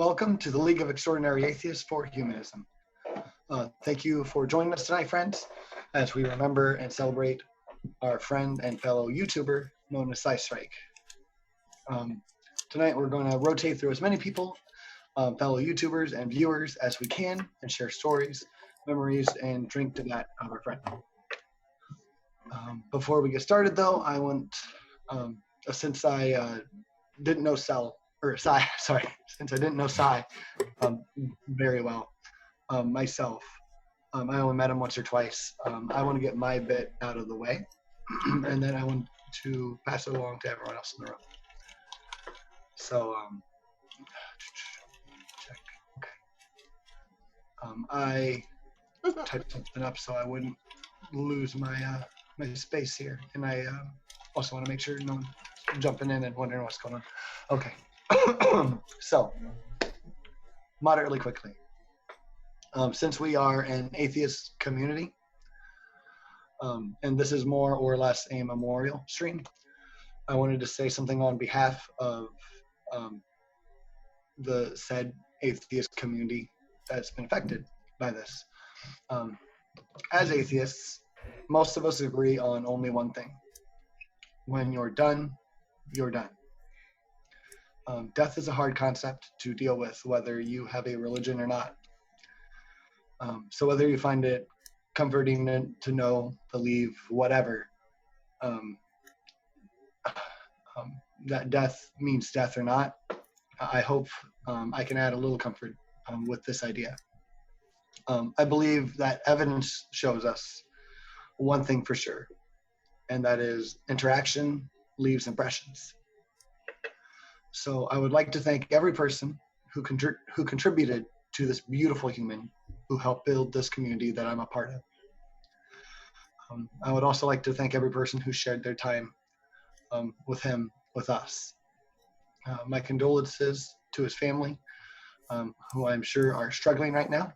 Welcome to the League of Extraordinary Atheists for Humanism. Thank you for joining us tonight, friends, as we remember and celebrate our friend and fellow YouTuber known as SciStrike. Tonight we're going to rotate through as many people, fellow YouTubers and viewers as we can, and share stories, memories, and drink to that of our friend. Before we get started, though, I want, since I didn't know Sci, since I didn't know Sci very well myself, I only met him once or twice. I want to get my bit out of the way, and then I want to pass it along to everyone else in the room. So, check. Okay. I typed something up so I wouldn't lose my my space here, and I also want to make sure no one's jumping in and wondering what's going on. Okay. So, moderately quickly. Since we are an atheist community, and this is more or less a memorial stream, I wanted to say something on behalf of the said atheist community that's been affected by this. As atheists, most of us agree on only one thing. When you're done, you're done. Death is a hard concept to deal with, whether you have a religion or not. So whether you find it comforting to know, believe, whatever, that death means death or not, I hope I can add a little comfort with this idea. I believe that evidence shows us one thing for sure, and that is interaction leaves impressions. So I would like to thank every person who contributed to this beautiful human who helped build this community that I'm a part of. I would also like to thank every person who shared their time with him, with us. My condolences to his family, who I'm sure are struggling right now.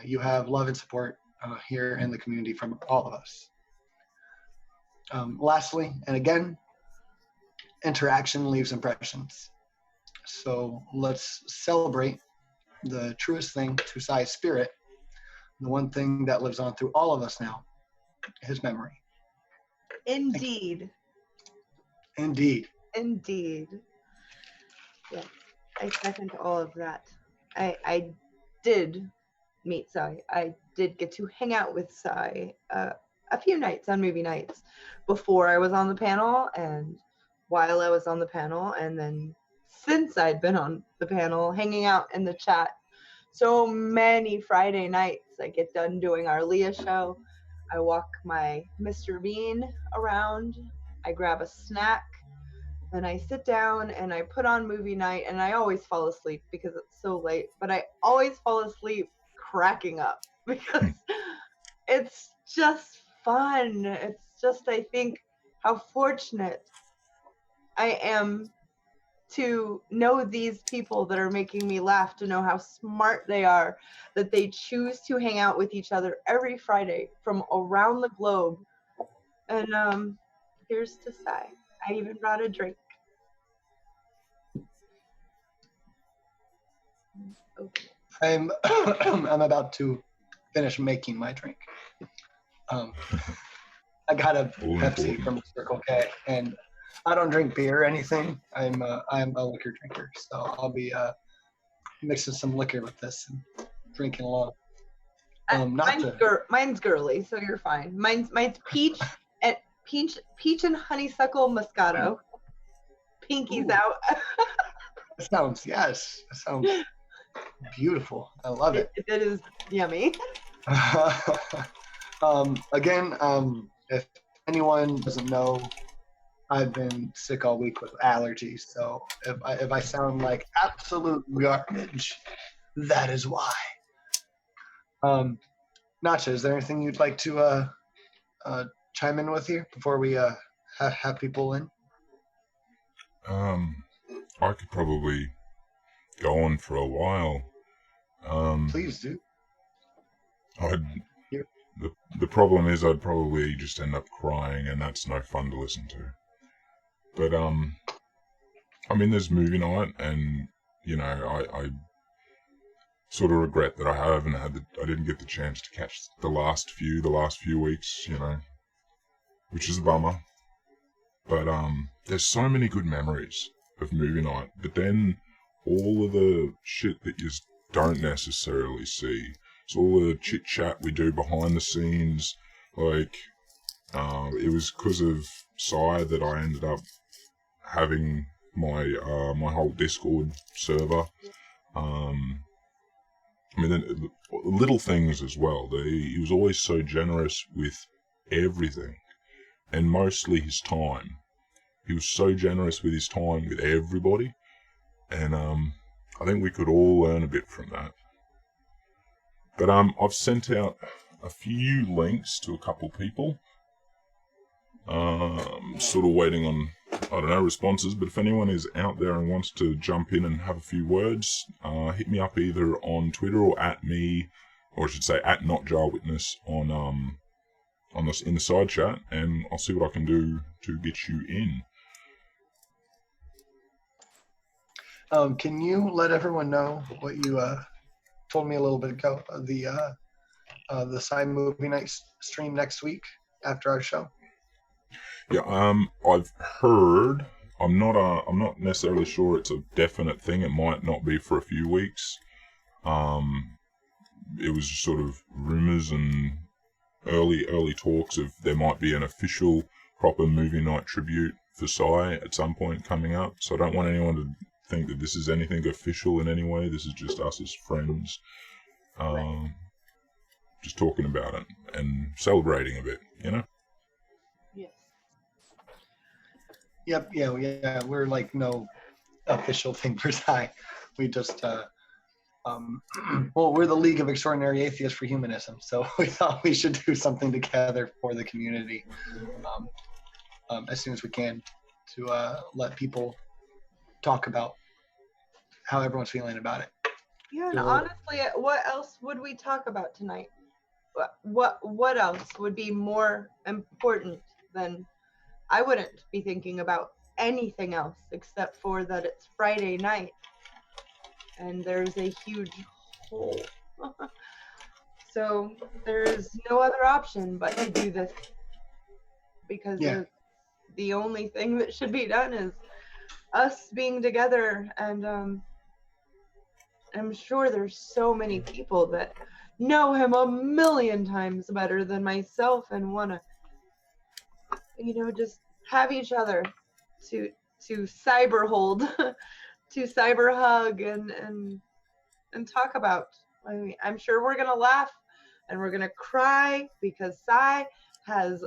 You have love and support here in the community from all of us. Lastly, and again, interaction leaves impressions. So let's celebrate the truest thing to Sci's spirit, the one thing that lives on through all of us now, his memory. Indeed. Indeed. Indeed. Yes, I second all of that. I did meet Sci. I did get to hang out with Sci a few nights on movie nights before I was on the panel and while I was on the panel, and then since I'd been on the panel, hanging out in the chat. So many Friday nights I get done doing our LEAH show. I walk my Mr. Bean around, I grab a snack, and I sit down and I put on movie night, and I always fall asleep because it's so late, but I always fall asleep cracking up because it's just fun. It's just, I think, how fortunate I am to know these people that are making me laugh, to know how smart they are, that they choose to hang out with each other every Friday from around the globe. And here's to Sci. I even brought a drink. Okay. I'm about to finish making my drink. I got a Pepsi from Circle K, and I don't drink beer or anything. I'm a liquor drinker, so I'll be mixing some liquor with this and drinking along. Mine's girly, so you're fine. Mine's peach and honeysuckle Moscato. Pinky's out. That sounds beautiful. I love it. It is yummy. Again, if anyone doesn't know, I've been sick all week with allergies, so if I sound like absolute garbage, that is why. Nacha, is there anything you'd like to chime in with here before we have people in? I could probably go on for a while. Please do. The problem is I'd probably just end up crying, and that's no fun to listen to. But I mean, there's movie night, and I sort of regret that I didn't get the chance to catch the last few weeks, which is a bummer. But there's so many good memories of movie night, but then all of the shit that you don't necessarily see. So all the chit chat we do behind the scenes, like it was because of Sci that I ended up having my whole Discord server. Then little things as well. He was always so generous with everything, and mostly his time. He was so generous with his time with everybody, and I think we could all learn a bit from that. But I've sent out a few links to a couple people. Sort of waiting on, responses, but if anyone is out there and wants to jump in and have a few words, hit me up either on Twitter or at me, or I should say at NotJarWitness in the side chat, and I'll see what I can do to get you in. Can you let everyone know what you told me a little bit ago, the Sci Movie Night stream next week after our show? Yeah, I've heard. I'm not necessarily sure it's a definite thing. It might not be for a few weeks. It was just sort of rumors and early talks of there might be an official proper movie night tribute for Sci at some point coming up. So I don't want anyone to think that this is anything official in any way. This is just us as friends, just talking about it and celebrating a bit, Yes. Yep. Yeah. We're like no official thing for Sci. We just we're the League of Extraordinary Atheists for Humanism, so we thought we should do something together for the community as soon as we can to let people talk about how everyone's feeling about it. Yeah, and honestly, what else would we talk about tonight? What else would be more important than? I wouldn't be thinking about anything else except for that it's Friday night and there's a huge hole. So there's no other option but to do this, because the only thing that should be done is us being together. And I'm sure there's so many people that know him a million times better than myself and want to, just have each other to cyber hold, to cyber hug and talk about. I mean, I'm sure we're gonna laugh and we're gonna cry because Sci has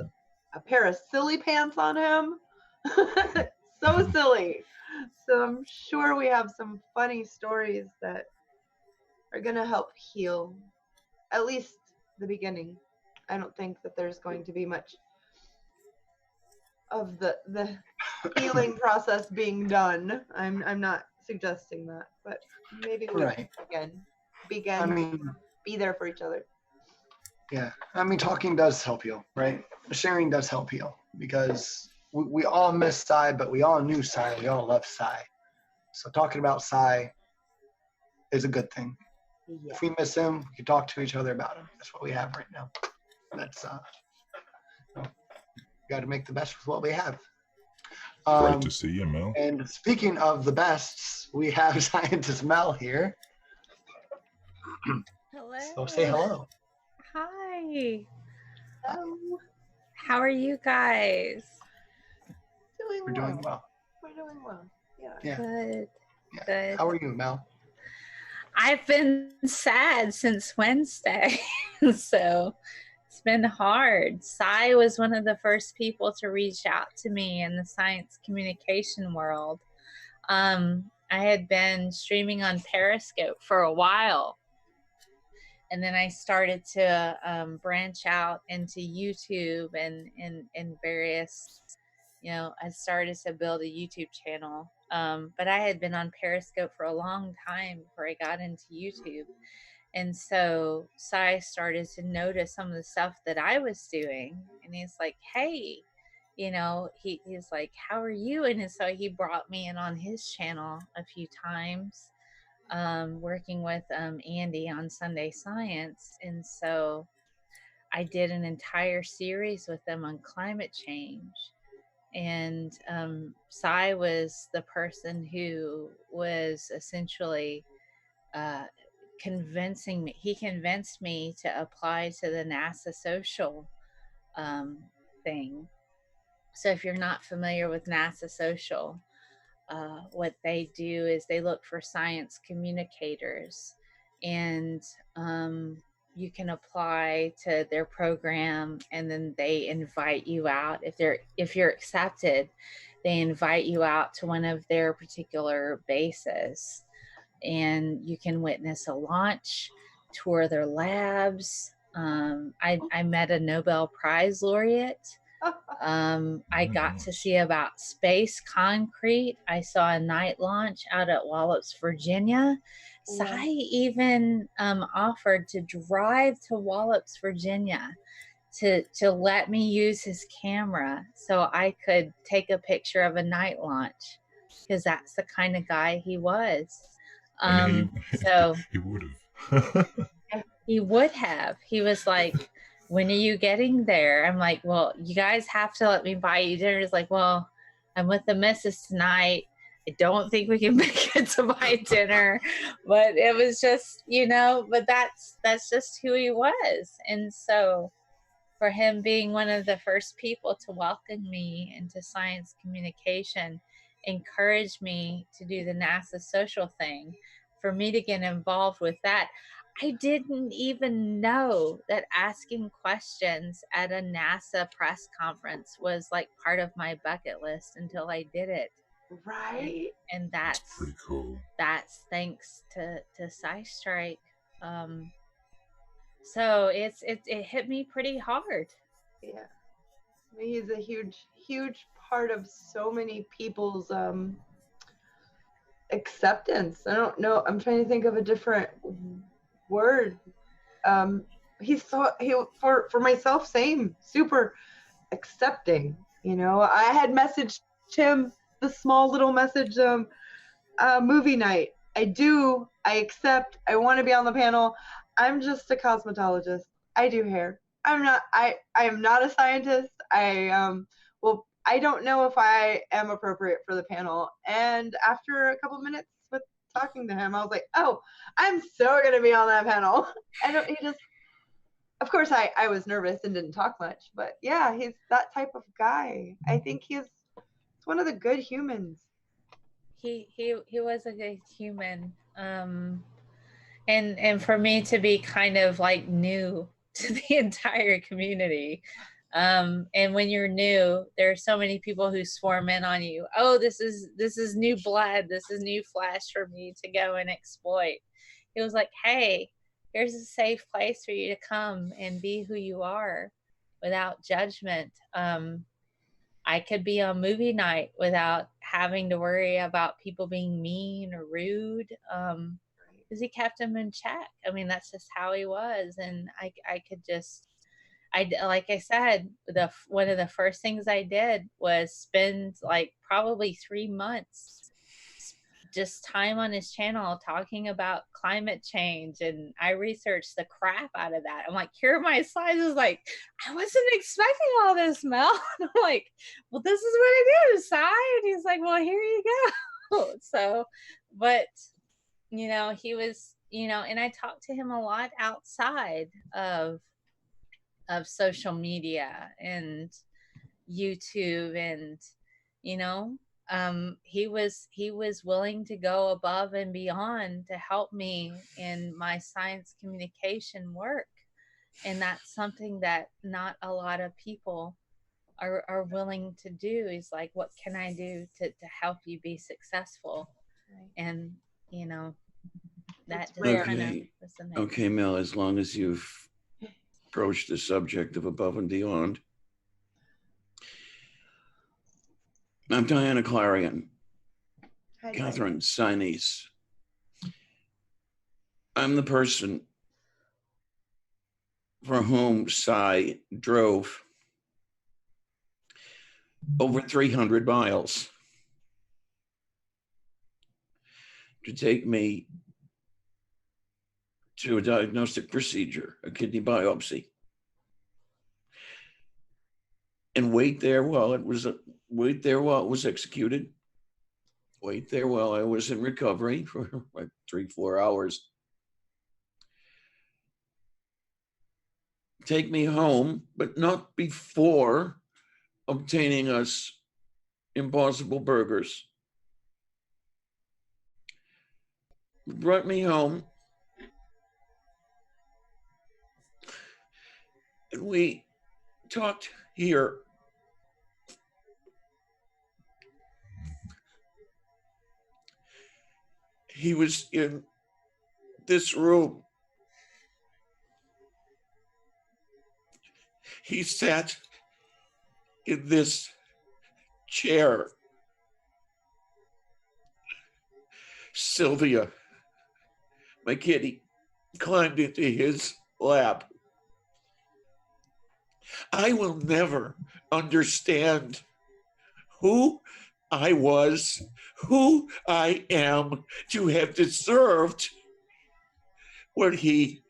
a pair of silly pants on him. So silly. So I'm sure we have some funny stories that are gonna help heal at least the beginning. I don't think that there's going to be much of the healing process being done. I'm not suggesting that, but maybe we begin. I mean, be there for each other. Yeah, I mean, talking does help heal, right? Sharing does help heal, because we all miss Sci, but we all knew Sci. We all love Sci. So talking about Sci is a good thing. Yeah. If we miss him, we can talk to each other about him. That's what we have right now. That's got to make the best with what we have. Great to see you, Mel. And speaking of the bests, we have scientist Mel here. Hello. So say hello. Hi. Hello. How are you guys? We're doing well. We're doing well. Yeah. Good. Yeah. Good. How are you, Mel? I've been sad since Wednesday, so it's been hard. Sci was one of the first people to reach out to me in the science communication world. I had been streaming on Periscope for a while, and then I started to branch out into YouTube and various, I started to build a YouTube channel. But I had been on Periscope for a long time before I got into YouTube. And so Sci started to notice some of the stuff that I was doing. And he's like, hey, he's like, how are you? And so he brought me in on his channel a few times. working with Andy on Sunday Science. And so I did an entire series with them on climate change. And Sci was the person who was essentially convincing me. He convinced me to apply to the NASA Social thing. So if you're not familiar with NASA Social, what they do is they look for science communicators, and you can apply to their program, and then they invite you out. If you're accepted, they invite you out to one of their particular bases, and you can witness a launch, tour their labs. I met a Nobel Prize laureate. I got to see about space concrete. I saw a night launch out at Wallops, Virginia. Sci even offered to drive to Wallops, Virginia to let me use his camera so I could take a picture of a night launch, because that's the kind of guy he was. So he would have. He would have. He was like, when are you getting there? I'm like, well, you guys have to let me buy you dinner. He's like, well, I'm with the missus tonight. I don't think we can make it to buy dinner. But it was just, but that's just who he was. And so for him being one of the first people to welcome me into science communication, encouraged me to do the NASA Social thing, for me to get involved with that. I didn't even know that asking questions at a NASA press conference was like part of my bucket list until I did it. Right. And that's pretty cool. That's thanks to SciStrike. So it hit me pretty hard. Yeah. I mean, he's a huge part of so many people's acceptance. I don't know. I'm trying to think of a different word. For myself, same, super accepting. I had messaged him the small little message, movie night. I accept, I want to be on the panel. I'm just a cosmetologist. I do hair. I am not a scientist. I don't know if I am appropriate for the panel. And after a couple minutes with talking to him, I was like, oh, I'm so going to be on that panel. Of course I was nervous and didn't talk much, but yeah, he's that type of guy. I think he's one of the good humans. He was a good human. And for me to be kind of like new to the entire community. And when you're new, there are so many people who swarm in on you. Oh, this is new blood. This is new flesh for me to go and exploit. It was like, hey, here's a safe place for you to come and be who you are without judgment. I could be on movie night without having to worry about people being mean or rude. Because he kept him in check. I mean, that's just how he was. And I could just, like I said, one of the first things I did was spend like probably 3 months just time on his channel talking about climate change. And I researched the crap out of that. I'm like, here are my slides. I was like, I wasn't expecting all this, Mel. And I'm like, well, this is what it is, Si. And he's like, well, here you go. So, but he was, and I talked to him a lot outside of social media and YouTube, and he was willing to go above and beyond to help me in my science communication work. And that's something that not a lot of people are willing to do. Is like, what can I do to help you be successful? Right. And that just kind of was the next. Okay, Mel, as long as you've approached the subject of above and beyond, I'm Diana Clarion, Catherine Sinise. I'm the person for whom Sci drove over 300 miles to take me to a diagnostic procedure, a kidney biopsy, and wait there while it was executed. Wait there while I was in recovery for like 3-4 hours. Take me home, but not before obtaining us Impossible Burgers. Brought me home, and we talked here. He was in this room. He sat in this chair. Sylvia, my kitty, climbed into his lap. I will never understand who I was, who I am, to have deserved what he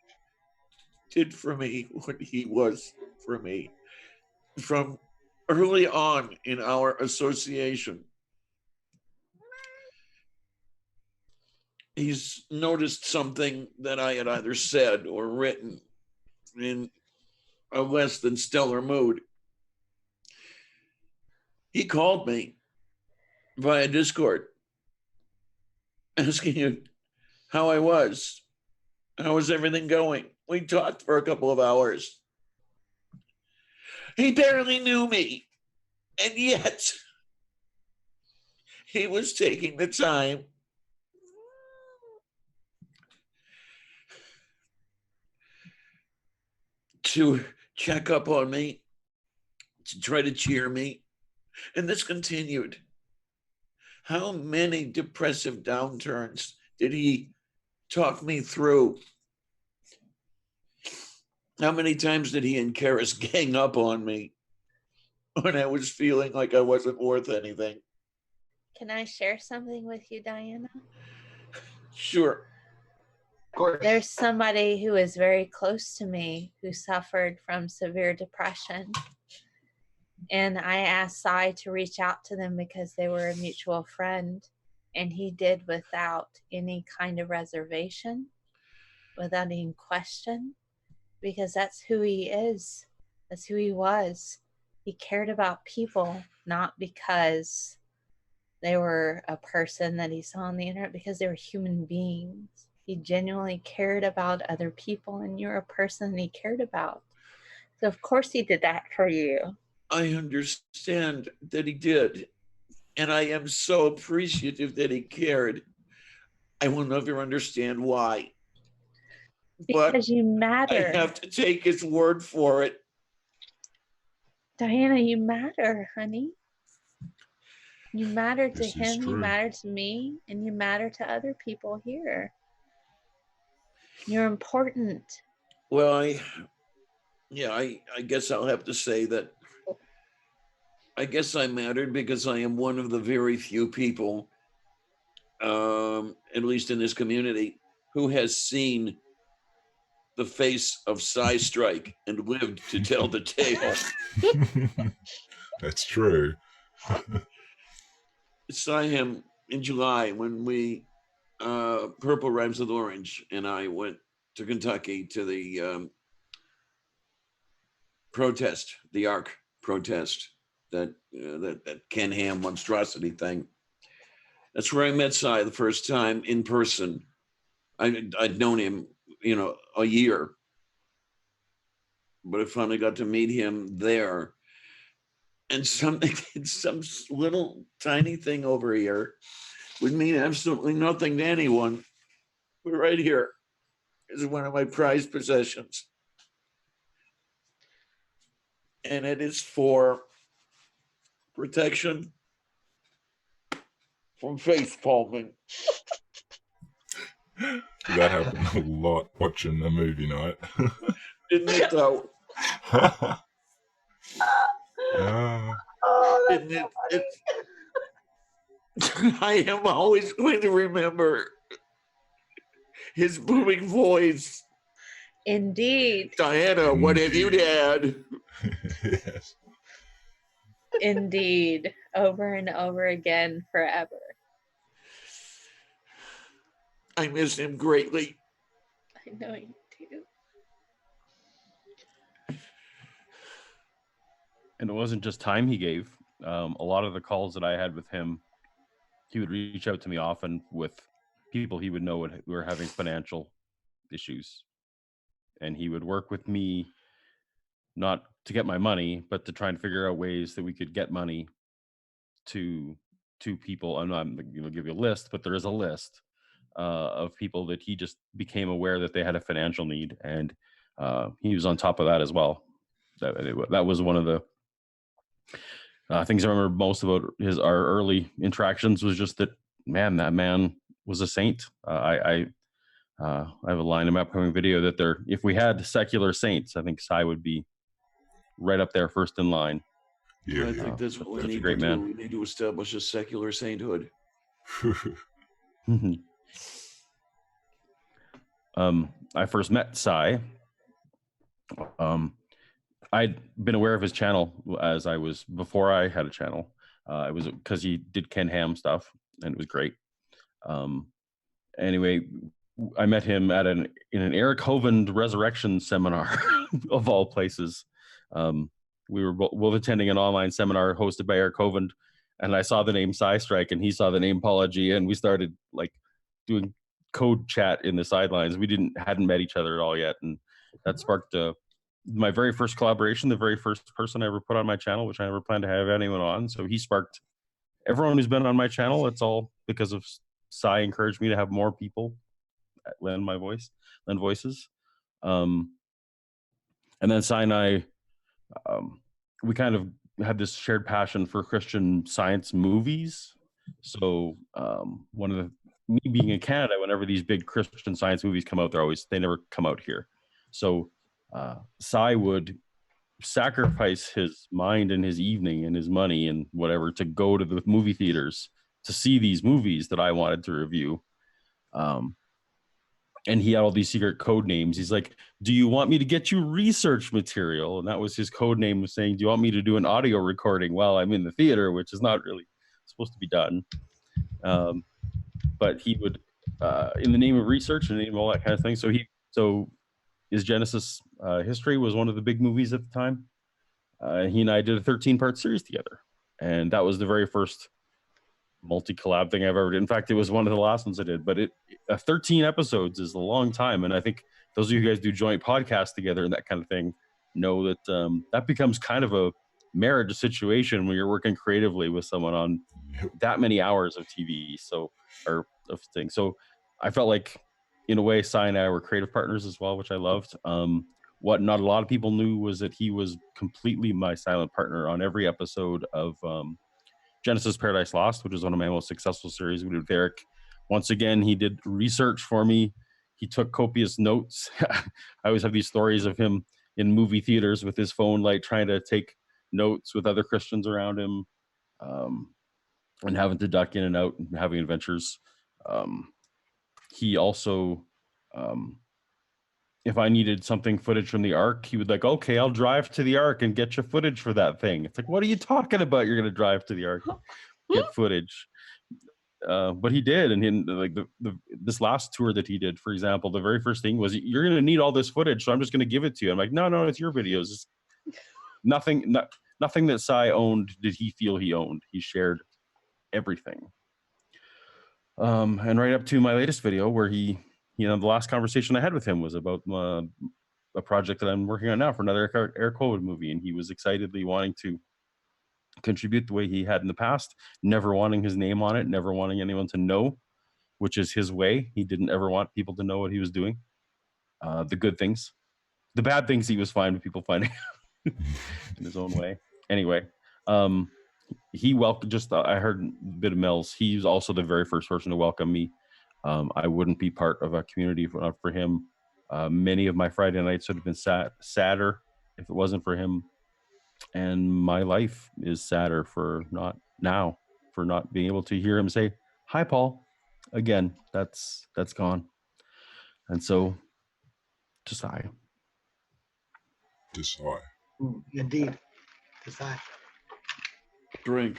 did for me, what he was for me. From early on in our association, he's noticed something that I had either said or written in a less than stellar mood. He called me via Discord, asking you how I was. How was everything going? We talked for a couple of hours. He barely knew me, and yet he was taking the time to check up on me, to try to cheer me. And this continued. How many depressive downturns did he talk me through? How many times did he and Karis gang up on me when I was feeling like I wasn't worth anything? Can I share something with you, Diana? Sure. Of course. There's somebody who is very close to me who suffered from severe depression. And I asked Sai to reach out to them because they were a mutual friend. And he did without any kind of reservation, without any question, because that's who he is. That's who he was. He cared about people, not because they were a person that he saw on the internet, because they were human beings. He genuinely cared about other people, and you're a person that he cared about. So of course he did that for you. I understand that he did, and I am so appreciative that he cared. I will never understand why. Because but you matter. I have to take his word for it. Diana, you matter, honey. You matter to This is him, you true. matter to me, and you matter to other people here. You're important. Well, I guess I'll have to say that I guess I mattered because I am one of the very few people, at least in this community, who has seen the face of SciStrike and lived to tell the tale. That's true. Saw him in July when we, Purple Rhymes with Orange, and I went to Kentucky to the protest, the ARC protest, that Ken Ham monstrosity thing. That's where I met Cy the first time in person. I'd known him, a year, but I finally got to meet him there. And some little tiny thing over here would mean absolutely nothing to anyone. But right here is one of my prized possessions. And it is for protection from face palming. That happened a lot watching a movie night. Didn't it though? Oh, that's Didn't so funny. I am always going to remember his booming voice. Indeed. Diana, what have you done? Yes. Indeed. Over and over again, forever. I miss him greatly. I know you do. And it wasn't just time he gave. A lot of the calls that I had with him, he would reach out to me often with people he would know who were having financial issues. And he would work with me, not to get my money, but to try and figure out ways that we could get money to people. I'm not going to give you a list, but there is a list of people that he just became aware that they had a financial need. And he was on top of that as well. That was one of the things I remember most about our early interactions was just that, man, that man was a saint. I have a line in my upcoming video that if we had secular saints, I think Sai would be right up there first in line. Yeah. I think that's what we Such a need great to do. man. We need to establish a secular sainthood. I first met Sai. I'd been aware of his channel before I had a channel. It was because he did Ken Ham stuff, and it was great. Anyway, I met him in an Eric Hovind resurrection seminar of all places. We were both attending an online seminar hosted by Eric Hovind, and I saw the name SciStrike, and he saw the name Paula G, and we started like doing code chat in the sidelines. We hadn't met each other at all yet, and that sparked my very first collaboration, the very first person I ever put on my channel, which I never planned to have anyone on. So he sparked everyone who's been on my channel. It's all because of Sai encouraged me to have more people lend voices. And then Sai and I, we kind of had this shared passion for Christian Science movies. So me being in Canada, whenever these big Christian Science movies come out, they never come out here. So Sai would sacrifice his mind and his evening and his money and whatever to go to the movie theaters to see these movies that I wanted to review. And he had all these secret code names. He's like, do you want me to get you research material? And that was his code name, was saying, do you want me to do an audio recording while I'm in the theater, which is not really supposed to be done. But he would, in the name of research and the name of all that kind of thing. So his Genesis history was one of the big movies at the time. He and I did a 13-part series together. And that was the very first multi-collab thing I've ever did. In fact, it was one of the last ones I did, but 13 episodes is a long time. And I think those of you guys do joint podcasts together and that kind of thing know that that becomes kind of a marriage situation when you're working creatively with someone on that many hours of TV. So I felt like, in a way, Sai and I were creative partners as well, which I loved. What not a lot of people knew was that he was completely my silent partner on every episode of Genesis Paradise Lost, which is one of my most successful series we did with Eric. Once again, he did research for me. He took copious notes. I always have these stories of him in movie theaters with his phone light trying to take notes with other Christians around him, and having to duck in and out and having adventures. He also, if I needed footage from the Ark, he would like, okay, I'll drive to the Ark and get you footage for that thing. It's like, what are you talking about? You're going to drive to the Ark, get footage. But he did. And this last tour that he did, for example, the very first thing was, you're going to need all this footage, so I'm just going to give it to you. I'm like, no, it's your videos. It's nothing that Sai owned did he feel he owned. He shared everything. And right up to my latest video where the last conversation I had with him was about a project that I'm working on now for another Eric Hovind movie. And he was excitedly wanting to contribute the way he had in the past, never wanting his name on it, never wanting anyone to know, which is his way. He didn't ever want people to know what he was doing. The good things. The bad things he was fine with people finding out in his own way. Anyway, he welcomed, I heard a bit of Mel's. He was also the very first person to welcome me. I wouldn't be part of a community for him. Many of my Friday nights would have been sadder if it wasn't for him. And my life is sadder for not being able to hear him say, hi, Paul. Again, that's gone. And so, decide. Decide. Indeed. Decide. Drink.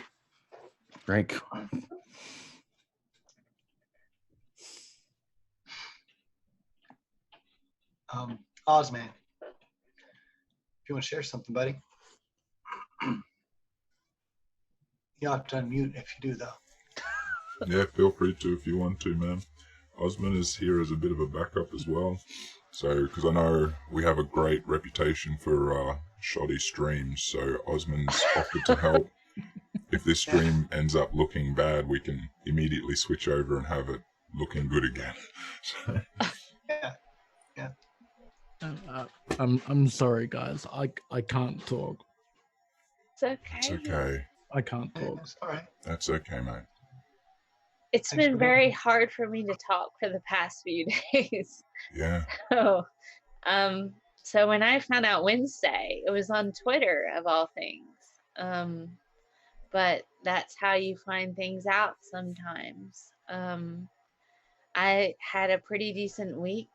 Drink. Ozman, if you want to share something, buddy. You'll have to unmute if you do, though. Yeah, feel free to if you want to, man. Osman is here as a bit of a backup as well. So, because I know we have a great reputation for shoddy streams, so Osman's offered to help. If this stream ends up looking bad, we can immediately switch over and have it looking good again. So. Yeah. I'm sorry, guys. I can't talk. It's okay. It's okay. I can't talk. It's all right. That's okay, mate. It's Thanks been for very welcoming. hard for me to talk for the past few days. Yeah. So when I found out Wednesday, it was on Twitter of all things. But that's how you find things out sometimes. I had a pretty decent week.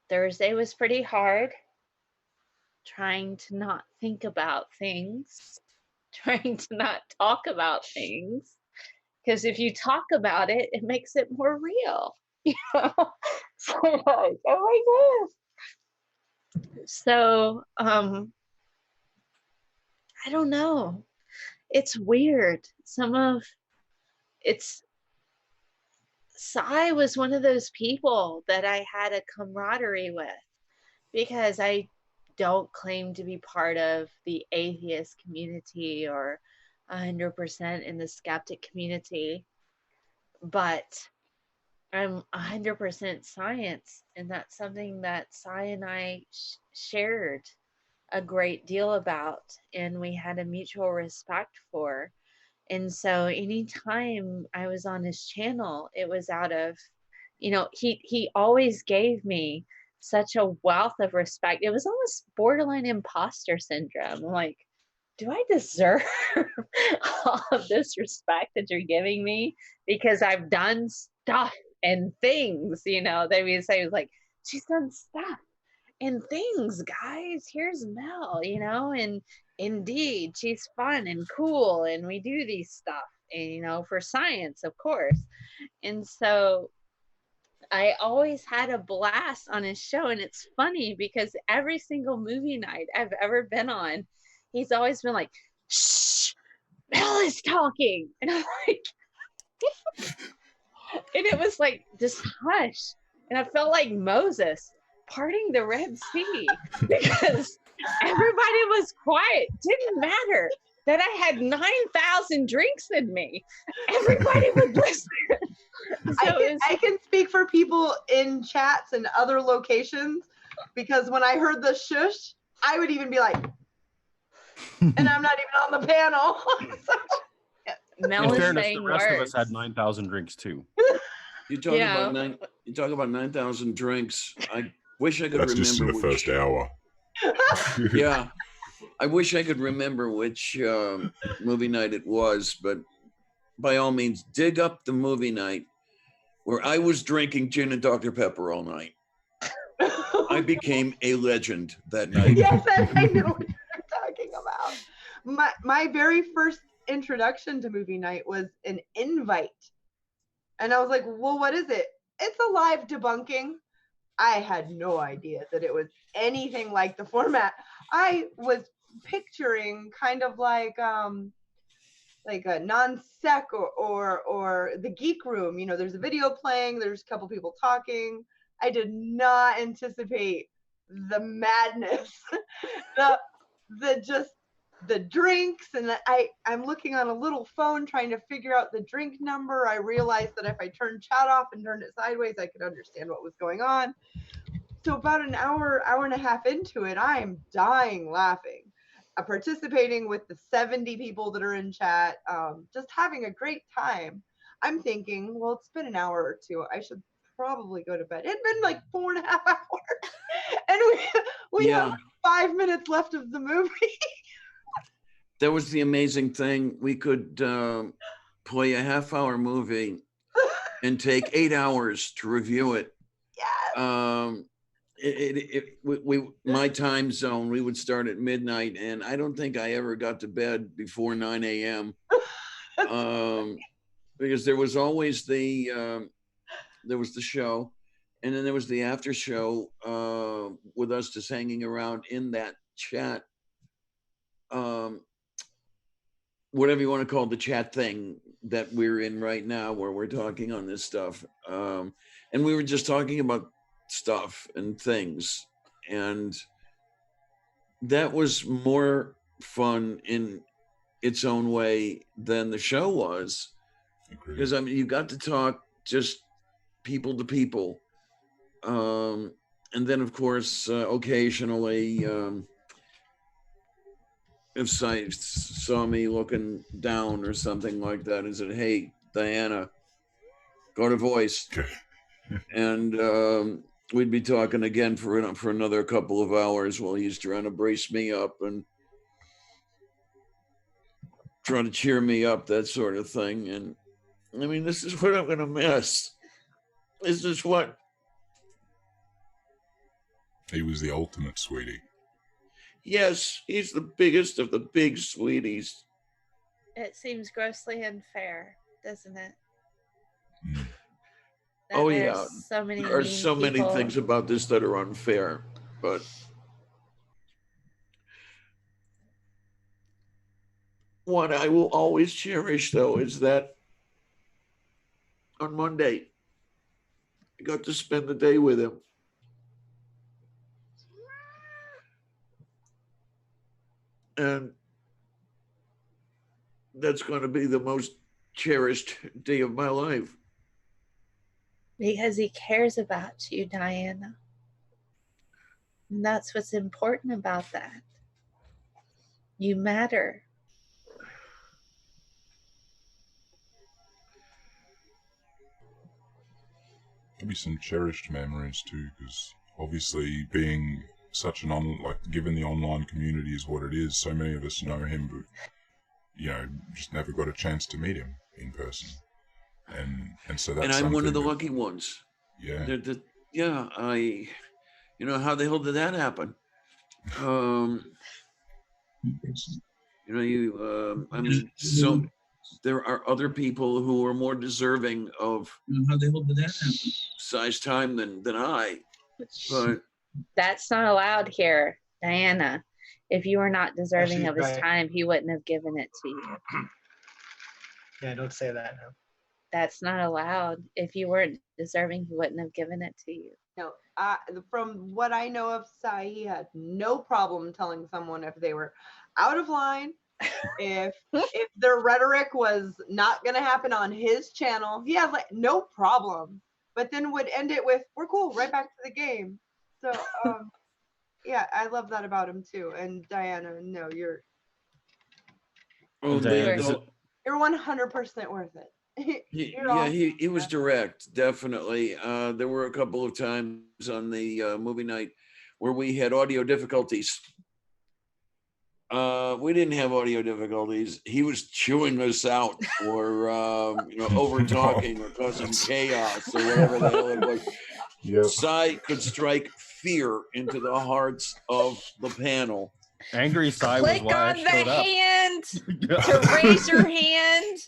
Thursday was pretty hard, trying to not think about things, trying to not talk about things, because if you talk about it, it makes it more real. You know? So like, oh my gosh. So I don't know. It's weird. Sci was one of those people that I had a camaraderie with, because I don't claim to be part of the atheist community or 100% in the skeptic community, but I'm 100% science, and that's something that Sci and I shared a great deal about, and we had a mutual respect for. And so anytime I was on his channel, it was out of, he always gave me such a wealth of respect. It was almost borderline imposter syndrome. I'm like, do I deserve all of this respect that you're giving me? Because I've done stuff and things, they would say, like, she's done stuff and things, guys. Here's Mel, and indeed, she's fun and cool, and we do these stuff, and for science, of course. And so I always had a blast on his show, and it's funny because every single movie night I've ever been on, he's always been like, shh, Mel is talking, and I'm like, and it was like, just hush, and I felt like Moses parting the Red Sea, because everybody was quiet. Didn't matter that I had 9,000 drinks in me. Everybody would listen. So I can speak for people in chats and other locations, because when I heard the shush, I would even be like, and I'm not even on the panel. Mel In was fairness, saying the rest words. of us had 9,000 drinks too. You talk about 9,000 drinks. I wish I could That's remember just in the first hour. Yeah, I wish I could remember which movie night it was, but by all means, dig up the movie night where I was drinking gin and Dr. Pepper all night. I became a legend that night. Yes, I know what you're talking about. My very first introduction to movie night was an invite. And I was like, well, what is it? It's a live debunking. I had no idea that it was anything like the format. I was picturing kind of like a non-sec or the geek room. There's a video playing, there's a couple people talking. I did not anticipate the madness, the drinks, and I'm looking on a little phone trying to figure out the drink number. I realized that if I turned chat off and turned it sideways, I could understand what was going on. So about an hour and a half into it, I am dying laughing. Participating with the 70 people that are in chat, just having a great time. I'm thinking, well, it's been an hour or two. I should probably go to bed. It'd been like 4.5 hours. And we had like 5 minutes left of the movie. That was the amazing thing. We could play a half-hour movie and take 8 hours to review it. Yes. My time zone, we would start at midnight, and I don't think I ever got to bed before 9 a.m. Because there was always the show, and then there was the after show with us just hanging around in that chat, whatever you want to call the chat thing that we're in right now, where we're talking on this stuff, and we were just talking about stuff and things, and that was more fun in its own way than the show was. Agreed. Because I mean, you got to talk just people to people, and then of course occasionally if I saw me looking down or something like that and said, "Hey, Diana, go to voice," Okay. and we'd be talking again for another couple of hours while he's trying to brace me up and trying to cheer me up, that sort of thing. And I mean, this is what I'm going to miss. This is what... He was the ultimate sweetie. Yes, he's the biggest of the big sweeties. It seems grossly unfair, doesn't it? Mm. That Oh, there's yeah. So many There are mean so many people. things about this that are unfair, but what I will always cherish, though, is that on Monday, I got to spend the day with him. And that's going to be the most cherished day of my life. Because he cares about you, Diana. And that's what's important about that. You matter. There'll be some cherished memories too, because obviously being such an given the online community is what it is, so many of us know him, but just never got a chance to meet him in person, and so that's. And I'm one of the that, lucky ones. Yeah. How the hell did that happen? So there are other people who are more deserving of how the hell did that happen? size time than I. But that's not allowed here, Diana. If you were not deserving Actually, of his right. time, he wouldn't have given it to you. Yeah, don't say that now. That's not allowed. If you weren't deserving, he wouldn't have given it to you. No, from what I know of Sai, he had no problem telling someone if they were out of line, if their rhetoric was not going to happen on his channel. He had no problem, but then would end it with, "We're cool, right back to the game." So, yeah, I love that about him too. And Diana, no, you're 100% worth it. He was direct, definitely. There were a couple of times on the movie night where we had audio difficulties. We didn't have audio difficulties. He was chewing us out or over talking or causing chaos or whatever the hell it was. Yep. Sai could strike fear into the hearts of the panel. Angry Sai was Click why I on the showed up. hand to raise your hand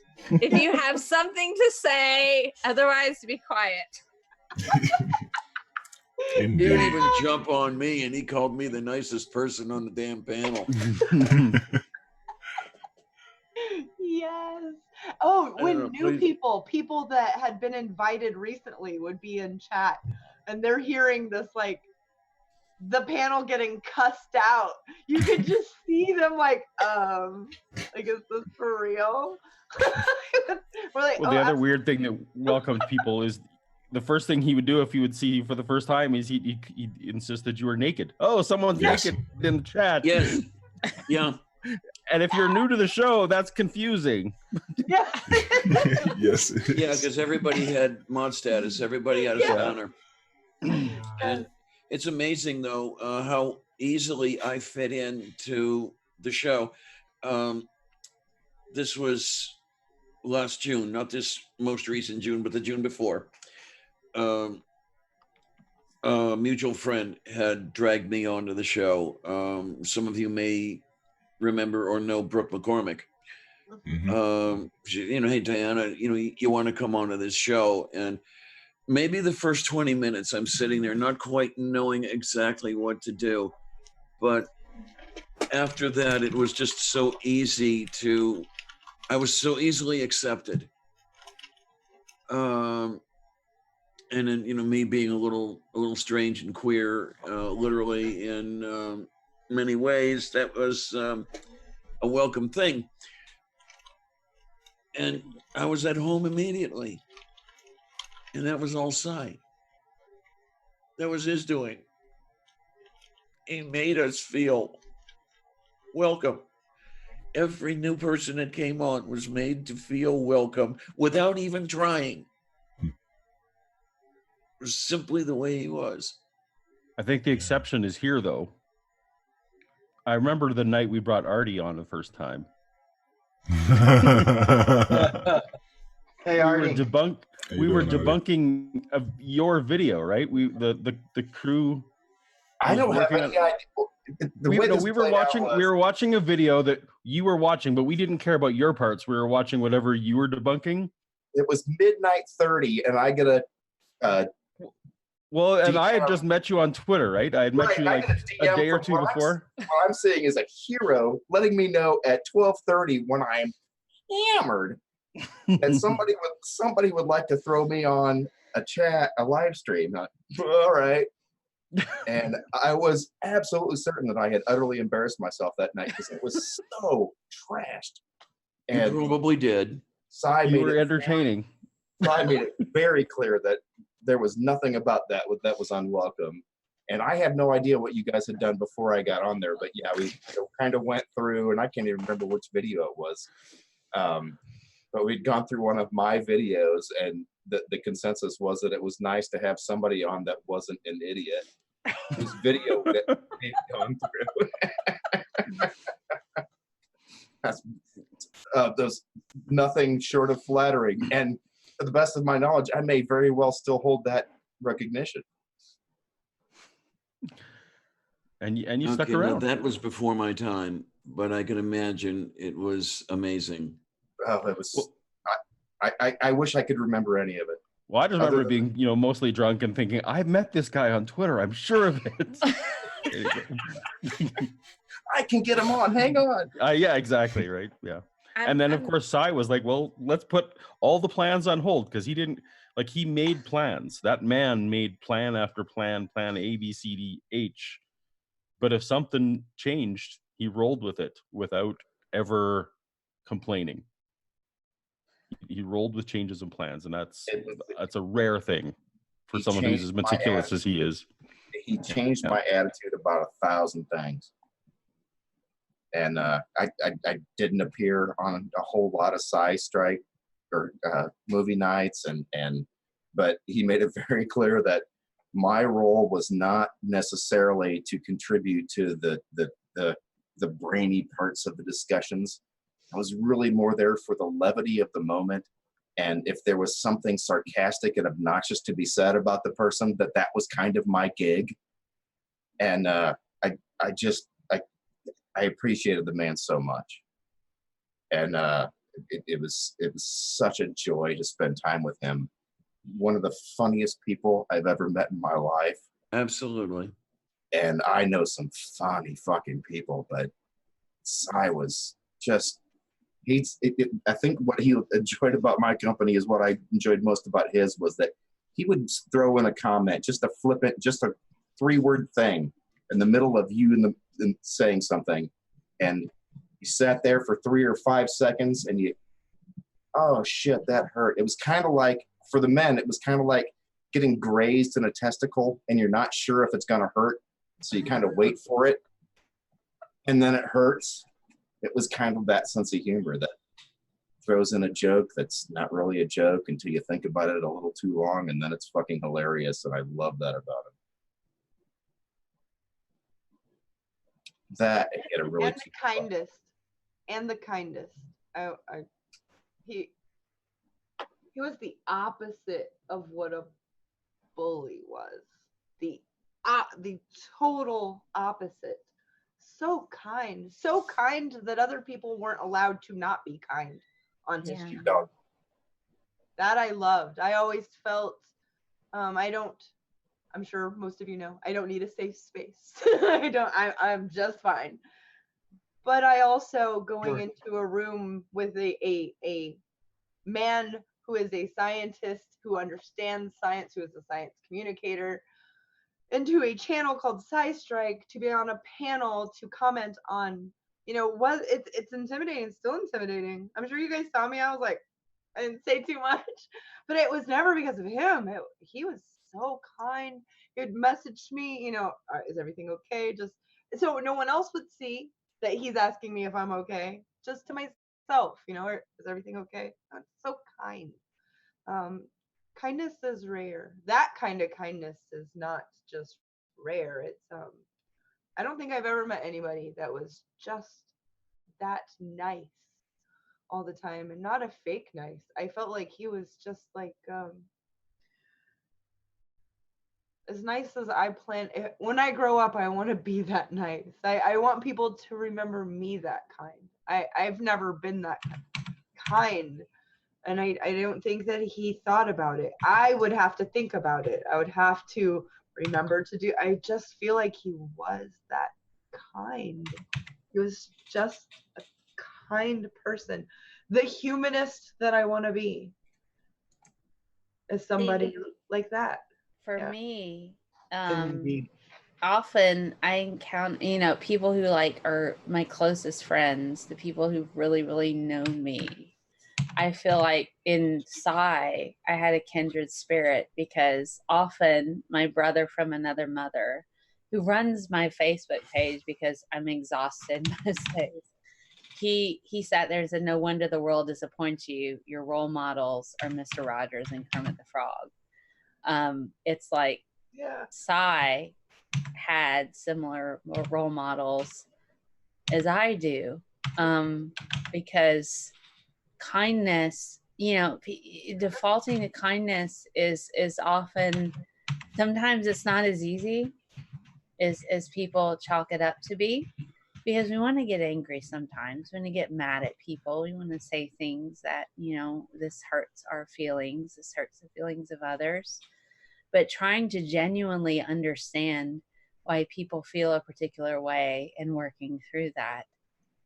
if you have something to say. Otherwise, be quiet. He would even jump on me, and he called me the nicest person on the damn panel. Yes. Oh, when people that had been invited recently would be in chat, and they're hearing this the panel getting cussed out. You could just see them is this for real? We're like, well, the other weird thing that welcomed people is the first thing he would do if he would see you for the first time is he'd insist that you were naked. Oh, someone's naked in the chat. Yes. Yeah. And if you're new to the show, that's confusing. Yeah. Yes. Yeah, because everybody had mod status. Everybody had a spawner. And it's amazing, though, how easily I fit into the show. This was last June, not this most recent June, but the June before, a mutual friend had dragged me onto the show. Some of you may remember or know Brooke McCormick. She, hey, Diana, you want to come onto this show? And maybe the first 20 minutes I'm sitting there not quite knowing exactly what to do. But after that, it was just so easy I was so easily accepted. And then, me being a little strange and queer, literally in many ways, that was a welcome thing. And I was at home immediately. And that was all Sci. That was his doing. He made us feel welcome. Every new person that came on was made to feel welcome without even trying. It was simply the way he was. I think the exception is here, though. I remember the night we brought Artie on the first time. Hey, Artie. We were debunking your video, right? The crew. I don't have any idea. We were watching a video that you were watching, but we didn't care about your parts. We were watching whatever you were debunking. It was midnight 30, and I get a. I had just met you on Twitter, right? I had met you like a day or two before. What I'm seeing is a hero letting me know at 12:30 when I'm hammered, and somebody would like to throw me on a live stream. All right. And I was absolutely certain that I had utterly embarrassed myself that night because it was so trashed. And you probably did. You were entertaining. Sci made it very clear that there was nothing about that was unwelcome. And I have no idea what you guys had done before I got on there, but yeah, we kind of went through, and I can't even remember which video it was. But we'd gone through one of my videos, and the consensus was that it was nice to have somebody on that wasn't an idiot whose video that we'd gone through. There's nothing short of flattering. And to the best of my knowledge, I may very well still hold that recognition. And you stuck around. That was before my time, but I can imagine it was amazing. Oh, it was. I wish I could remember any of it. Well, I just remember being, mostly drunk and thinking, I met this guy on Twitter. I'm sure of it. I can get him on. Hang on. Yeah, exactly. Right. Yeah. And then, of course, Sci was like, well, let's put all the plans on hold because he didn't, he made plans. That man made plan after plan A, B, C, D, H. But if something changed, he rolled with it without ever complaining. He rolled with changes in plans, and that's a rare thing for someone who's as meticulous as he is. He changed my attitude about 1,000 things. And I didn't appear on a whole lot of SciStrike or movie nights, but he made it very clear that my role was not necessarily to contribute to the brainy parts of the discussions. I was really more there for the levity of the moment, and if there was something sarcastic and obnoxious to be said about the person, that was kind of my gig. And I appreciated the man so much, and it was such a joy to spend time with him. One of the funniest people I've ever met in my life. Absolutely. And I know some funny fucking people, but Sci was just, I think what he enjoyed about my company is what I enjoyed most about his, was that he would throw in a comment, just a flippant, just a 3-word thing in the middle of you and saying something. And you sat there for 3 or 5 seconds and oh shit, that hurt. It was kind of like, for the men, it was kind of like getting grazed in a testicle and you're not sure if it's going to hurt. So you kind of wait for it and then it hurts. It was kind of that sense of humor that throws in a joke that's not really a joke until you think about it a little too long, and then it's fucking hilarious. And I love that about him. That and the kindest. And the kindest. He was the opposite of what a bully was. The total opposite. So kind that other people weren't allowed to not be kind on his Yeah. channel. That I loved. I always felt, I'm sure most of you know, I don't need a safe space. I'm just fine. But I also going into a room with a man who is a scientist, who understands science, who is a science communicator, into a channel called SciStrike to be on a panel to comment on, what it's intimidating, still intimidating. I'm sure you guys saw me. I was like, I didn't say too much, but it was never because of him. He was so kind. He would message me, is everything okay? Just so no one else would see that he's asking me if I'm okay, just to myself, or is everything okay? So kind. Kindness is rare. That kind of kindness is not just rare. It's I don't think I've ever met anybody that was just that nice all the time, and not a fake nice. I felt like he was just like as nice as I plan. When I grow up, I want to be that nice. I want people to remember me that kind. I've never been that kind. And I don't think that he thought about it. I would have to think about it. I would have to remember to do. I just feel like he was that kind. He was just a kind person. The humanist that I want to be is somebody like that. For me, Indeed. often I encounter, people who are my closest friends, the people who really, really know me. I feel like in Psy, I had a kindred spirit, because often my brother from another mother, who runs my Facebook page because I'm exhausted most days, he sat there and said, "No wonder the world disappoints you. Your role models are Mr. Rogers and Kermit the Frog." It's like Psy had similar role models as I do, because kindness, defaulting to kindness is often, sometimes it's not as easy as people chalk it up to be, because we want to get angry sometimes. We want to get mad at people. We want to say things that, this hurts our feelings. This hurts the feelings of others. But trying to genuinely understand why people feel a particular way and working through that,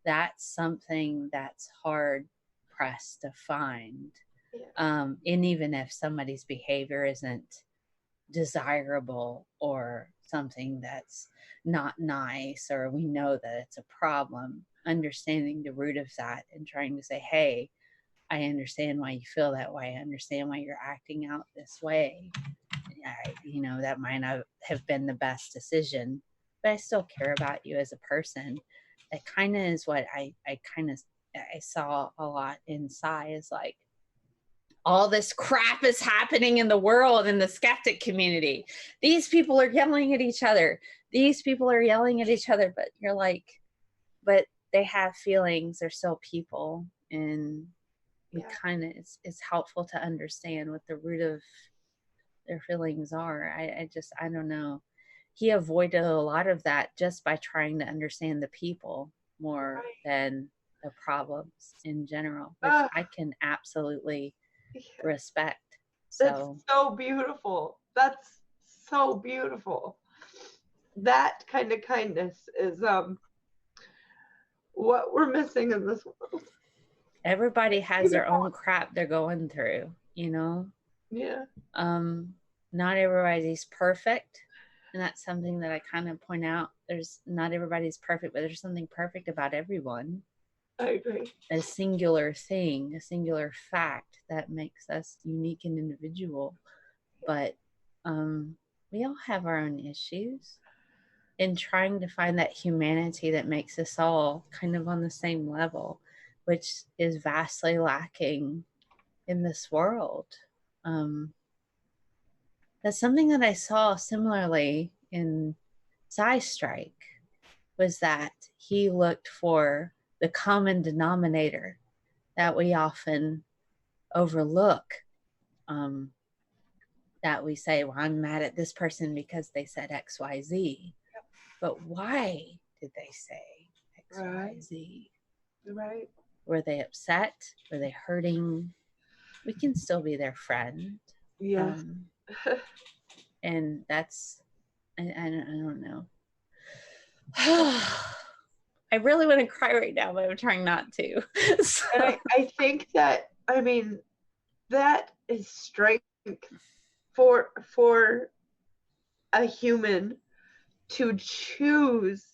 that's something that's hard pressed to find. And even if somebody's behavior isn't desirable or something that's not nice, or we know that it's a problem, understanding the root of that and trying to say, hey, I understand why you feel that way. I understand why you're acting out this way. That might not have been the best decision, but I still care about you as a person. That kind of is what I saw a lot in Psy, is like, all this crap is happening in the world, in the skeptic community. These people are yelling at each other. These people are yelling at each other, but you're like, but they have feelings. They're still people. And we kind of, it's helpful to understand what the root of their feelings are. I don't know. He avoided a lot of that just by trying to understand the people more than the problems in general, which I can absolutely respect. That's so beautiful. That's so beautiful. That kind of kindness is what we're missing in this world. Everybody has their own crap they're going through, Yeah. Not everybody's perfect. And that's something that I kind of point out. Not everybody's perfect, but there's something perfect about everyone. I agree. A singular thing, a singular fact that makes us unique and individual. But we all have our own issues. And trying to find that humanity that makes us all kind of on the same level, which is vastly lacking in this world. That's something that I saw similarly in SciStrike, was that he looked for the common denominator that we often overlook that we say, well, I'm mad at this person because they said XYZ. But why did they say XYZ? Right. Were they upset? Were they hurting? We can still be their friend. Yeah. And that's, I don't know. I really want to cry right now, but I'm trying not to. So. And I think that, I mean, that is strength for a human to choose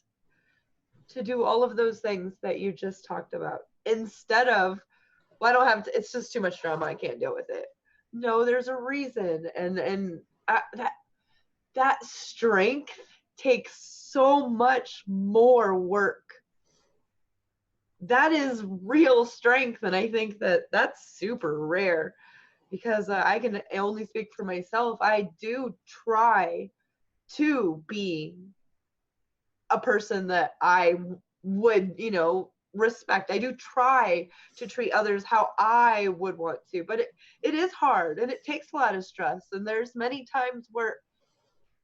to do all of those things that you just talked about, instead of, well, I don't have to, it's just too much drama, I can't deal with it. No, there's a reason. And that strength takes so much more work. That is real strength, and I think that that's super rare, because I can only speak for myself. I do try to be a person that I would, respect. I do try to treat others how I would want to, but it is hard, and it takes a lot of stress. And there's many times where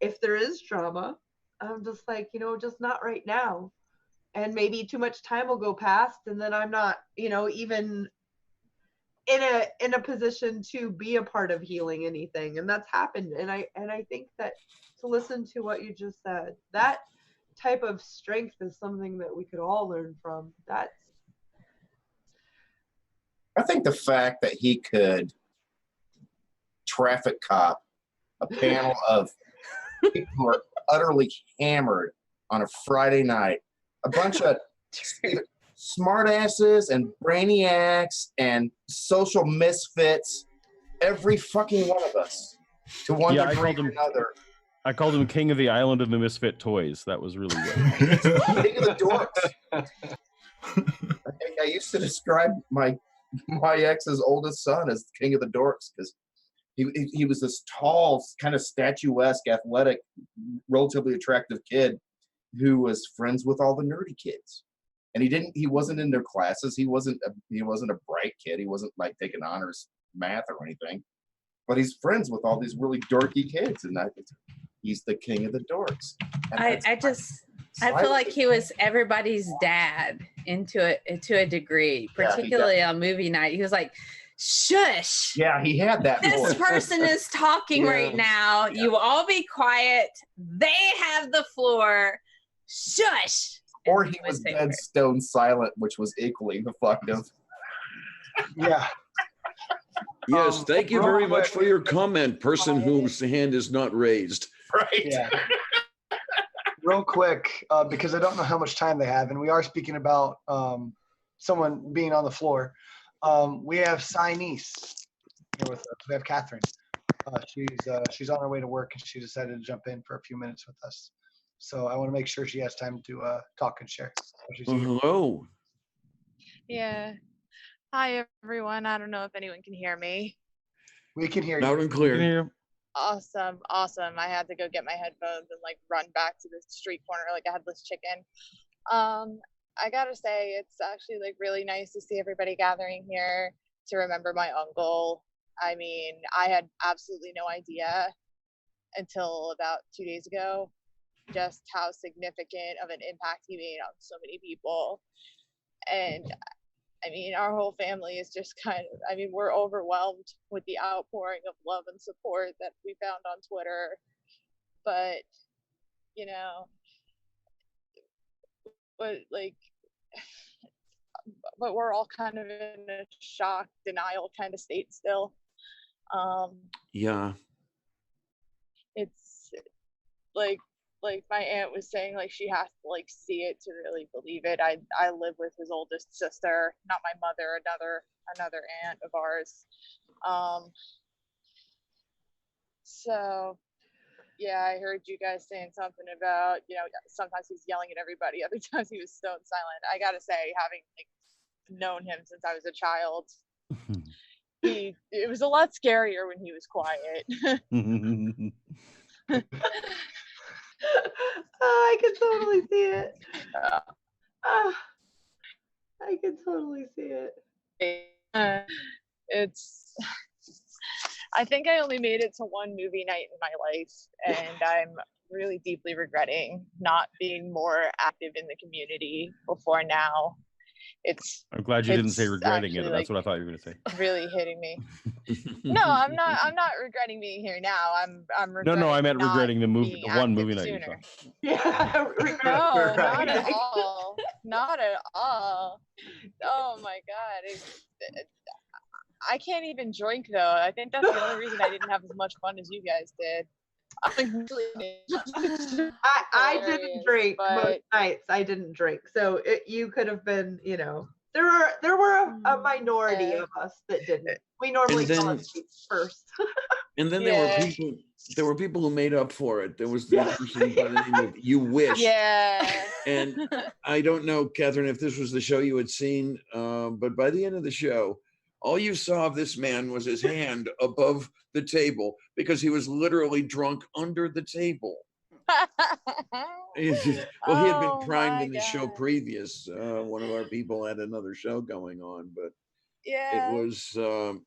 if there is drama, I'm just like, just not right now. And maybe too much time will go past, and then I'm not, even in a position to be a part of healing anything. And that's happened. And I think that, to listen to what you just said, that type of strength is something that we could all learn from. I think the fact that he could traffic cop a panel of people who are utterly hammered on a Friday night, a bunch of smartasses and brainiacs and social misfits, every fucking one of us, to one degree or another. I called him King of the Island of the Misfit Toys. That was really good. King of the Dorks. I used to describe my ex's oldest son as King of the Dorks, because he was this tall, kind of statuesque, athletic, relatively attractive kid who was friends with all the nerdy kids. And he wasn't in their classes. He wasn't a bright kid. He wasn't like taking honors math or anything. But he's friends with all these really dorky kids, and he's the king of the dorks. I feel like he was everybody's dad to a degree, particularly on movie night. He was like, shush. Yeah, he had that. This person is talking right now. Yeah. You all be quiet. They have the floor. Shush. Or he was dead stone silent, which was equally effective. Yeah. Yes, thank you very much for your comment, person whose hand is not raised. Right. Yeah. Real quick, because I don't know how much time they have, and we are speaking about someone being on the floor. We have SciStrike here with us. We have Catherine. She's on her way to work, and she decided to jump in for a few minutes with us. So I want to make sure she has time to talk and share. Hello. Yeah. Hi, everyone. I don't know if anyone can hear me. We can hear you. Loud and clear. Awesome. I had to go get my headphones and run back to the street corner like a headless chicken. I gotta say, it's actually really nice to see everybody gathering here to remember my uncle. I mean, I had absolutely no idea until about 2 days ago just how significant of an impact he made on so many people. And I mean, our whole family is just we're overwhelmed with the outpouring of love and support that we found on Twitter. But, but we're all kind of in a shock, denial kind of state still. Yeah. It's like my aunt was saying, she has to see it to really believe it. I live with his oldest sister, not my mother, another aunt of ours. So yeah, I heard you guys saying something about, sometimes he's yelling at everybody, other times he was stone silent. I gotta say, having known him since I was a child, it was a lot scarier when he was quiet. I can totally see it. I can totally see it. I think I only made it to one movie night in my life, and I'm really deeply regretting not being more active in the community before now. I'm glad you didn't say It's regretting it. actually, That's like, what I thought you were going to say. really hitting me. No, I'm not regretting being here now. I'm regretting No, I meant not regretting the movie, being the one active movie night you sooner. saw. Yeah. No, not at all. Not at all. Oh my God. I can't even drink though. I think that's the only reason I didn't have as much fun as you guys did. I didn't drink most but nights. I didn't drink, so you could have been. There were a minority Yeah. of us that didn't. We normally And fall then- asleep first. And then Yeah. there were people who made up for it. There was the person by the name of You Wish. yeah. And I don't know, Catherine, if this was the show you had seen, but by the end of the show, all you saw of this man was his hand above the table because he was literally drunk under the table. Well, he had been Oh, primed my in the show God. previous. One of our people had another show going on, but Yeah. it was,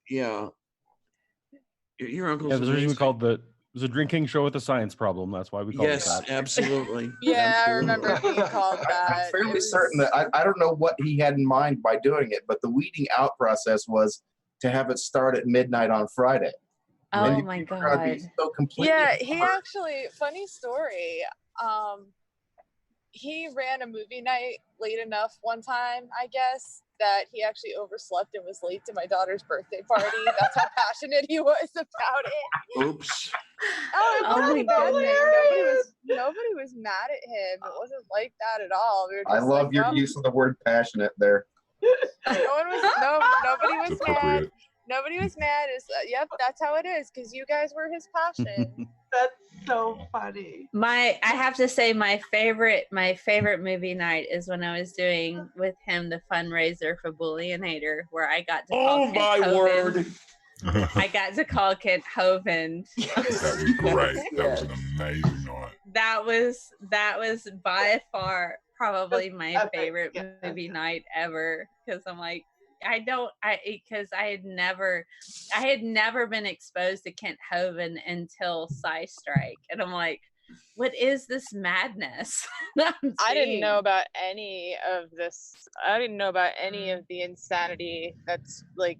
yeah. Your uncle's Yeah, there's a reason we amazing. called it was a drinking show with a science problem. That's why we called Yes, it that. absolutely. Yeah, I Absolutely. remember it being called that. I'm fairly It was- certain that I don't know what he had in mind by doing it, but the weeding out process was to have it start at midnight on Friday. Oh And my people are gonna be God. so completely Yeah, he hammered. actually, funny story. He ran a movie night late enough one time, I guess, that he actually overslept and was late to my daughter's birthday party. That's how passionate he was about it. Oops. Oh, it Oh wasn't my hilarious. Nobody was mad at him. It wasn't like that at all. We were just I love like, your well, use of the word passionate there. nobody was It's mad. appropriate. Nobody was mad. Yep, that's how it is, because you guys were his passion. That's so funny. I have to say my favorite movie night is when I was doing with him the fundraiser for Bullionator, where I got to call Oh Kent my Hovind. word. I got to call Kent Hovind. That was great. That was an amazing night. That was by far probably my Epic, favorite yeah. movie night ever, because I'm like, because I had never been exposed to Kent Hovind until SciStrike, and I'm like, what is this madness? I didn't know about any of this. I didn't know about any of the insanity that's like,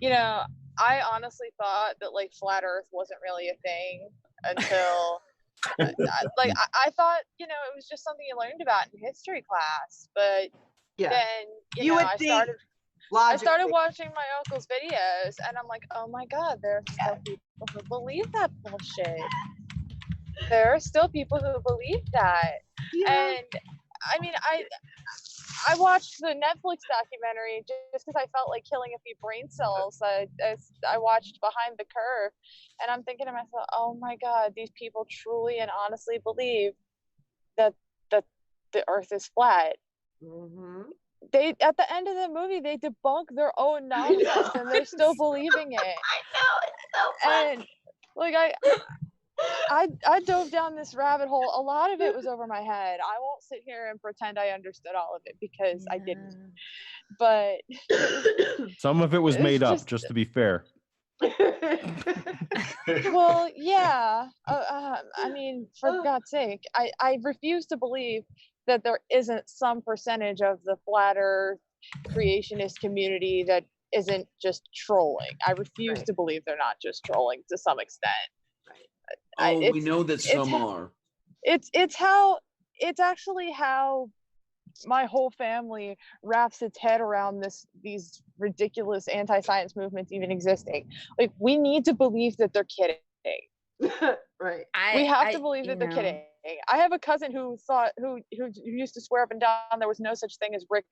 I honestly thought that like flat Earth wasn't really a thing until I thought, it was just something you learned about in history class. But Yeah. then, You would I think started logically. watching my uncle's videos, and I'm like, oh my God, there are still people who believe that bullshit. There are still people who believe that. Yeah. And I mean, I watched the Netflix documentary just because I felt like killing a few brain cells. I watched Behind the Curve, and I'm thinking to myself, oh my God, these people truly and honestly believe that the Earth is flat. Mm-hmm. They, at the end of the movie, they debunk their own nonsense, and they're still believing it. I know, it's so funny. And like I dove down this rabbit hole. A lot of it was over my head. I won't sit here and pretend I understood all of it, because I didn't. But Some of it was It's made up, just- just to be fair. well, yeah. I mean, for God's sake, I refuse to believe that there isn't some percentage of the flat Earth creationist community that isn't just trolling. I refuse Right. to believe they're not just trolling to some extent. Oh, we it's- know that some it's- are. It's actually how my whole family wraps its head around these ridiculous anti-science movements even existing. Like, we need to believe that they're kidding. Right. We have to believe that they're kidding. I have a cousin who used to swear up and down there was no such thing as Rick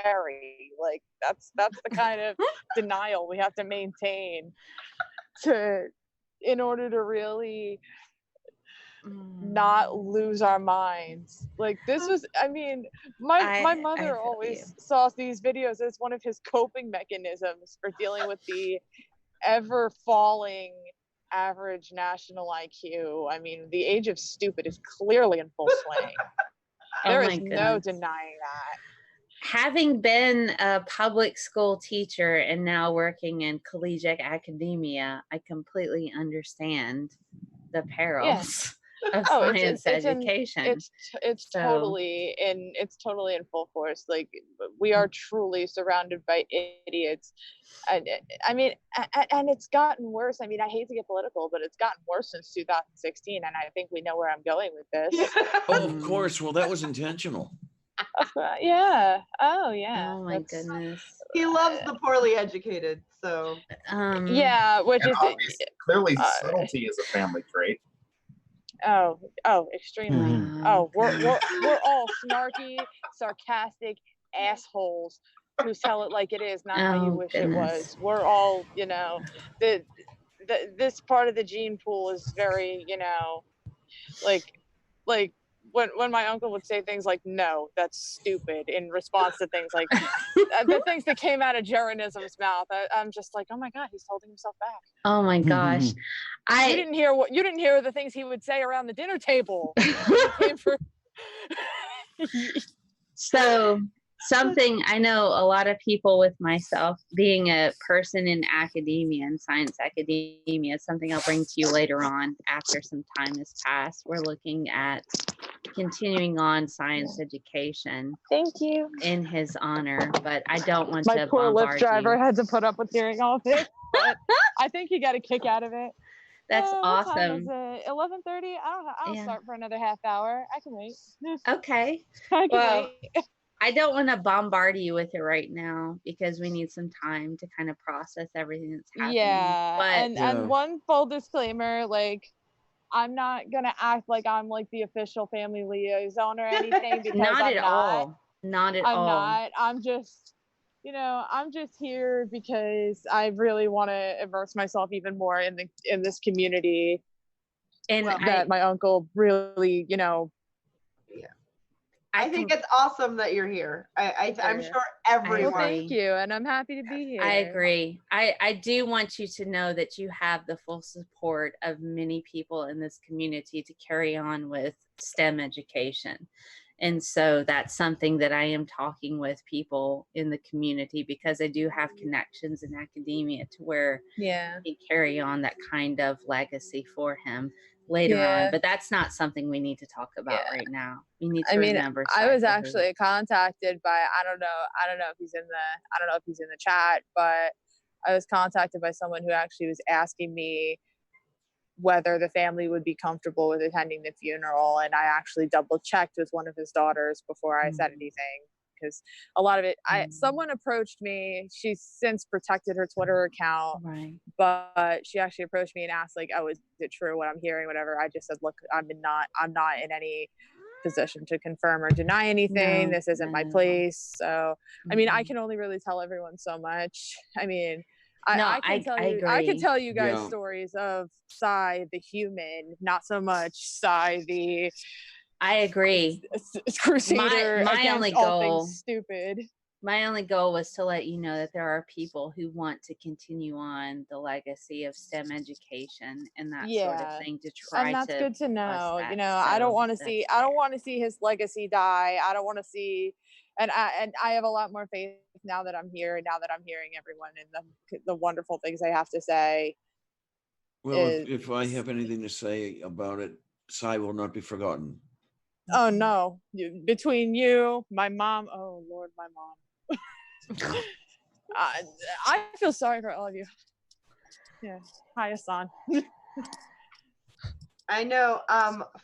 Perry. Like, that's the kind of denial we have to maintain in order to really not lose our minds. Like, this was, I mean, my mother feel always you. saw these videos as one of his coping mechanisms for dealing with the ever falling average national IQ. I mean, the age of stupid is clearly in full swing. There Oh is my no goodness. denying that. having been a public school teacher and now working in collegiate academia, I completely understand the perils of science education. It's totally in full force. Like, we are truly surrounded by idiots, and I mean, and it's gotten worse. I mean, I hate to get political, but it's gotten worse since 2016, and I think we know where I'm going with this. Oh, of course. Well, that was intentional. Yeah. Oh, yeah. Oh my goodness. He loves the poorly educated, so yeah, which And is obviously, clearly subtlety is a family trait. Oh, extremely. Oh, we're all snarky, sarcastic assholes who tell it like it is, not how you wish it was. We're all, you know, this part of the gene pool is very, you know, like when my uncle would say things like, "No, that's stupid," in response to things like the things that came out of Jeranism's mouth, I'm just like, oh my God, he's holding himself back. Oh my gosh. You didn't hear the things he would say around the dinner table. So something I know a lot of people with myself being a person in academia and science academia, something I'll bring to you later on after some time has passed. We're looking at continuing on science education. Thank you. In his honor, but I don't want my to poor bombard Lyft driver you. had to put up with hearing all of it. But I think he got a kick out of it. That's What time awesome. is it? 11:30? I'll start for another half hour. I can wait. Okay. I can wait. I don't want to bombard you with it right now because we need some time to kind of process everything that's happening. Yeah, but and one full disclaimer, like, I'm not gonna act like I'm like the official family liaison or anything, because not I'm at not. all. Not at all. I'm not. I'm just, you know, I'm just here because I really want to immerse myself even more in this community, and that my uncle really, you know. Yeah. I think it's awesome that you're here. I'm sure everyone. Well, thank you, and I'm happy to be here. I agree. I do want you to know that you have the full support of many people in this community to carry on with STEM education. And so that's something that I am talking with people in the community, because I do have connections in academia to where he carry on that kind of legacy for him later on. But that's not something we need to talk about right now. We need to remember. I was actually contacted by, I don't know if he's in the chat, but I was contacted by someone who actually was asking me whether the family would be comfortable with attending the funeral, and I actually double checked with one of his daughters before I said anything, because a lot of it, someone approached me. She's since protected her Twitter account, but she actually approached me and asked, like, oh, is it true what I'm hearing, whatever. I just said, look, I'm not in any position to confirm or deny anything. This isn't my place. So I mean, I can only really tell everyone so much. I mean, I can tell you guys stories of Sci the human, not so much Sci the. I agree. Crusader. My only goal. Stupid. My only goal was to let you know that there are people who want to continue on the legacy of STEM education and that sort of thing to try. And that's good to know. You know, I don't want to see his legacy die. I don't want to see. And I have a lot more faith now that I'm here, and now that I'm hearing everyone and the wonderful things I have to say. Well, if I have anything to say about it, Sci will not be forgotten. Oh no! Between you, my mom. Oh Lord, my mom. I feel sorry for all of you. Yeah. Hi, Hassan. I know,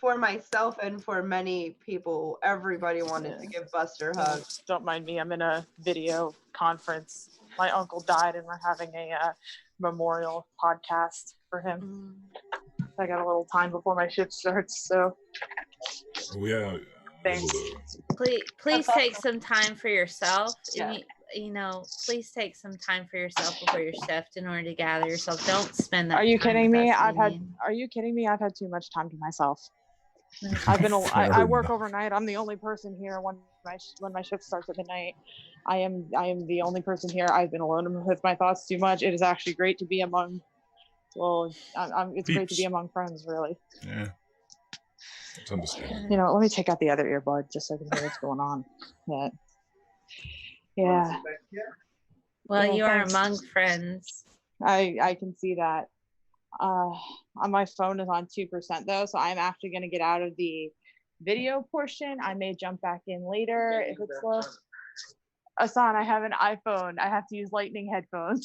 for myself and for many people, everybody wanted to give Buster hugs. Don't mind me. I'm in a video conference. My uncle died, and we're having a memorial podcast for him. I got a little time before my shift starts, so. Thanks. Please take some time for yourself. You know, please take some time for yourself before your shift in order to gather yourself. Don't spend that. Are you kidding me? Are you kidding me? I've had too much time to myself. I work overnight. I'm the only person here when my shift starts at midnight. I am the only person here. I've been alone with my thoughts too much. It is actually great to be among. Well, it's great to be among friends, really. Yeah. It's understandable. You know, let me take out the other earbud just so I can hear what's going on. Yeah. Well, Yeah, you are thanks. among friends. I can see that. My phone is on 2% though, so I'm actually going to get out of the video portion. I may jump back in later if it's slow. Asan, I have an iPhone. I have to use lightning headphones.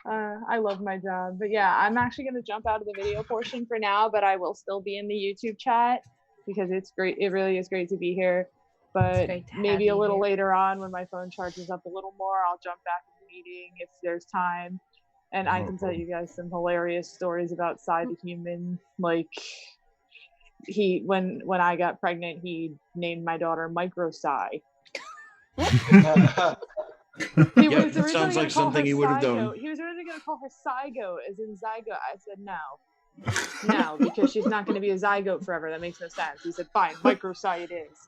I love my job, but yeah, I'm actually going to jump out of the video portion for now, but I will still be in the YouTube chat because it's great. It really is great to be here. But great to have maybe a you little here. later on when my phone charges up a little more, I'll jump back in the meeting if there's time. And I can tell you guys some hilarious stories about Psy the human. Like when I got pregnant, he named my daughter Micro Psy. He Yeah, was that originally sounds gonna like call something her he would have Zygote. done. He was originally going to call her Zygote, as in zygote. I said no, because she's not going to be a zygote forever. That makes no sense. He said, fine, Micro Psy it is.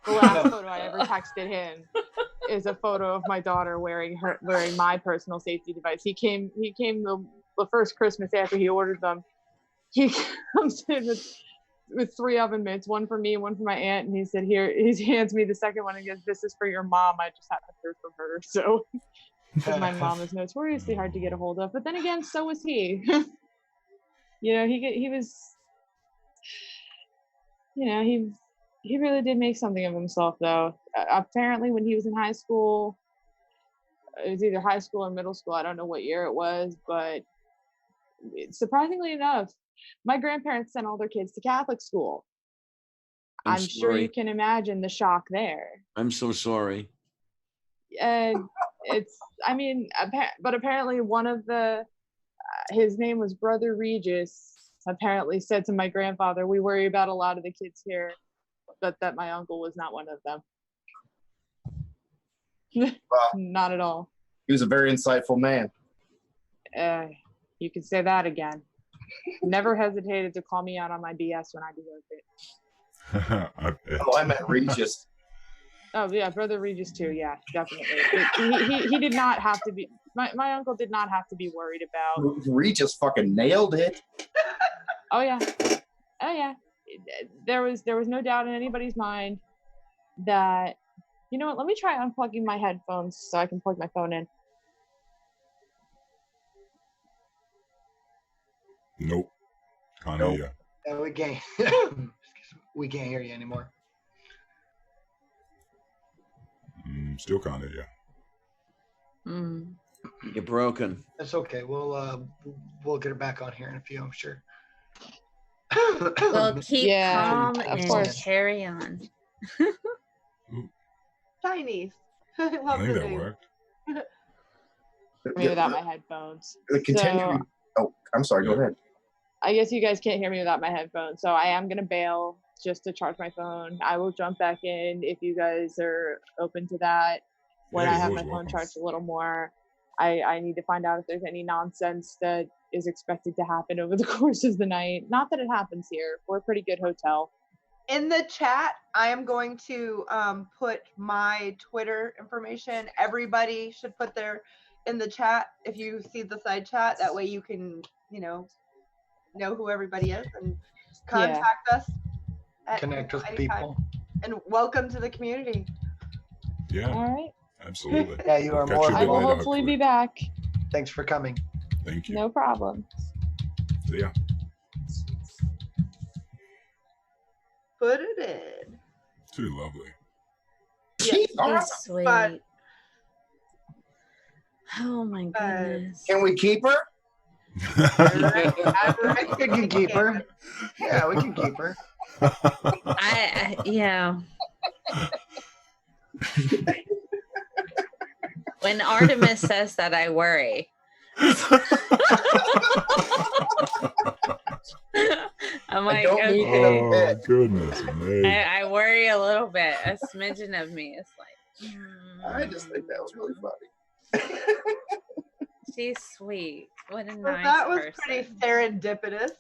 The last photo I ever texted him is a photo of my daughter wearing my personal safety device. He came the first Christmas after he ordered them. He comes in with 3 oven mitts, one for me and one for my aunt, and he said, here, he hands me the second one and goes, this is for your mom. I just haven't heard from her. So my mom is notoriously hard to get a hold of, but then again, so was he. You know, he was, you know, he really did make something of himself though. Apparently when he was in high school, it was either high school or middle school, I don't know what year it was, but surprisingly enough, my grandparents sent all their kids to Catholic school. I'm sure you can imagine the shock there. I'm so sorry. And but apparently one of his name was Brother Regis, apparently said to my grandfather, we worry about a lot of the kids here, but that my uncle was not one of them. Not at all. He was a very insightful man. You could say that again. Never hesitated to call me out on my BS when I deserved it. I meant Regis. Oh yeah, Brother Regis too. Yeah, definitely. He did not have to be. My uncle did not have to be worried about. Regis fucking nailed it. Oh yeah. There was no doubt in anybody's mind that, you know what? Let me try unplugging my headphones so I can plug my phone in. Nope. Can't hear you. Yeah, we can't hear you anymore. Still can't hear you. You're broken. That's okay. We'll get her back on here in a few, I'm sure. Well, keep calm of and course. carry on. Chinese. I I love think the that name. worked. Me without my headphones. Continuing. Oh, I'm sorry. Go ahead. I guess you guys can't hear me without my headphones, so I am gonna bail just to charge my phone. I will jump back in if you guys are open to that. When Yeah, I you're have my always phone welcome. charged a little more, I need to find out if there's any nonsense that is expected to happen over the course of the night. Not that it happens here. We're a pretty good hotel. In the chat, I am going to put my Twitter information. Everybody should put their in the chat if you see the side chat. That way you can, know who everybody is and contact us. Connect with anytime. people. And welcome to the community. Yeah, All right. absolutely. Yeah, you are Catch more you I will later, hopefully be back. Thanks for coming. Thank you. No problem. See ya. Put it in. Too lovely. She's He's awesome. sweet. But- Oh my goodness. Can we keep her? We can keep her. Yeah, we can keep her. Yeah. When Artemis says that, I worry. I'm like, don't mean okay. it a Oh, bit. goodness me. I worry a little bit. A smidgen of me is like, I just think that was really funny. she's sweet. What a Well, nice that was person. pretty serendipitous.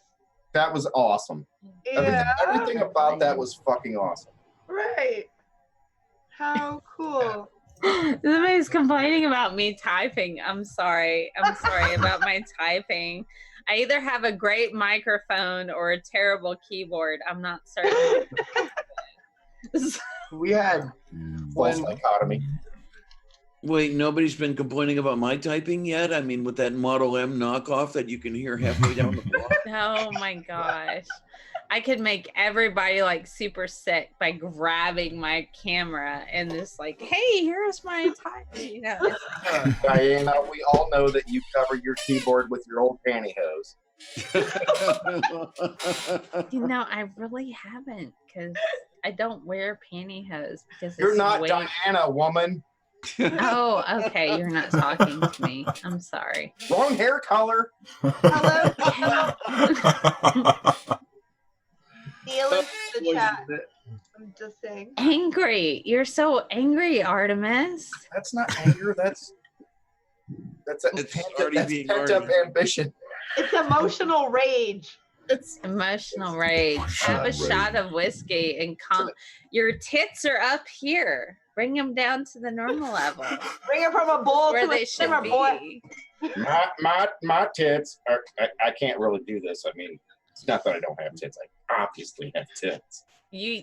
That was awesome. Yeah. Everything about that was fucking awesome. Right. How cool. Somebody's complaining about me typing. I'm sorry about my typing. I either have a great microphone or a terrible keyboard. I'm not certain. We had False when dichotomy. Wait, nobody's been complaining about my typing yet? I mean, with that Model M knockoff that you can hear halfway down the block. Oh my gosh. I could make everybody like super sick by grabbing my camera and just like, hey, here's my typing. You know, it's Diana, we all know that you cover your keyboard with your old pantyhose. you know, I really haven't because I don't wear pantyhose because You're it's not way... Diana, woman. Oh, okay. You're not talking to me. I'm sorry. Wrong hair color. Hello. Neil is in the chat. I'm just saying. Angry. You're so angry, Artemis. That's not anger. That's It's already being pent up argued. ambition. It's emotional rage. It's Emotional rage. Have a Rage. shot of whiskey and calm. Your tits are up here. Bring them down to the normal level Bring it from a bowl where to they a should simmer, boy. be. my tits are. I can't really do this. I mean, it's not that I don't have tits. I obviously have tits. You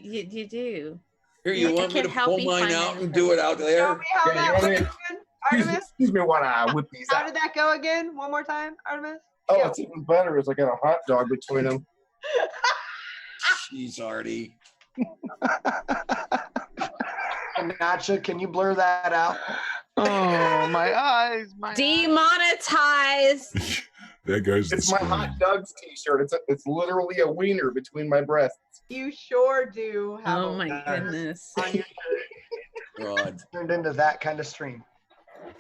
do. Here, you I want me can to help pull you mine find out that and do it out Show there? me how Yeah, that you want me works to- again, Artemis. Excuse me while I whip these How out. did that go again? One more time, Artemis. Oh, Go. it's even better as I got a hot dog between them. Jeez, Artie. Nacha, can you blur that out? Oh, my eyes. My Demonetized. There goes the It's my screen. hot dogs T-shirt. It's literally a wiener between my breasts. You sure do have Oh a my wiener goodness. on your shirt. God. Turned into that kind of stream.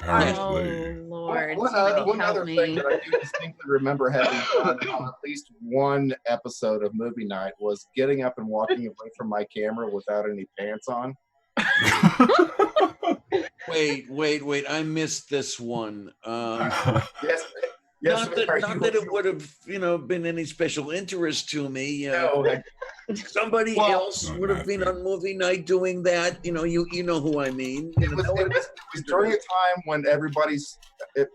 Apparently. Oh Lord. One Somebody other help thing me. that I do distinctly remember having done on at least one episode of movie night was getting up and walking away from my camera without any pants on. Wait. I missed this one. Yes, Not are that you- it would have, been any special interest to me. No, Somebody Well, else would have been on movie night doing that. You know who I mean. it was during a time when everybody's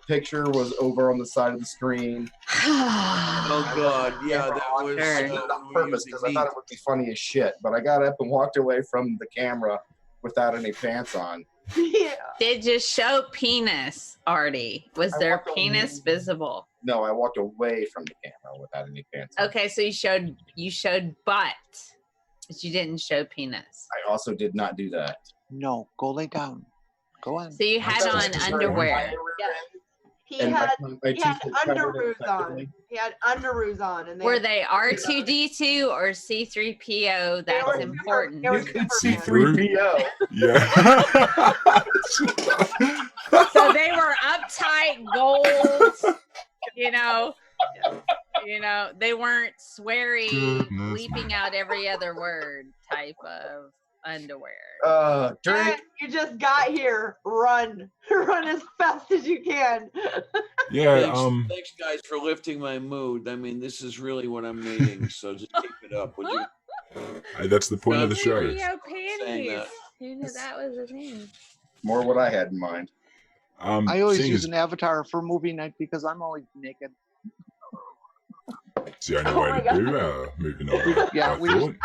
picture was over on the side of the screen. Oh God, yeah, that was. Sure. I did it on purpose because I thought it would be funny as shit. But I got up and walked away from the camera without any pants on. Yeah. Did you show penis, Artie? Was I there walked penis away. visible? No, I walked away from the camera without any pants on. Okay, so you showed butt, but you didn't show penis. I also did not do that. No, go lay down. Go on. So you had That was on just underwear. He And had my he had t-shirt covered it underoos on. effectively. He had underoos on, and Were they R2D2 or C3PO? That's were important. they were You could Superman. see 3PO. Yeah. So they were uptight gold, they weren't sweary, Goodness. leaping out every other word type of underwear. During Dad, you just got here. Run as fast as you can. Yeah. Thanks, guys, for lifting my mood. I mean, this is really what I'm needing. So just keep it up, would you? That's the point of the show. C3PO Saying panties. that. Who knew that was a thing? more what I had in mind. I always seeing use as an avatar for movie night because I'm always naked. it's the only Oh way my to do movie night. Yeah, I we thought.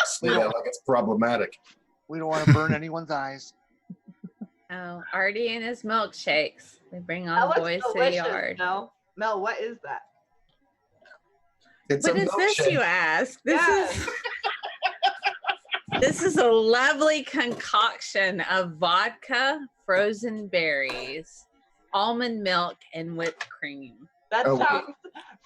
Say that like it's problematic. We don't want to burn anyone's eyes. Oh, Artie and his milkshakes. They bring That all looks boys to the delicious, yard. Mel, what is that? It's What a is this, milkshake. you ask? Yes. This is a lovely concoction of vodka, frozen berries, almond milk, and whipped cream. That Oh, wait. sounds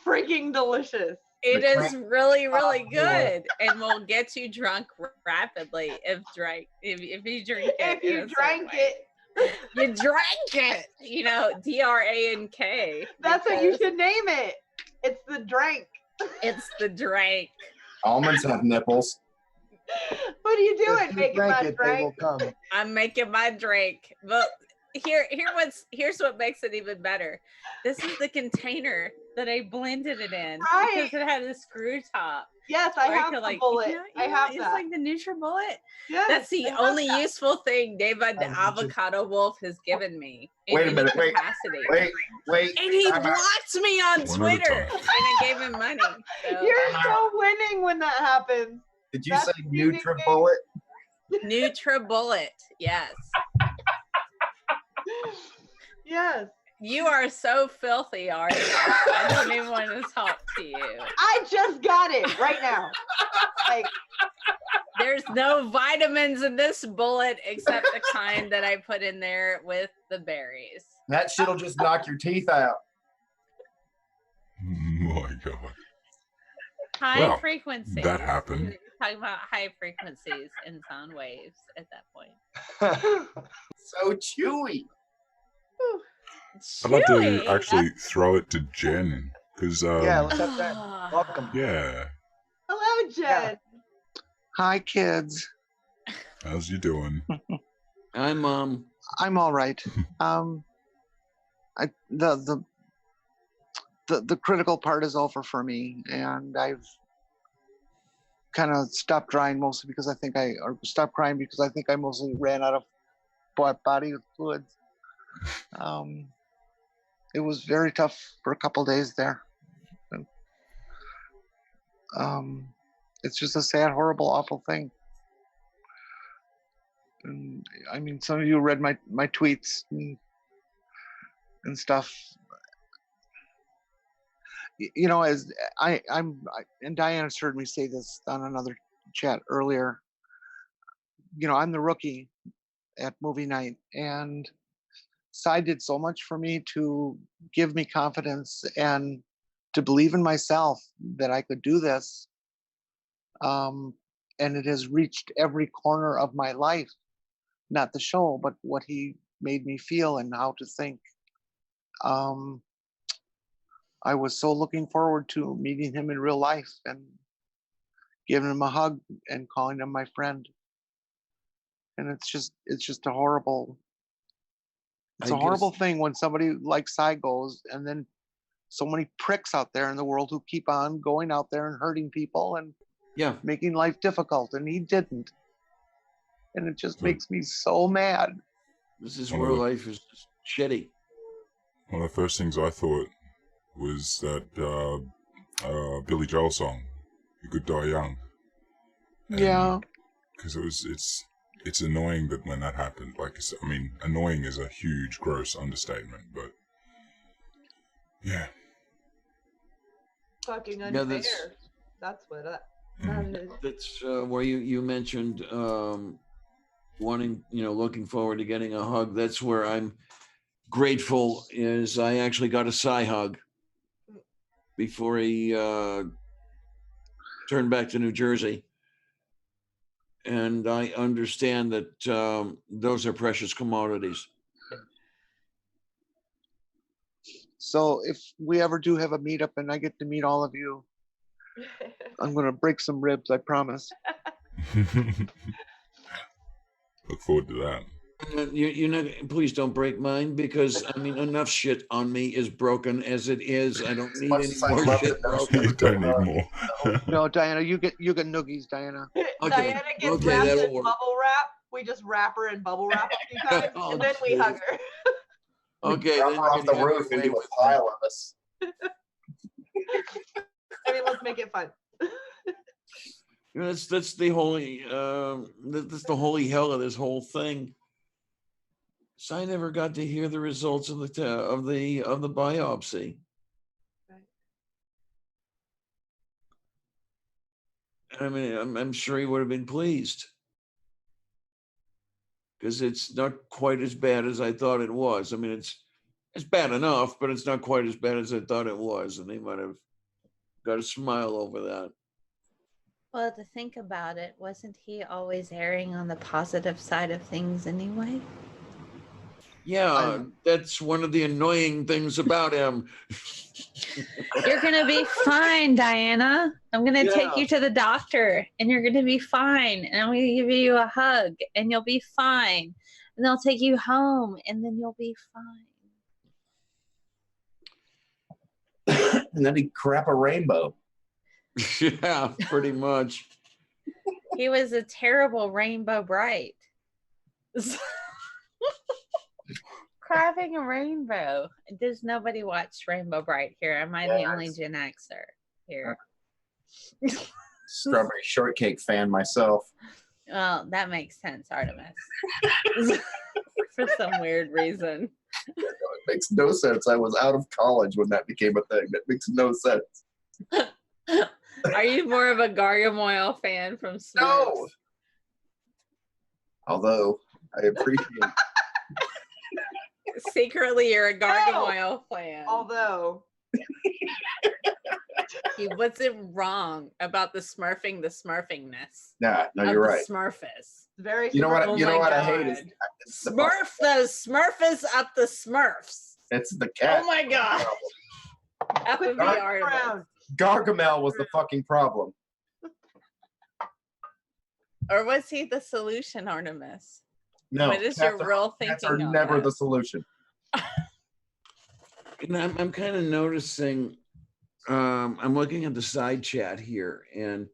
freaking delicious. It The is really, really Oh, good, and will get you drunk rapidly if you drink it. If you in a drank certain way. it, You drank it. DRANK. that's what you because should name it. It's the drink. It's the drank. Almonds have nipples. What are you If doing? you Making drank my it, they will drink? come. I'm making my drink. But here's what makes it even better. This is the container that I blended it in Right. because it had a screw top. Yes, I Or have could, the bullet. I have it's that. like the NutriBullet. Yes, That's the I have only that. useful thing David the just- Avocado Wolf has given me. in Wait a any minute, wait, capacity. Wait. And he I'm out. blocked me on One at a Twitter, time. and I gave him money. So. You're so winning when that happens. Did you That's say the nickname. NutriBullet? NutriBullet. Yes. Yes. You are so filthy, Artie. I don't even want to talk to you. I just got it right now. Like, there's no vitamins in this bullet except the kind that I put in there with the berries. That shit'll just knock your teeth out. My God. High frequencies. That happened. We're talking about high frequencies and sound waves at that point. So chewy. I'd like to actually throw it to Jen because yeah, let's have that. Welcome. Yeah. hello, Jen. Yeah. Hi, kids. How's you doing? Hi, Mom. I'm all right. The critical part is over for me, and I've kind of stopped crying mostly because I think stopped crying because I think I mostly ran out of body fluids. It was very tough for a couple days there. It's just a sad, horrible, awful thing. And I mean, some of you read my tweets and stuff. You know, as and Diana's heard me say this on another chat earlier. You know, I'm the rookie at movie night, and Cy did so much for me to give me confidence and to believe in myself that I could do this. And it has reached every corner of my life, not the show, but what he made me feel and how to think. I was so looking forward to meeting him in real life and giving him a hug and calling him my friend. And it's just a horrible, it's a horrible thing when somebody like Cy goes, and then so many pricks out there in the world who keep on going out there and hurting people and making life difficult, and he didn't. And it just makes me so mad. This is where life is shitty. One of the first things I thought was that Billy Joel song, "You Could Die Young." And yeah. Because it's annoying that when that happened, like, I mean, annoying is a huge, gross understatement, but yeah. Fucking unfair. That's what that is. That's where you mentioned wanting, looking forward to getting a hug. That's where I'm grateful is I actually got a Cy hug before he turned back to New Jersey. And I understand that those are precious commodities. So if we ever do have a meetup and I get to meet all of you, I'm going to break some ribs, I promise. Look forward to that. Please don't break mine, because I mean, enough shit on me is broken as it is. I don't need any more shit broken. You don't need more. No, Diana, you get noogies, Diana. Diana gets wrapped in bubble wrap. We just wrap her in bubble wrap a few times, and then we hug her. Okay, drop her off the roof into a pile of us. I mean, let's make it fun. That's the holy that's the holy hell of this whole thing. So I never got to hear the results of the biopsy. Right. I mean, I'm sure he would have been pleased, because it's not quite as bad as I thought it was. I mean, it's bad enough, but it's not quite as bad as I thought it was, and he might have got a smile over that. Well, to think about it, wasn't he always erring on the positive side of things anyway? Yeah, that's one of the annoying things about him. You're going to be fine, Diana. I'm going to take you to the doctor, and you're going to be fine. And I'm going to give you a hug, and you'll be fine. And they'll take you home, and then you'll be fine. And then he'd crap a rainbow. Yeah, pretty much. He was a terrible Rainbow Bright. Crapping a rainbow. Does nobody watch Rainbow Bright here? Am I the only Gen Xer here? Strawberry shortcake fan myself. Well, that makes sense, Artemis. For some weird reason. It makes no sense. I was out of college when that became a thing. That makes no sense. Are you more of a Gargamel fan from Smurfs? No. Although I appreciate. Secretly, you're a Gargamel fan. Although he wasn't wrong about the smurfingness. Nah, no, you're right. Smurfus. Very. You know what? Oh You know my what I God. hate is Smurf the Smurfus up the Smurfs. it's the cat. Oh my God. That would be Artemis. Gargamel was the fucking problem. Or was he the solution, Artemis? No, What is your real thinking cats are on never that? the solution. And I'm kind of noticing, I'm looking at the side chat here, and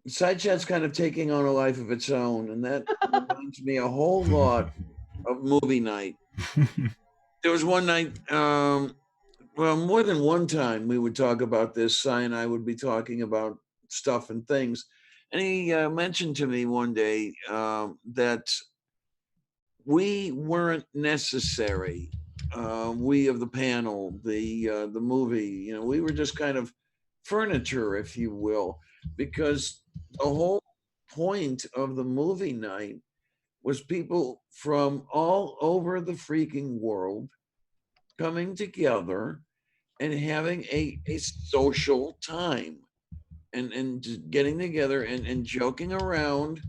side chat's kind of taking on a life of its own, and that reminds me a whole lot of movie night. There was one night, well, more than one time we would talk about this. Cy and I would be talking about stuff and things, and he mentioned to me one day that we weren't necessary. We of the panel, the movie, we were just kind of furniture, if you will, because the whole point of the movie night was people from all over the freaking world coming together and having a social time and just getting together and joking around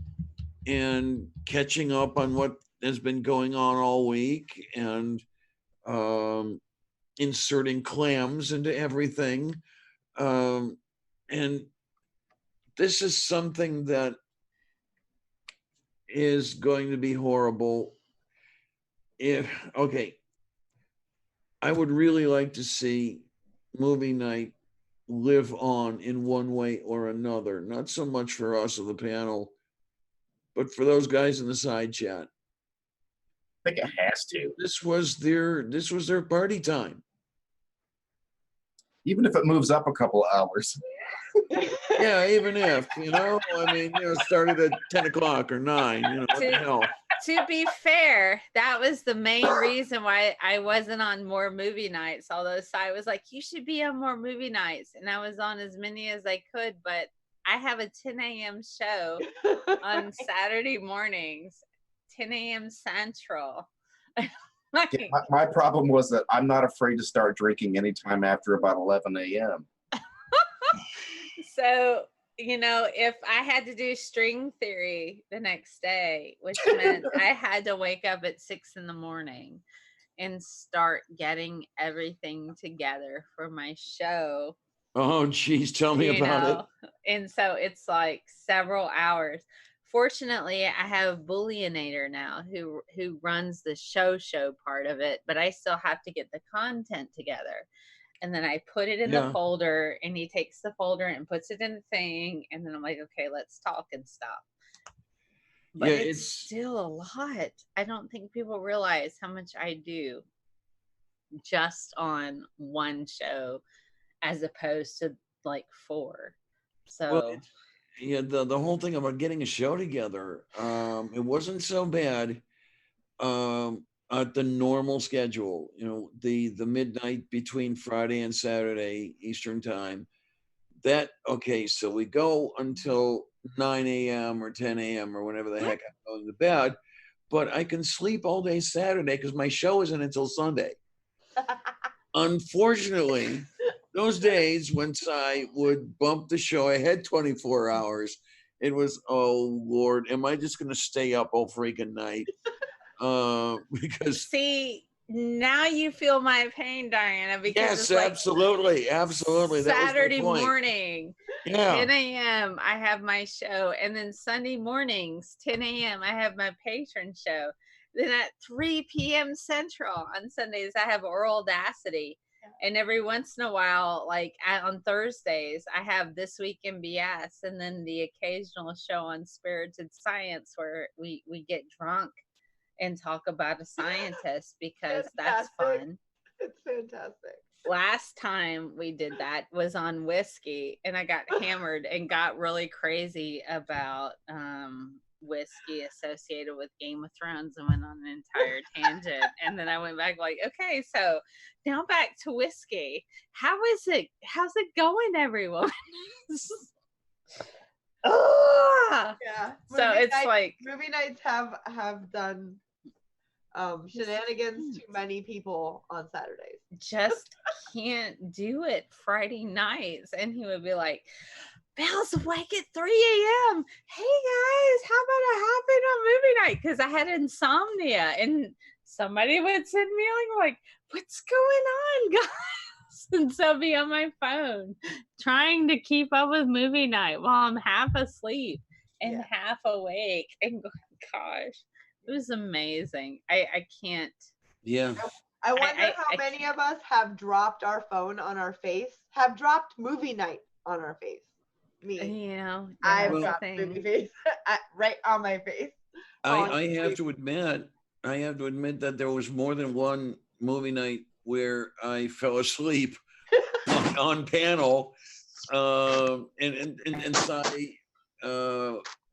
and catching up on what has been going on all week and inserting clams into everything. And this is something that is going to be horrible. I would really like to see movie night live on in one way or another. Not so much for us of the panel, but for those guys in the side chat. I think it has to. This was their party time. Even if it moves up a couple of hours. Yeah, even if, started at 10 o'clock or 9, what the hell. To be fair, that was the main reason why I wasn't on more movie nights. Although Cy was like, you should be on more movie nights. And I was on as many as I could. But I have a 10 a.m. show on Saturday mornings, 10 a.m. Central. My problem was that I'm not afraid to start drinking anytime after about 11 a.m. So, if I had to do string theory the next day, which meant I had to wake up at 6 a.m. and start getting everything together for my show. Oh, geez, tell me about it. And so it's like several hours. Fortunately, I have Bullionator now who runs the show part of it, but I still have to get the content together. And then I put it in the folder, and he takes the folder and puts it in the thing. And then I'm like, okay, let's talk and stuff. But it's still a lot. I don't think people realize how much I do just on one show as opposed to like 4. So the whole thing about getting a show together, it wasn't so bad. At the normal schedule, the midnight between Friday and Saturday Eastern time. So we go until 9 a.m. or 10 a.m. or whenever the heck I'm going to bed, but I can sleep all day Saturday because my show isn't until Sunday. Unfortunately, those days when I would bump the show ahead 24 hours, it was, oh Lord, am I just going to stay up all freaking night? Because now you feel my pain, Diana, because yes, absolutely. Saturday morning, yeah, 10 a.m. I have my show, and then Sunday mornings, 10 a.m. I have my patron show. Then at 3 p.m. Central on Sundays, I have Oral Audacity, and every once in a while, like on Thursdays, I have This Week in BS, and then the occasional show on Spirited Science where we get drunk and talk about a scientist because that's fun. fantastic. Last time we did that was on whiskey, and I got hammered and got really crazy about whiskey associated with Game of Thrones and went on an entire tangent. And then I went back like, okay, so now back to whiskey. How's it going, everyone? Oh! Yeah. So it's like movie nights have done shenanigans to many people on Saturdays. Just can't do it Friday nights. And he would be like, Belle's awake at 3 a.m. Hey guys, how about I hop in on movie night? Because I had insomnia, and somebody would send me like, what's going on, guys? And so I'd be on my phone trying to keep up with movie night while I'm half asleep and half awake. And gosh, it was amazing. I can't. Yeah. I wonder how many of us have dropped our phone on our face, have dropped movie night on our face. Me. You know, I've dropped movie face right on my face. I have to admit that there was more than one movie night where I fell asleep on panel, and Sai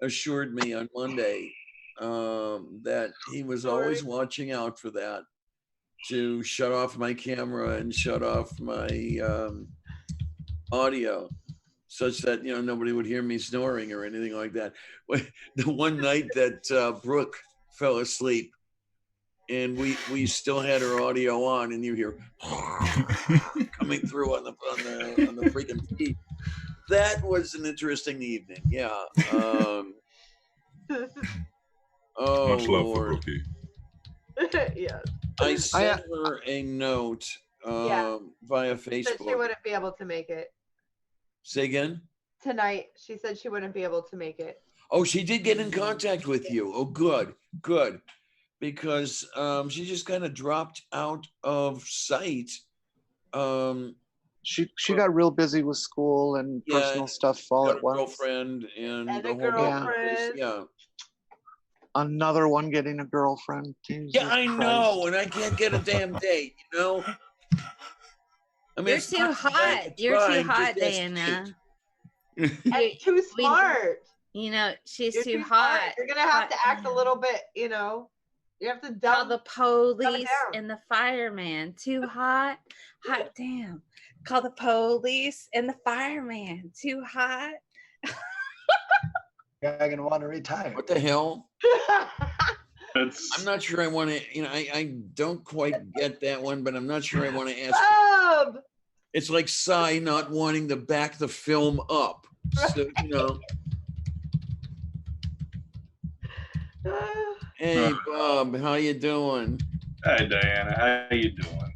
assured me on Monday that he was always watching out for that, to shut off my camera and shut off my audio, such that nobody would hear me snoring or anything like that. The one night that Brooke fell asleep, and we still had her audio on, and you hear coming through on the freaking feed. That was an interesting evening. Yeah. Oh, much love for Lord. Rookie. Yes. I sent her a note via Facebook. Said she wouldn't be able to make it Say again? tonight. She said she wouldn't be able to make it. Oh, she did get in contact with you. Oh, good. Because she just kind of dropped out of sight. She got real busy with school and personal stuff all at once. Girlfriend and the a whole girlfriend. yeah. Another one getting a girlfriend. Jesus Yeah, I Christ. know, and I can't get a damn date. I mean, You're it's too not that I hot. can You're try, too just hot, ask Diana. And too smart. She's You're too smart. hot. You're gonna have to act a little bit. You have to Call dumb the police down. and the fireman. Too hot. Hot damn. Call the police and the fireman. Too hot. I'm gonna want to retire. What the hell? I'm not sure I want to. I don't quite get that one, but I'm not sure I want to ask. Bob! It's like Sai not wanting to back the film up. So, Hey, Bob, how you doing? Hi, Diana. How you doing?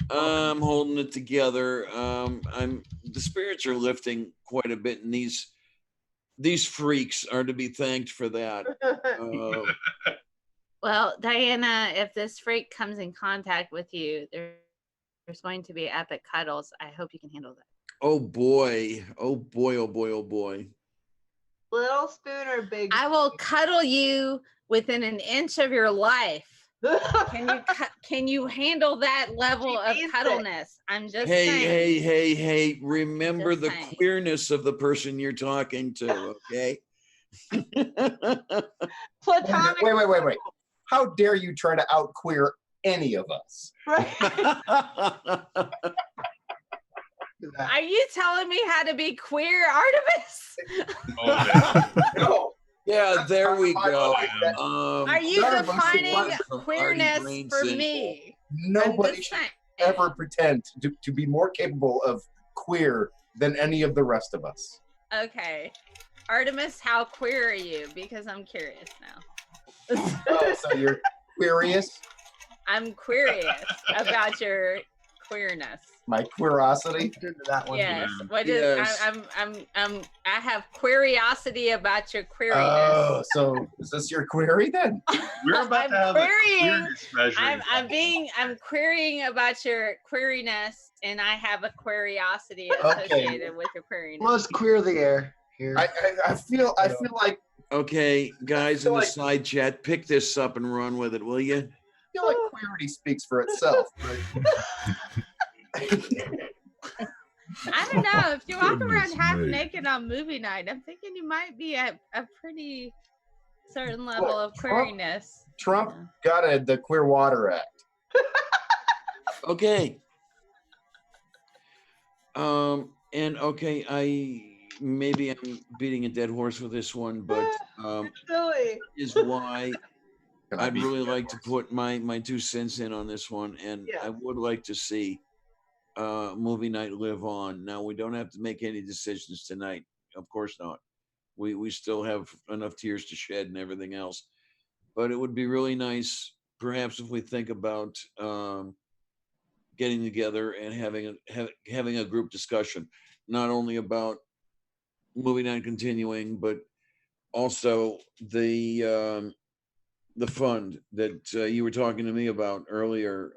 I'm holding it together. The spirits are lifting quite a bit, and these freaks are to be thanked for that. Well, Diana, if this freak comes in contact with you, there's going to be epic cuddles. I hope you can handle that. Oh boy. Oh boy. Oh boy. Oh boy. Little spoon or big? I will cuddle you within an inch of your life. Can you handle that level of cuddleness? I'm just saying. Hey. Remember the queerness of the person you're talking to, okay? Platonic. Wait. How dare you try to out-queer any of us? Are you telling me how to be queer, Artemis? No. Yeah, there we go. Are you defining queerness for me? Nobody should ever pretend to be more capable of queer than any of the rest of us. Okay. Artemis, how queer are you? Because I'm curious now. Oh, so you're queerious? I'm curious about your queerness. My queerosity? That one. Yes. What is I have curiosity about your queeriness. Oh, so is this your query then? We're about to have I'm querying about your queeriness, and I have a curiosity associated with your queeriness. Let's queer the air here. I feel like Okay, guys in the side chat, pick this up and run with it, will you? feel like queerity speaks for itself. But I don't know. If you walk around Goodness half me. naked on movie night, I'm thinking you might be at a pretty certain level Well, of queeriness. Trump gutted the Queer Water Act. Okay. And okay, maybe I'm beating a dead horse with this one, but Silly. is why Can I I'd be really the like to horse? put my 2 cents in on this one, and Yeah. I would like to see movie night live on. Now, we don't have to make any decisions tonight. Of course not. We still have enough tears to shed and everything else. But it would be really nice, perhaps, if we think about getting together and having a group discussion, not only about movie night continuing, but also the fund that you were talking to me about earlier,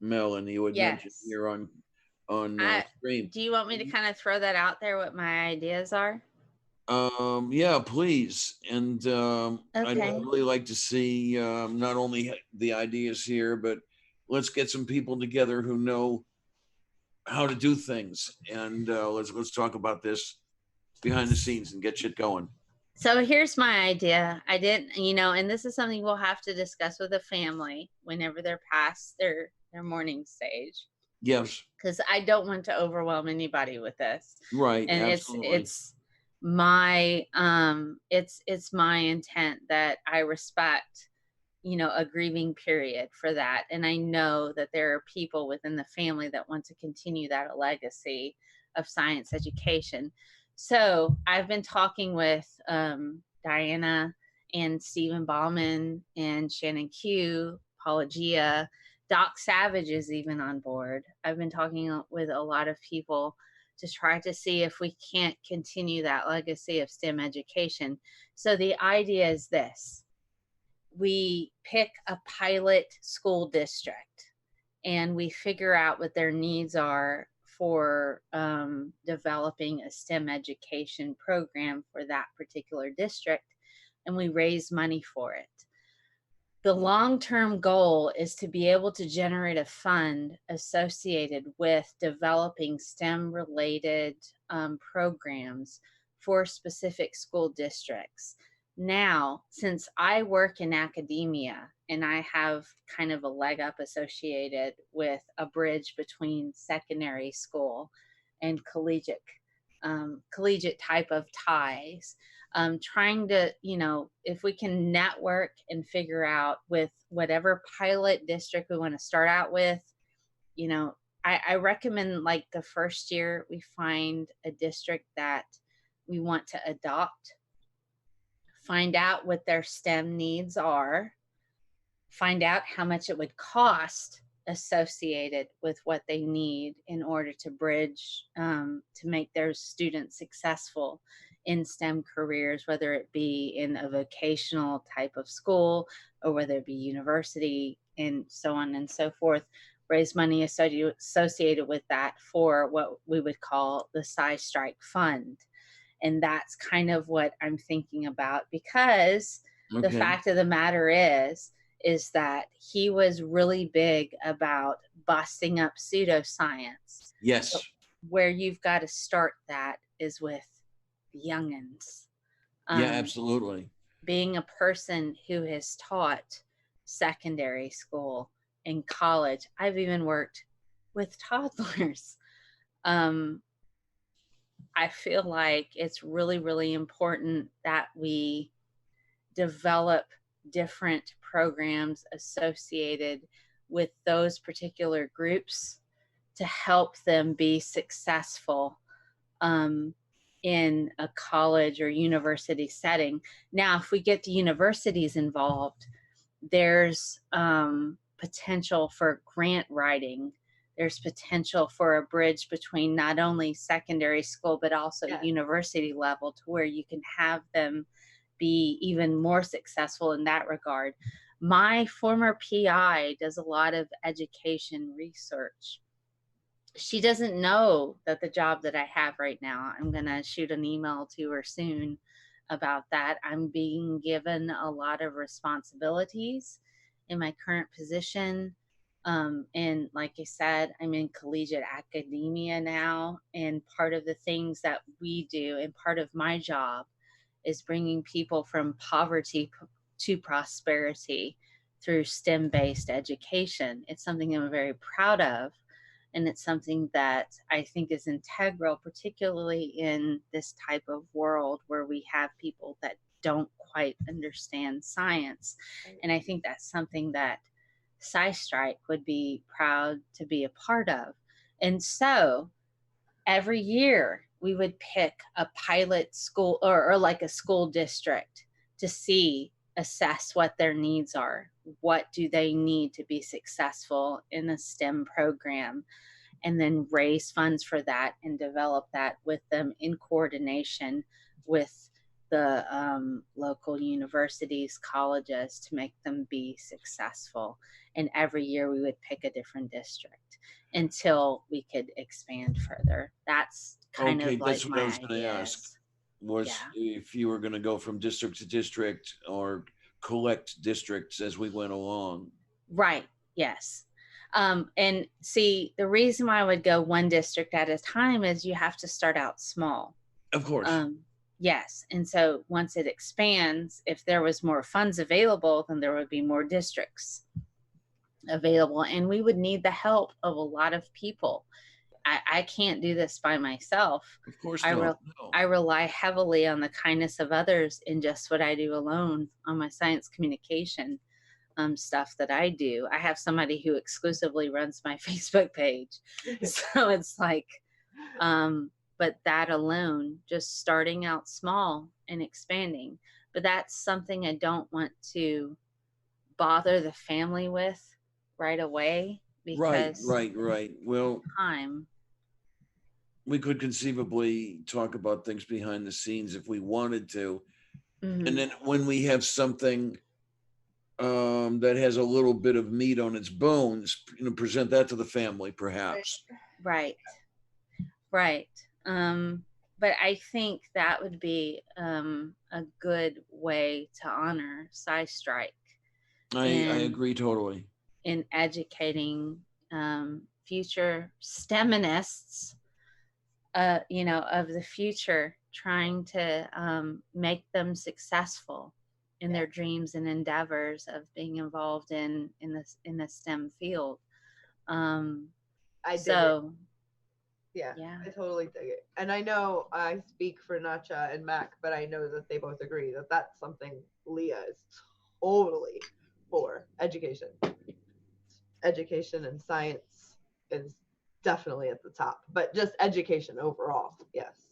Mel, and you had mentioned Yes. here on stream. Do you want me to kind of throw that out there, what my ideas are? Yeah, please. And I'd Okay. really like to see not only the ideas here, but let's get some people together who know how to do things, and let's talk about this behind the scenes and get shit going. So here's my idea. I didn't, and this is something we'll have to discuss with the family whenever they're past their mourning stage, Yes, because I don't want to overwhelm anybody with this. right. And Absolutely. it's my it's my intent that I respect a grieving period for that, and I know that there are people within the family that want to continue that legacy of science education. So I've been talking with Diana and Stephen Ballman and Shannon Q, Paula Gia, Doc Savage is even on board. I've been talking with a lot of people to try to see if we can't continue that legacy of STEM education. So the idea is this. We pick a pilot school district and we figure out what their needs are for developing a STEM education program for that particular district, and we raise money for it. The long-term goal is to be able to generate a fund associated with developing STEM-related programs for specific school districts. Now, since I work in academia and I have kind of a leg up associated with a bridge between secondary school and collegiate type of ties, trying to, if we can network and figure out with whatever pilot district we want to start out with, I recommend like the first year we find a district that we want to adopt, find out what their STEM needs are, find out how much it would cost associated with what they need in order to bridge, to make their students successful in STEM careers, whether it be in a vocational type of school or whether it be university and so on and so forth. Raise money associated with that for what we would call the SciStrike fund. And that's kind of what I'm thinking about, because the fact of the matter is that he was really big about busting up pseudoscience. Yes. So where you've got to start that is with the youngins. Yeah, absolutely. Being a person who has taught secondary school and college, I've even worked with toddlers. I feel like it's really, really important that we develop different programs associated with those particular groups to help them be successful in a college or university setting. Now, if we get the universities involved, there's potential for grant writing. There's potential for a bridge between not only secondary school, but also university level, to where you can have them be even more successful in that regard. My former PI does a lot of education research. She doesn't know that the job that I have right now, I'm going to shoot an email to her soon about that. I'm being given a lot of responsibilities in my current position. And like I said, I'm in collegiate academia now. And part of the things that we do and part of my job is bringing people from poverty to prosperity through STEM-based education. It's something I'm very proud of. And it's something that I think is integral, particularly in this type of world where we have people that don't quite understand science. And I think that's something that SciStrike would be proud to be a part of. And so every year we would pick a pilot school or like a school district to assess what their needs are. What do they need to be successful in a STEM program? And then raise funds for that and develop that with them in coordination with the local universities, colleges, to make them be successful. And every year we would pick a different district until we could expand further. That's kind of like that's what my I was going to ask. Was if you were going to go from district to district or collect districts as we went along. Right. Yes. And see, the reason why I would go one district at a time is you have to start out small. Of course. Yes. And so once it expands, if there was more funds available, then there would be more districts available. And we would need the help of a lot of people. I can't do this by myself. Of course not. No. I rely heavily on the kindness of others in just what I do alone on my science communication stuff that I do. I have somebody who exclusively runs my Facebook page. So it's like, but that alone, just starting out small and expanding. But that's something I don't want to bother the family with right away because right. Well, time. We could conceivably talk about things behind the scenes if we wanted to. Mm-hmm. And then when we have something that has a little bit of meat on its bones, present that to the family, perhaps. Right. But I think that would be a good way to honor SciStrike. I agree totally. In educating future STEMinists, of the future, trying to make them successful in their dreams and endeavors of being involved in the STEM field. Yeah, I totally dig it. And I know I speak for Nacha and Mac, but I know that they both agree that that's something LEAH is totally for. Education and science is definitely at the top, but just education overall, yes.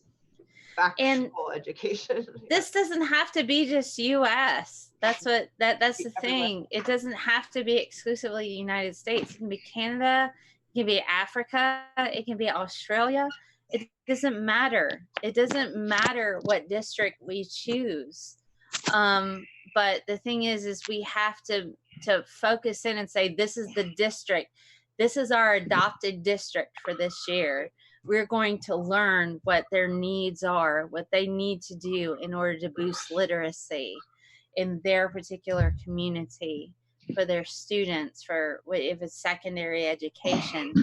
Factual education. This doesn't have to be just US. That's the thing. It doesn't have to be exclusively the United States. It can be Canada, it can be Africa, it can be Australia. It doesn't matter. It doesn't matter what district we choose. But the thing is we have to focus in and say, this is the district. This is our adopted district for this year. We're going to learn what their needs are, what they need to do in order to boost literacy in their particular community for their students, for if it's secondary education,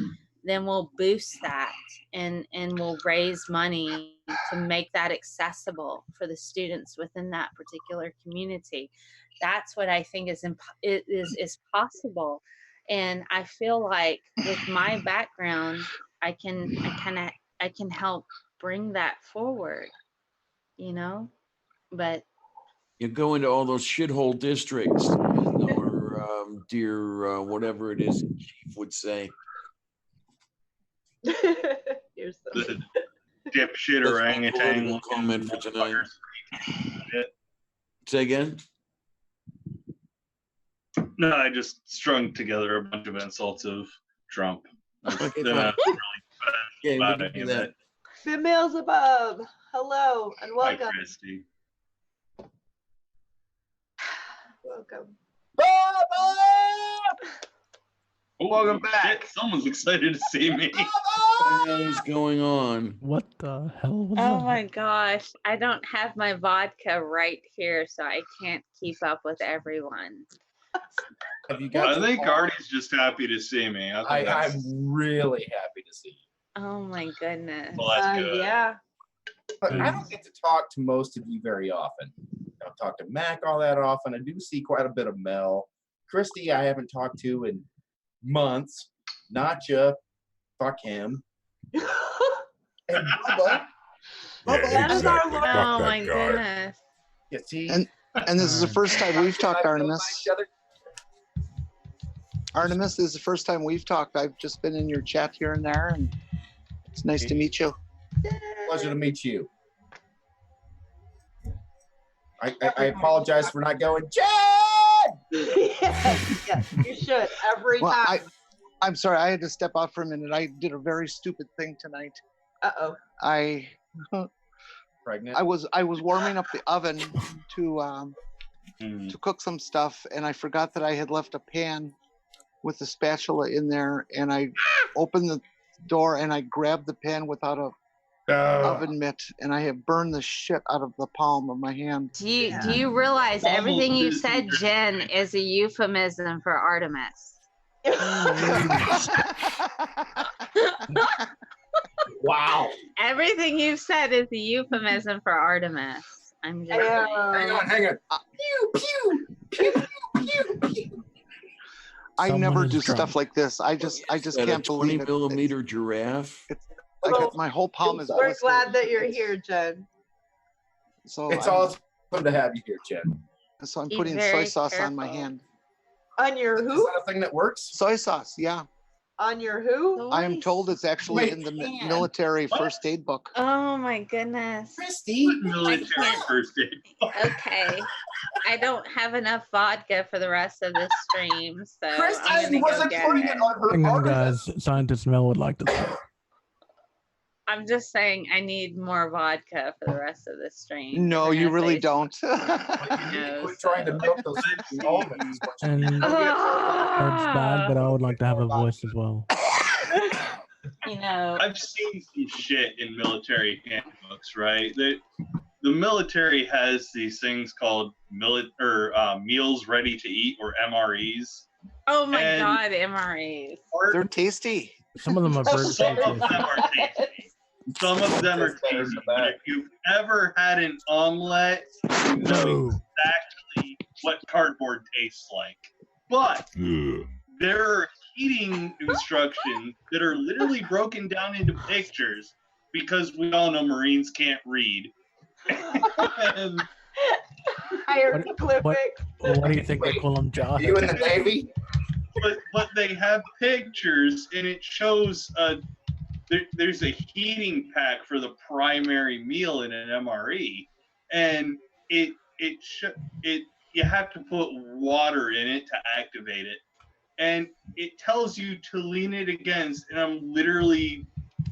then we'll boost that and we'll raise money to make that accessible for the students within that particular community. That's what I think is possible. And I feel like with my background, I can help bring that forward, but you go into all those shithole districts, or dear whatever it is chief would say. The dipshit orangutan comment for tonight. Say again? No, I just strung together a bunch of insults of Trump. Females above, hello and welcome. Hi, Christy. Welcome. Welcome back. Someone's excited to see me. What is going on? What the hell was oh that? my gosh, I don't have my vodka right here, so I can't keep up with everyone. Have you got? I think Artie's just happy to see me. I'm really happy to see you. Oh my goodness. Well, that's good. Yeah. But I don't get to talk to most of you very often. I don't talk to Mac all that often. I do see quite a bit of Mel. Christy, I haven't talked to in months. Natcha, fuck him. And Bubba. Yeah, exactly. Fuck Oh that my guy. goodness. You see? And this is the first time we've talked, Artemis. Artemis, this is the first time we've talked. I've just been in your chat here and there, and it's nice to meet you. Pleasure to meet you. I apologize for not going, Chad! yes, you should every Well, time. I'm sorry, I had to step out for a minute. I did a very stupid thing tonight. Uh-oh. Pregnant? I was warming up the oven to cook some stuff, and I forgot that I had left a pan with a spatula in there, and I opened the door and I grabbed the pan without a oven mitt, and I have burned the shit out of the palm of my hand. Do you realize everything you said, Jen, is a euphemism for Artemis? Wow. Everything you've said is a euphemism for Artemis. I'm just saying. Hang on. Pew, pew, pew, pew, pew. I Someone never is do drunk. stuff like this. I just can't believe it. 20-millimeter giraffe. I got my whole palm is We're blistered. glad that you're here, Jen. So It's I'm, awesome to have you here, Jen. so I'm Be putting soy very sauce on my careful. hand. On your Is who? that a thing that works? Soy sauce, yeah. On your who? I am told it's actually Wait, in the man. military What? first aid book. Oh my goodness. Christy. Military first aid. Okay. I don't have enough vodka for the rest of this stream, so I'm Christy gonna go wasn't get putting it. it on her Hang on, arm. guys. Scientist Mel would like to talk. I'm just saying I need more vodka for the rest of this stream. No, I'm you gonna really say don't. You need to quit trying to milk those almonds. And that's bad, but I would like to have a voice as well. You know, I've seen some shit in military handbooks, right? The military has these things called meals ready to eat, or MREs. oh my And- god, MREs. They're tasty. Some of them are very Some of tasty. them are tasty. Some of them are tasty. But if you've ever had an omelet, you know No. exactly what cardboard tastes like. But Ugh. there are heating instructions that are literally broken down into pictures, because we all know Marines can't read. And Hieroglyphic. What do you think they call them, Josh? You in the Navy? but they have pictures, and it shows there's a heating pack for the primary meal in an MRE, and you have to put water in it to activate it, and it tells you to lean it against, and I'm literally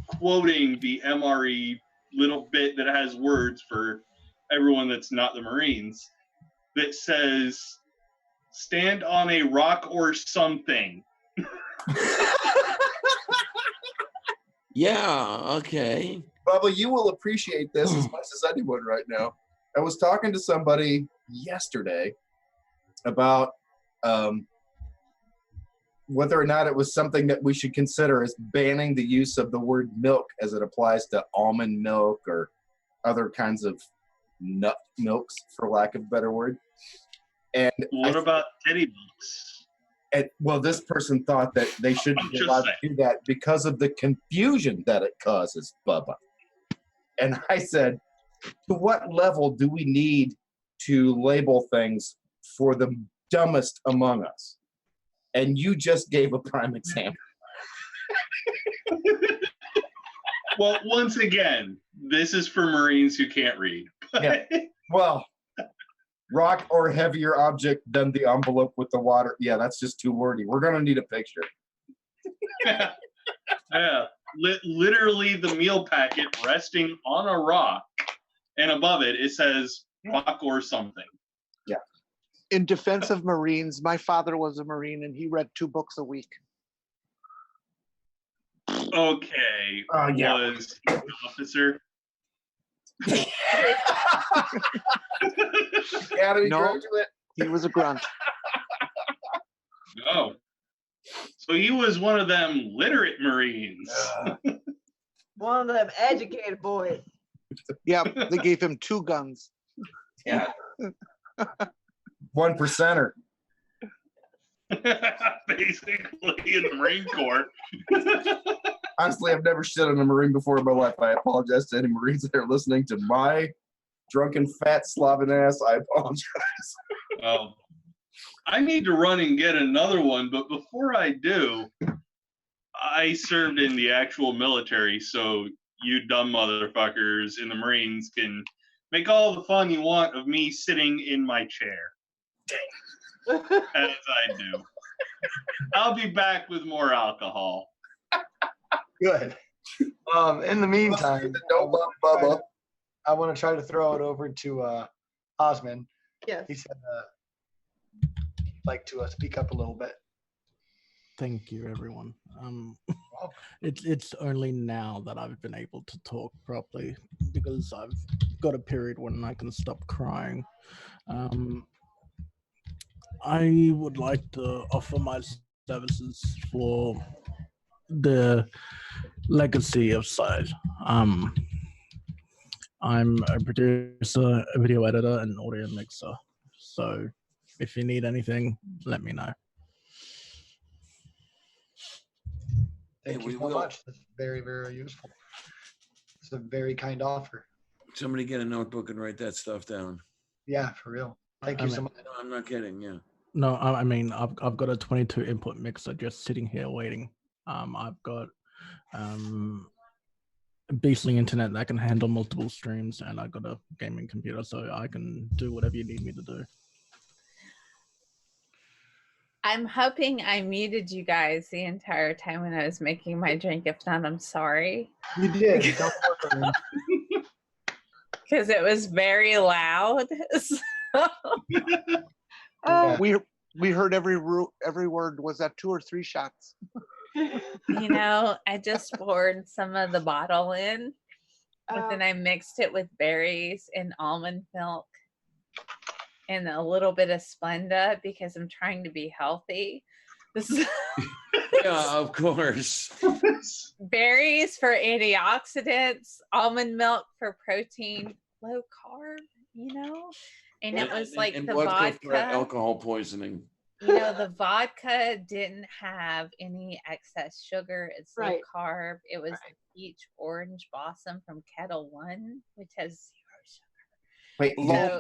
quoting the MRE little bit that has words for everyone that's not the Marines, that says, "Stand on a rock or something." Yeah, okay. Bubba, you will appreciate this as much as anyone right now. I was talking to somebody yesterday about whether or not it was something that we should consider as banning the use of the word milk as it applies to almond milk or other kinds of nut milks, for lack of a better word. And What about teddy milks? well, this person thought that they shouldn't I'm be just allowed to saying. do that because of the confusion that it causes, Bubba. And I said, to what level do we need to label things for the dumbest among us? And you just gave a prime example. Well, once again, this is for Marines who can't read. Yeah. Well, rock or heavier object than the envelope with the water. Yeah, that's just too wordy. We're going to need a picture. Yeah. Literally the meal packet resting on a rock, and above it, it says rock or something. In defense of Marines, my father was a Marine and he read 2 books a week. Okay. Yeah. Was he an officer? Academy No. graduate. He was a grunt. Oh. So he was one of them literate Marines. One of them educated boys. Yeah, they gave him 2 guns. Yeah. 1%er. Basically in the Marine Corps. Honestly, I've never shit on a Marine before in my life. I apologize to any Marines that are listening to my drunken, fat, slobbing ass. I apologize. Oh, I need to run and get another one, but before I do, I served in the actual military, so you dumb motherfuckers in the Marines can make all the fun you want of me sitting in my chair. As I do. I'll be back with more alcohol. Good. In the meantime, I want to try to throw it over to Osman. Yes. He said he'd like to speak up a little bit. Thank you, everyone. It's only now that I've been able to talk properly because I've got a period when I can stop crying. I would like to offer my services for the legacy of Sci. I'm a producer, a video editor, and audio mixer. So if you need anything, let me know. Thank you so much. That's very, very useful. It's a very kind offer. Somebody get a notebook and write that stuff down. Yeah, for real. Thank you so much. No, I'm not kidding. Yeah. No, I mean I've got a 22 input mixer just sitting here waiting. I've got a beastly internet that can handle multiple streams, and I've got a gaming computer, so I can do whatever you need me to do. I'm hoping I muted you guys the entire time when I was making my drink. If not, I'm sorry. You did. Don't worry. Because it was very loud. We heard every word. Was that 2 or 3 shots? You know, I just poured some of the bottle in, but then I mixed it with berries and almond milk and a little bit of Splenda because I'm trying to be healthy. Yeah, of course. Berries for antioxidants, almond milk for protein, low carb, you know? And it was like and the vodka for vodka. alcohol poisoning. You know, the vodka didn't have any excess sugar. It's low Right. carb. It was peach orange blossom from Kettle One, which has 0 sugar. Wait,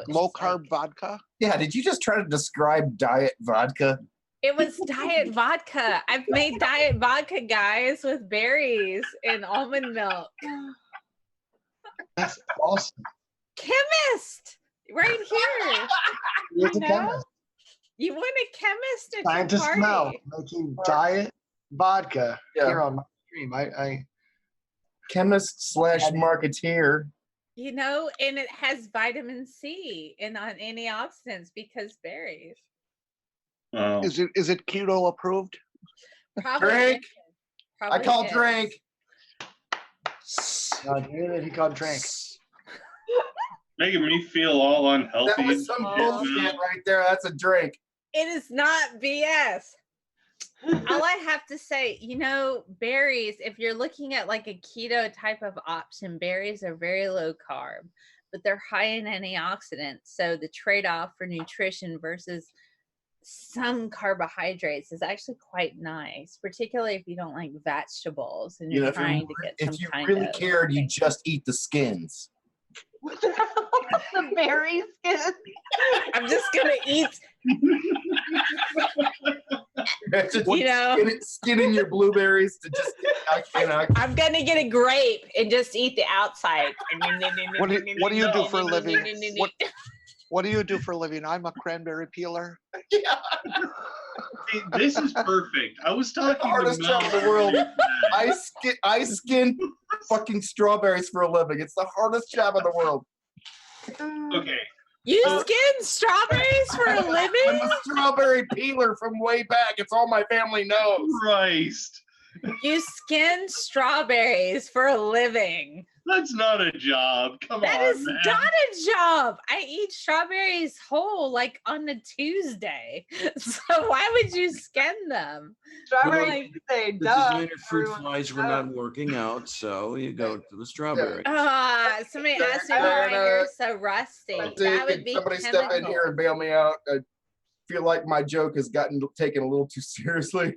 low carb vodka? Yeah, did you just try to describe diet vodka? It was diet vodka. I've made diet vodka, guys, with berries and almond milk. That's awesome. Chemist, right here. You're You the know? chemist. You want a chemist at Scientist your party? Mel making diet vodka here on my stream. I Chemist / marketeer. You know, and it has vitamin C and on antioxidants because berries. Oh. Is it keto approved? Probably Drink. is. I Probably call is. drink. he called drink. Making me feel all unhealthy. That was some bullshit right there. That's a drink. It is not BS. All I have to say, you know, berries, if you're looking at like a keto type of option, berries are very low carb, but they're high in antioxidants. So the trade-off for nutrition versus some carbohydrates is actually quite nice, particularly if you don't like vegetables and you're trying to get some if you kind really of cared, you thing. just eat the skins. What the hell? The berry skin. I'm just gonna eat. You know, skinning your blueberries to just. I'm gonna get a grape and just eat the outside. What do you do for a living? What do you do for a living? I'm a cranberry peeler. Yeah. See, this is perfect. I was talking to Hardest Mel. job in the world. I skin fucking strawberries for a living. It's the hardest job in the world. Okay. You skin strawberries for a I'm living? a strawberry peeler from way back. It's all my family knows. Christ. You skin strawberries for a living. That's not a job. Come That on, is man. not a job. I eat strawberries whole like on a Tuesday. So why would you skin them? Strawberry Like- Tuesday, The duh. designer fruit Everyone flies were knows. not working out, so you go to the strawberry. Somebody asked me why you're so rusty. That would be somebody step in chemical. here and bail me out. I feel like my joke has gotten taken a little too seriously.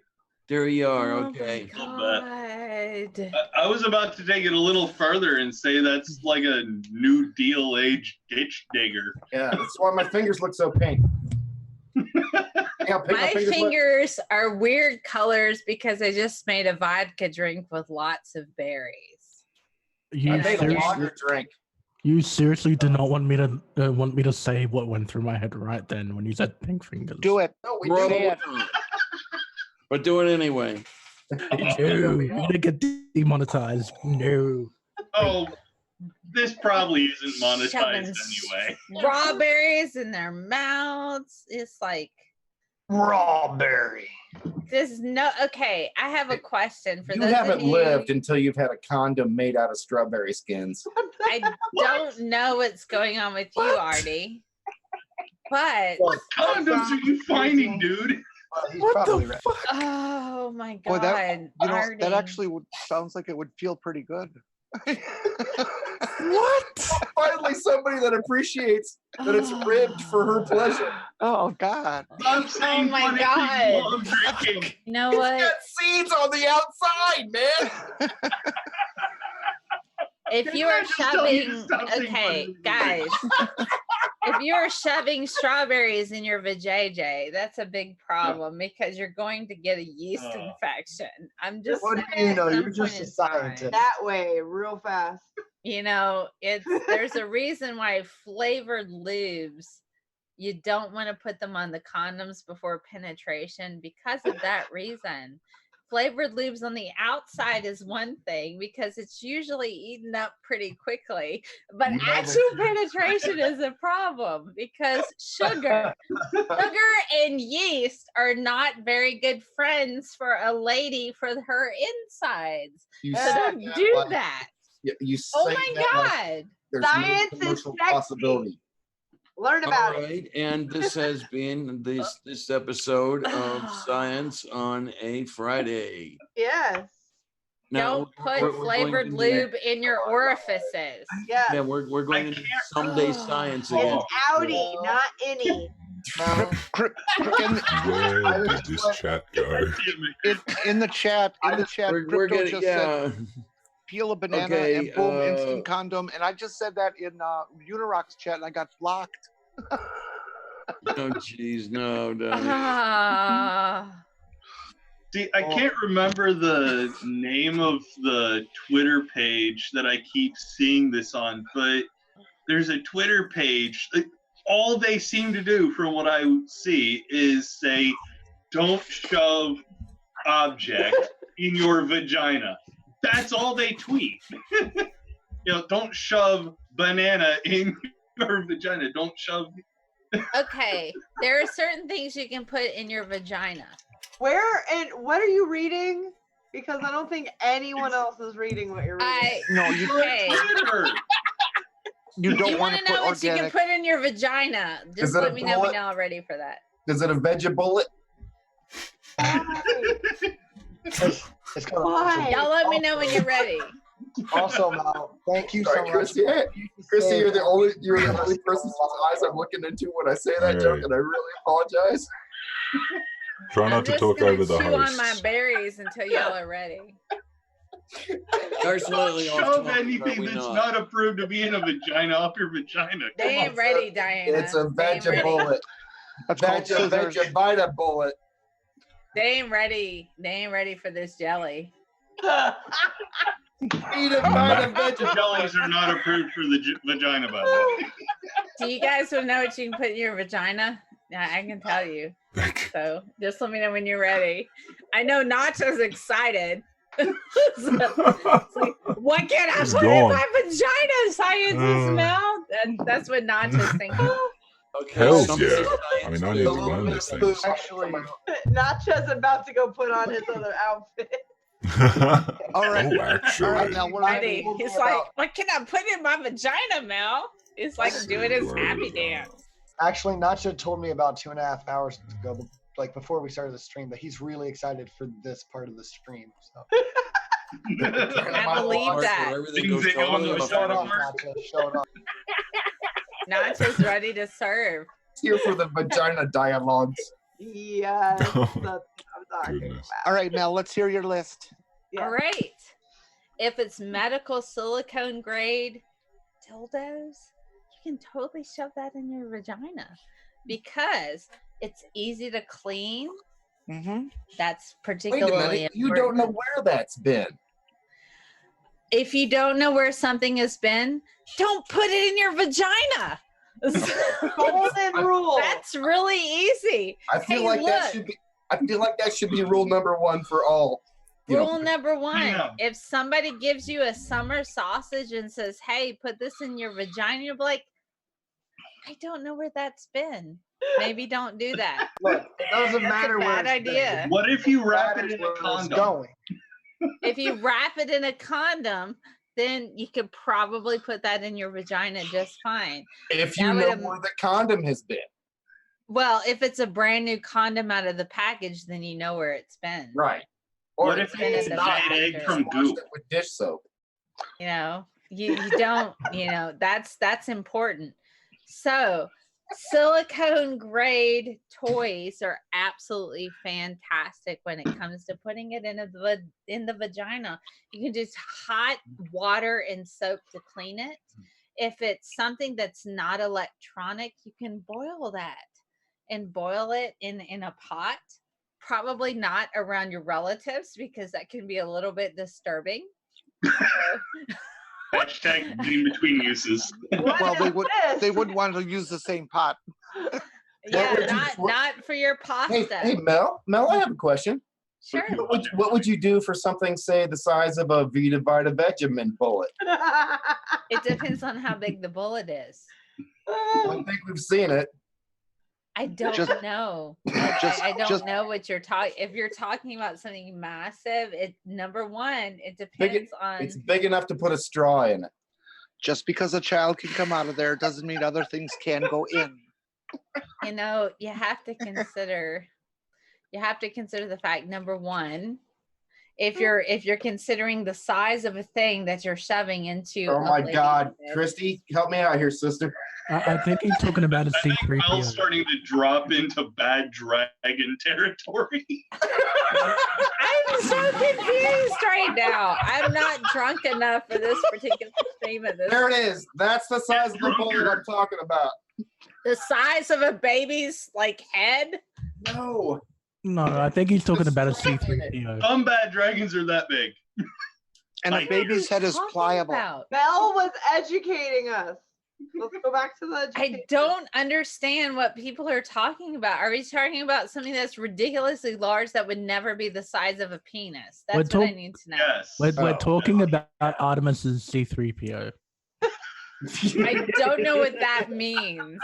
There you are. Oh Okay. my God. I was about to take it a little further and say that's like a New Deal age ditch digger. Yeah, that's why my fingers look so pink. Yeah, My fingers are weird colors because I just made a vodka drink with lots of berries. You I made a seriously, lager drink. you seriously did not want me to say what went through my head right then when you said pink fingers. Do it. No, we Bro, did. but do it anyway. No, you're gonna get demonetized. No. Oh, this probably isn't monetized Shoving anyway. Strawberries in their mouths. It's like Raw berry. there's no. Okay, I have a question for You those haven't of you. lived until you've had a condom made out of strawberry skins. I don't know what's going on with you, Artie. But What condoms are you finding, dude? He's What probably the right. fuck? oh my Boy, God, that Artie. that actually sounds like it would feel pretty good. What? Finally, somebody that appreciates that it's ribbed for her pleasure. Oh God. I'm saying my funny God. things while I'm drinking. You know It's what? got seeds on the outside, man. If Didn't you I are just tell you to shoving, stop saying okay, funny guys, if you are shoving strawberries in your vajayjay, that's a big problem because you're going to get a yeast infection. I'm just What do saying you know? at some You're just point a in time, scientist. That way, real fast. You know, there's a reason why flavored lubes, you don't want to put them on the condoms before penetration because of that reason. Flavored lubes on the outside is one thing because it's usually eaten up pretty quickly, but You know that- actual penetration is a problem because sugar and yeast are not very good friends for a lady for her insides. You So say don't that do like- that. You say Oh my that like God. there's no Science is commercial sexy. possibility. Learn All about it. right, and this has been this episode of Science on a Friday. Yes. Now, Don't put we're going flavored into- lube in your orifices. Yes. Yeah, we're going into someday science again. It's outie, not any. No. In, Where did this chat go? in the chat, We're Crypto getting just said yeah. peel a banana Okay, and boom, instant condom. And I just said that in Unirock's chat and I got blocked. Oh jeez, no, no. Ah. See, I can't remember the name of the Twitter page that I keep seeing this on, but there's a Twitter page. All they seem to do, from what I see, is say, "Don't shove object in your vagina." That's all they tweet. Don't shove banana in your vagina. Don't shove. Okay, there are certain things you can put in your vagina. Where and what are you reading? Because I don't think anyone else is reading what you're reading. No, you Okay. Twitter. you don't You want want to to know put what you can organic. put in your vagina? Is Just it a let me know when bullet? y'all are ready for that. Is it a veggie bullet? It's kind Why? Y'all let me know when you're ready. Also, Mal, thank you so Sorry, much. Christy. Hey, Christy, you're the only person whose eyes I'm looking into when I say that Hey. joke, and I really apologize. Try I'm not to just talk gonna over the chew on my hosts. berries until y'all are ready. Are Don't slightly off shove topic, are anything we that's not? not approved to be in a vagina up your vagina. They Come ain't on. ready, Diana. It's a They ain't veggie ready. bullet. That's called scissors. Veggie bullet. They ain't ready. They ain't ready for this jelly. Eat a bite of veggie Jellies are not approved for the vagina, by the way. Do you guys want to know what you can put in your vagina? Yeah, I can tell you. So just let me know when you're ready. I know Nacho's excited. So, it's like, what can I He's put in gone. my vagina? Science mouth? And that's what Nacho's thinking. Okay, Hells something yeah. science I mean, I need to do. learn these things. Actually, Nacho's about to go put on his other outfit. All right. Oh, actually. All right, Mel. What are Ready. He's like, what can I put in my vagina, Mel? It's like doing his happy dance. Actually, Nacho told me about 2.5 hours ago, like before we started the stream, that he's really excited for this part of the stream. So. I believe that. Things that go on the Shut up, vagina. Nacho. Shut up. Nacho's ready to serve. Here for the vagina dialogues. Yes, that's what I'm talking Goodness. about. All right, Mel. Let's hear your list. Yeah. All right. If it's medical silicone grade dildos, you can totally shove that in your vagina because it's easy to clean. Mm-hmm. That's Wait a particularly minute, you important. don't know where that's been. If you don't know where something has been, don't put it in your vagina. Golden rule. That's really easy. I feel Hey, like that look. should be. I feel like that should be rule number one for all. You know, Rule number one, Yeah. if somebody gives you a summer sausage and says, hey, put this in your vagina, you'll be like, I don't know where that's been. Maybe don't do that. Look, it doesn't That's matter a where bad it's been. idea. What if you wrap it Matters in a where it's condom? going. If you wrap it in a condom, then you could probably put that in your vagina just fine. if you That know would- where the condom has been, Well, if it's a brand new condom out of the package, then you know where it's been. right? Or What if if been it's in the not factory. egg from washed goop? it with dish soap. You know, you don't, that's important. So silicone grade toys are absolutely fantastic when it comes to putting it in the vagina. You can just hot water and soap to clean it. If it's something that's not electronic, you can boil that and boil it in a pot. Probably not around your relatives because that can be a little bit disturbing. Hashtag in between uses. Well, they would. this? They wouldn't want to use the same pot. Yeah, would you- not for your Hey, pasta. hey, Mel, I have a question. Sure. What would you do for something, say, the size of a Vita Vita Vegemin bullet? It depends on how big the bullet is. I don't think we've seen it. I don't Just- know. just- I don't just- know what you're talking. If you're talking about something massive, number one, it Big- depends on. It's big enough to put a straw in it. Just because a child can come out of there doesn't mean other things can go in. You have to consider. You have to consider the fact, number one, if you're considering the size of a thing that you're shoving into. Oh a my lady's God, bed. Christy, help me out here, sister. I think he's talking about a Mel's C3PO. starting to drop into bad dragon territory. I'm so confused right now. I'm not drunk enough for this particular stream of this. There it is. That's the size of the bullet I'm talking about. The size of a baby's head. No. No, I think he's talking about a C3PO. Some bad dragons are that big. And a Like- baby's head is Talking pliable. about? Mel was educating us. Let's go back to the I education. don't understand what people are talking about. Are we talking about something that's ridiculously large that would never be the size of a penis? We're That's what I talk- need to know. Yes. We're Oh, talking about Artemis's C3PO. I don't know what that means.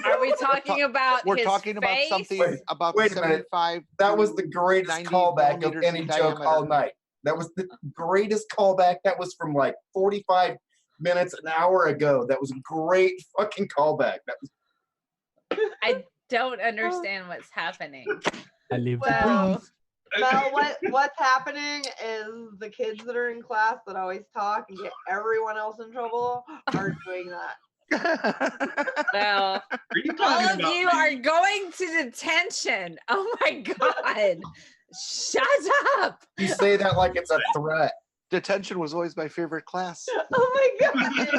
Are we talking about We're his talking about face? something about wait a minute. 75. That was the greatest 90 callback of millimeters any in joke diameter. all night. That was the greatest callback. That was from 45 minutes, an hour ago. That was a great fucking callback. That was I don't understand what's happening. I live to Well, please. Mel, what's happening is the kids that are in class that always talk and get everyone else in trouble are doing that. well, Are you all talking of about you me? are going to detention. Oh my God. Shut up. you say that like it's a threat. Detention was always my favorite class. Oh my god.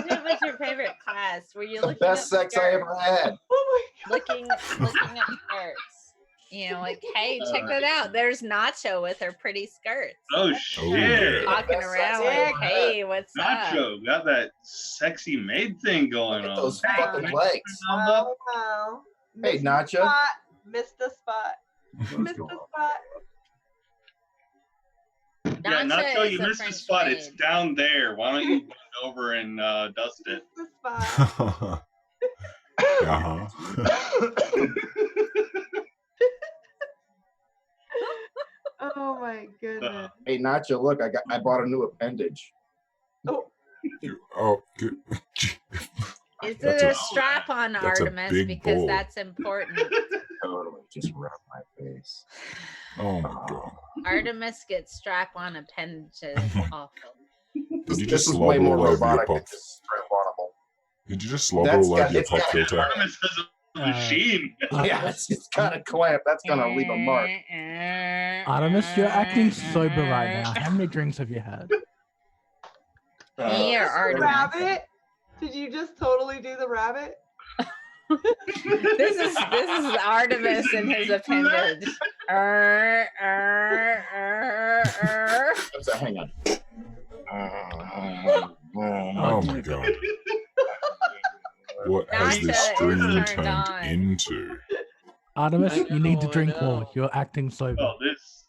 What was your favorite class? Were you The looking best up sex I ever had. Oh my god. looking at skirts? Hey, check that out. There's Nacho with her pretty skirts. Oh yeah. shit! Walking Best around sex I like, ever had. hey, what's up? Nacho got that sexy maid thing going Look at on. those Hey. fucking legs. Oh, wow. Hey, Missed the Nacho. spot. Missed the spot. Missed the spot. Yeah, Nacho, is you a missed the French spot. maid. It's down there. Why don't you bend over and dust it? Missed the spot. uh-huh. Oh Oh my goodness. Hey, Nacho, look, I bought a new appendage. Oh, Oh, good. Is That's it a- a strap on, that's a Artemis? big Because bull. that's important. Totally, just rub my face. Oh my god. Artemis gets strap on appendages awful. Did you This just is way slobber more all over your robotic than pop? just strap-onable. Did you just slobber That's all over got- your it's pop got- filter? Artemis has a machine. Yeah, it's just kind of clamp. That's gonna leave a mark. Artemis, you're acting sober right now. How many drinks have you had? Here, the Artemis. rabbit? Did you just totally do the rabbit? This is Artemis and his appendage. So hang on. Oh my god. What has this Nacho stream is turned turned on. into? Artemis, you need to know, I drink know. more. You're acting sober. Oh, this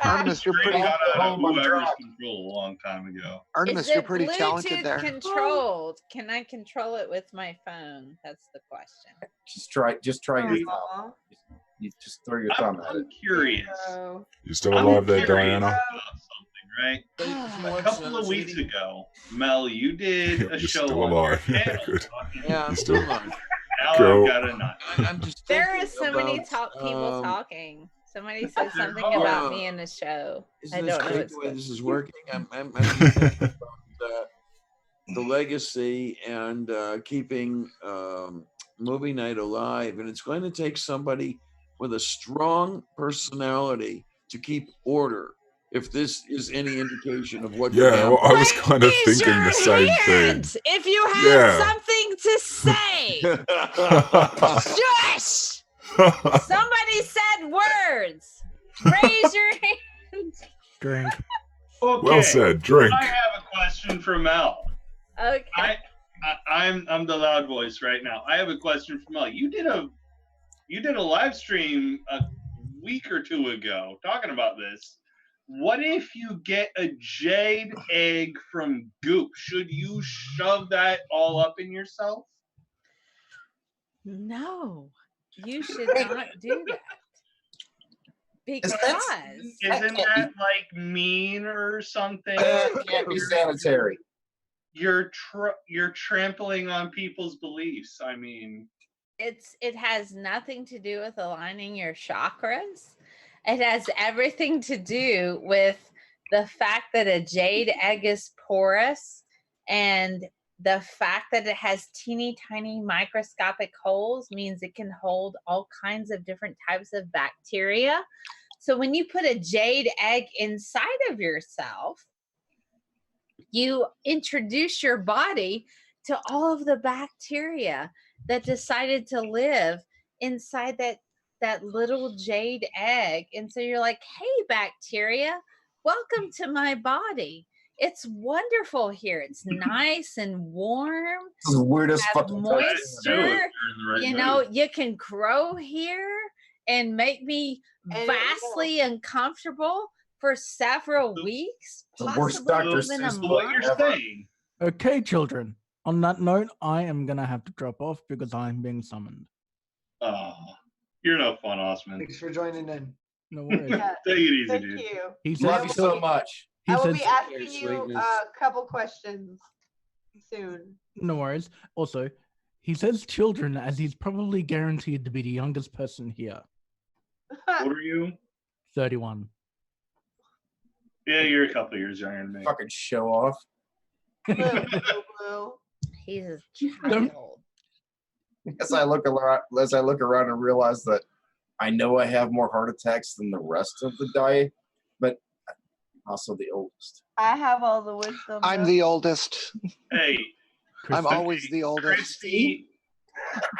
Artemis, you're straight pretty. got out of home on whoever's track. control a long time ago. Artemis, Is you're it pretty talented Bluetooth there. controlled? Can I control it with my phone? That's the question. Just try your thumb. Aw. You just throw your thumb at it. I'm curious. Oh. You still I'm alive there, curious Diana? about something, right? A couple of weeks ago, Mel, you did a You're show still on your alive. channel Good. talking Yeah, about- I'm still- still on. Now Go. I've got a nut. I'm just There thinking is so many about, people talking. Somebody said There something are. about me in the show. Is I this don't know. great It's the way good. this is working? I'm just thinking about the legacy and keeping movie night alive, and it's going to take somebody with a strong personality to keep order. If this is any indication of what could Yeah, happen. well, I was kind of Raise thinking your the same hand thing. if you have Yeah. something to say. Shush! Somebody said words. Raise your hand. Drink. Okay. Well said. Drink. I have a question for Mel. Okay. I'm the loud voice right now. I have a question for Mel. You did a live stream a week or two ago talking about this. What if you get a jade egg from Goop? Should you shove that all up in yourself? No, you should not do that. Because Isn't that like mean or something? Can't be sanitary. You're trampling on people's beliefs. I mean, it has nothing to do with aligning your chakras. It has everything to do with the fact that a jade egg is porous and the fact that it has teeny tiny microscopic holes means it can hold all kinds of different types of bacteria. So when you put a jade egg inside of yourself, you introduce your body to all of the bacteria that decided to live inside that little jade egg. And so you're like, hey, bacteria, welcome to my body. It's wonderful here. It's nice and warm. This is the weirdest Have fucking moisture. You know, you can grow here and make me And- vastly uncomfortable for several weeks, The worst possibly Dr. even a Seuss what book you're ever. saying. Okay, children. On that note, I am gonna have to drop off because I'm being summoned. Oh, you're no fun, Osman. Thanks for joining in. No worries. Yeah, Take it easy, thank dude. you. He Love says you so much. he I will says be asking Your you sweetness. a couple questions soon. no worries. Also, he says children as he's probably guaranteed to be the youngest person here. What are you? 31. Yeah, you're a couple years younger than me. Fucking show off. Blue. He's a Don't- child. As I look around and realize that I know I have more heart attacks than the rest of the diet, but I'm also the oldest. I have all the wisdom. I'm though. the oldest. Hey, I'm Christy? always the oldest. Christy,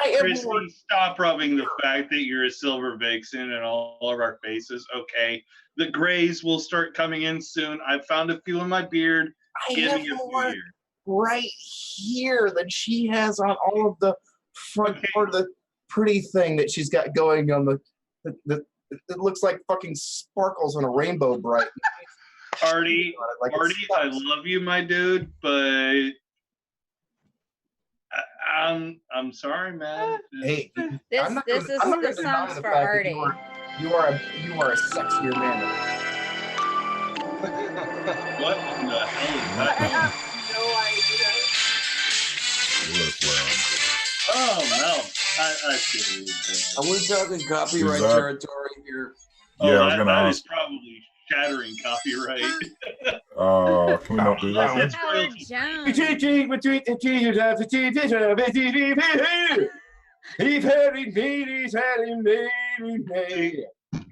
I am more. Christy, stop rubbing the fact that you're a silver vixen in all of our faces. Okay, the grays will start coming in soon. I found a few in my beard. I Give have me a few more years. right here than she has on all of the front Okay. part of the pretty thing that she's got going on the it looks like fucking sparkles on a rainbow bright. Artie, Like it Artie, I sucks. love you, my dude, but I'm sorry, man. Hey, This I'm not this gonna- I'm not is gonna this deny song's the for fact that Artie. you were- You are a sexier man. What in the hell is I that? have no idea. Oh no, I see what you're doing. Are we talking copyright that- territory here? Yeah, I was that, gonna that is ask. probably shattering copyright. Can we not do that? Unless Then? it's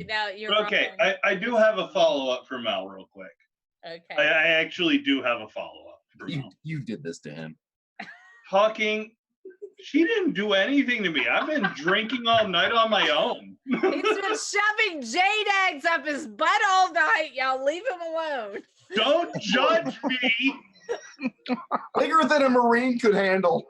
No, you're Okay, wrong. I do have a follow-up for Mel real quick. Okay. I actually do have a follow-up for Mel. You did this to him. Talking, she didn't do anything to me. I've been drinking all night on my own. He's been shoving jade eggs up his butt all night. Y'all leave him alone. Don't judge me. Bigger than a Marine could handle.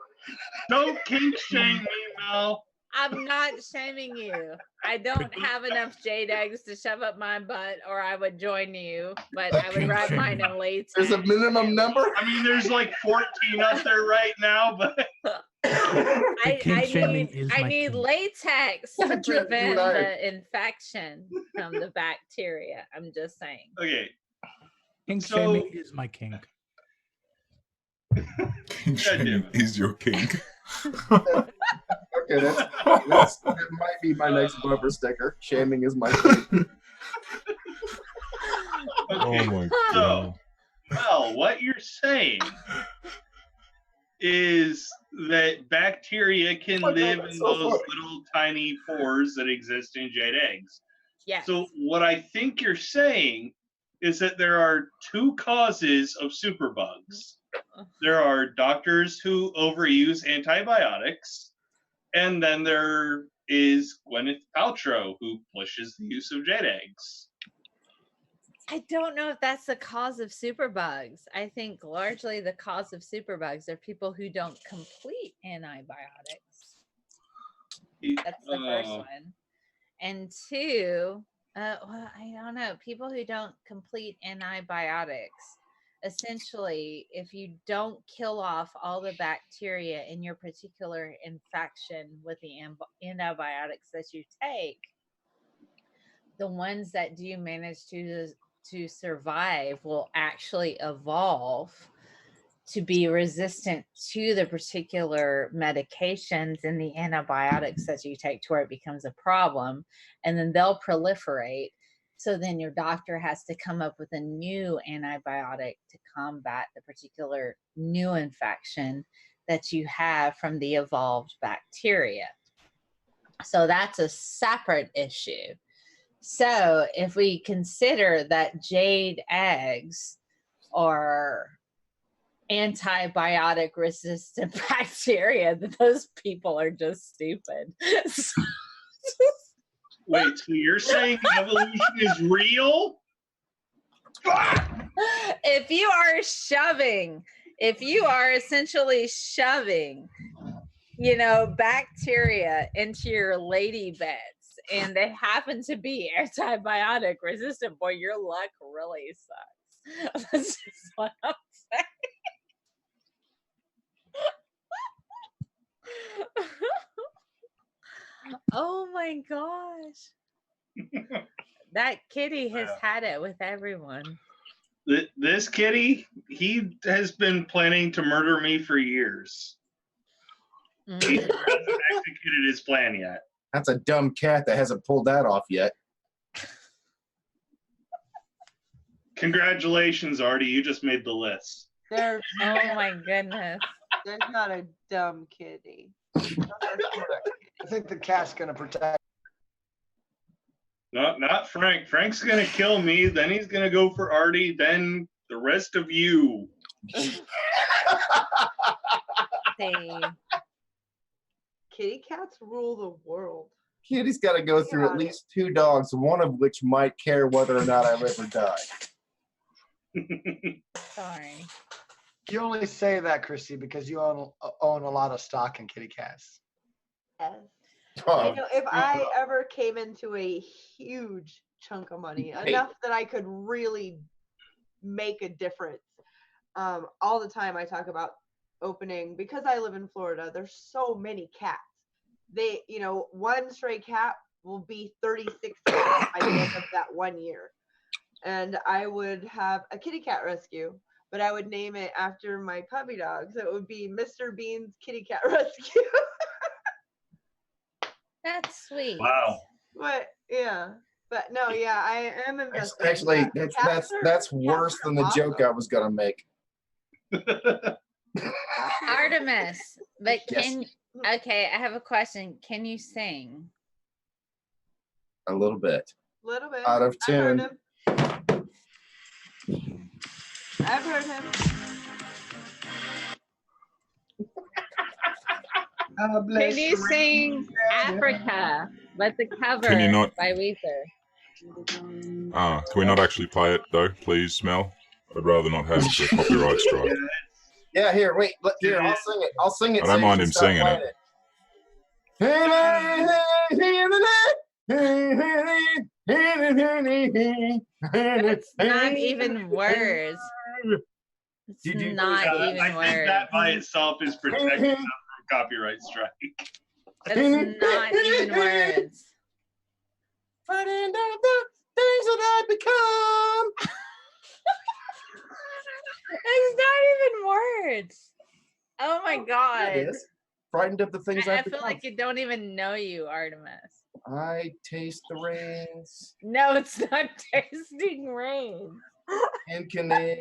Don't kink shame me, Mel. I'm not shaming you. I don't have enough jade eggs to shove up my butt, or I would join you, but I would wrap mine in latex. There's a minimum number. I mean, there's like 14 up there right now, but I need latex to What you prevent like? the infection from the bacteria. I'm just saying. okay. Kink So- shaming is my kink. Kink shaming is your kink. Okay, that might be my next bumper sticker. Shaming is my thing. Oh my So, god. well, what you're saying is that bacteria can Oh my God, live that's in so those funny. little tiny pores that exist in jade eggs. Yes. So what I think you're saying is that there are two causes of superbugs. There are doctors who overuse antibiotics, and then there is Gwyneth Paltrow who pushes the use of jade eggs. I don't know if that's the cause of superbugs. I think largely the cause of superbugs are people who don't complete antibiotics. That's the first one. And two, well, I don't know, people who don't complete antibiotics. Essentially, if you don't kill off all the bacteria in your particular infection with the antibiotics that you take, the ones that do manage to survive will actually evolve to be resistant to the particular medications and the antibiotics that you take to where it becomes a problem, and then they'll proliferate. So then your doctor has to come up with a new antibiotic to combat the particular new infection that you have from the evolved bacteria. So that's a separate issue. So if we consider that jade eggs are antibiotic resistant bacteria, then those people are just stupid. Wait, so you're saying evolution is real? If you are essentially shoving, bacteria into your lady beds, and they happen to be antibiotic resistant, boy, your luck really sucks. That's just what I'm saying. Oh my gosh. That kitty has had it with everyone. This kitty, he has been planning to murder me for years. He hasn't executed his plan yet. That's a dumb cat that hasn't pulled that off yet. Congratulations, Artie. You just made the list. There's Oh my goodness. there's not a dumb kitty. I think the cat's gonna protect. Not Frank. Frank's going to kill me. Then he's going to go for Artie. Then the rest of you. See. Kitty cats rule the world. Kitty's got to go through at least 2 dogs, one of which might care whether or not I live or die. Sorry. You only say that, Christy, because you own a lot of stock in kitty cats. Yes. Oh, If I ever came into a huge chunk of money, enough that I could really make a difference, all the time I talk about opening, because I live in Florida, there's so many cats. One stray cat will be 36 years by the end of that 1 year. And I would have a kitty cat rescue, but I would name it after my puppy dog. So it would be Mr. Bean's Kitty Cat Rescue. That's sweet. Wow. But yeah. But no, yeah, I am invested. Actually, that's worse than the joke I was gonna make. Artemis, but Yes. Mm-hmm. I have a question. Can you sing? A little bit. Little bit. Out of I've heard tune. him. I've heard him. Can you sing Africa, but the cover Can you not- by Weezer? Can we not actually play it though, please, Mel? I'd rather not have the copyright strike. Yeah, here, wait, here, I'll sing it. I'll sing it. I don't so you mind can him stop singing playing That's not even words. It's not I even think words. that by itself is protecting them from copyright strike. That's not even words. Frightened of the things that I become. It's not even words. Oh my god. It is. Frightened of the things I I've feel become. like you don't even know you, Artemis. I taste the rains No, it's not tasting rain. in Canada.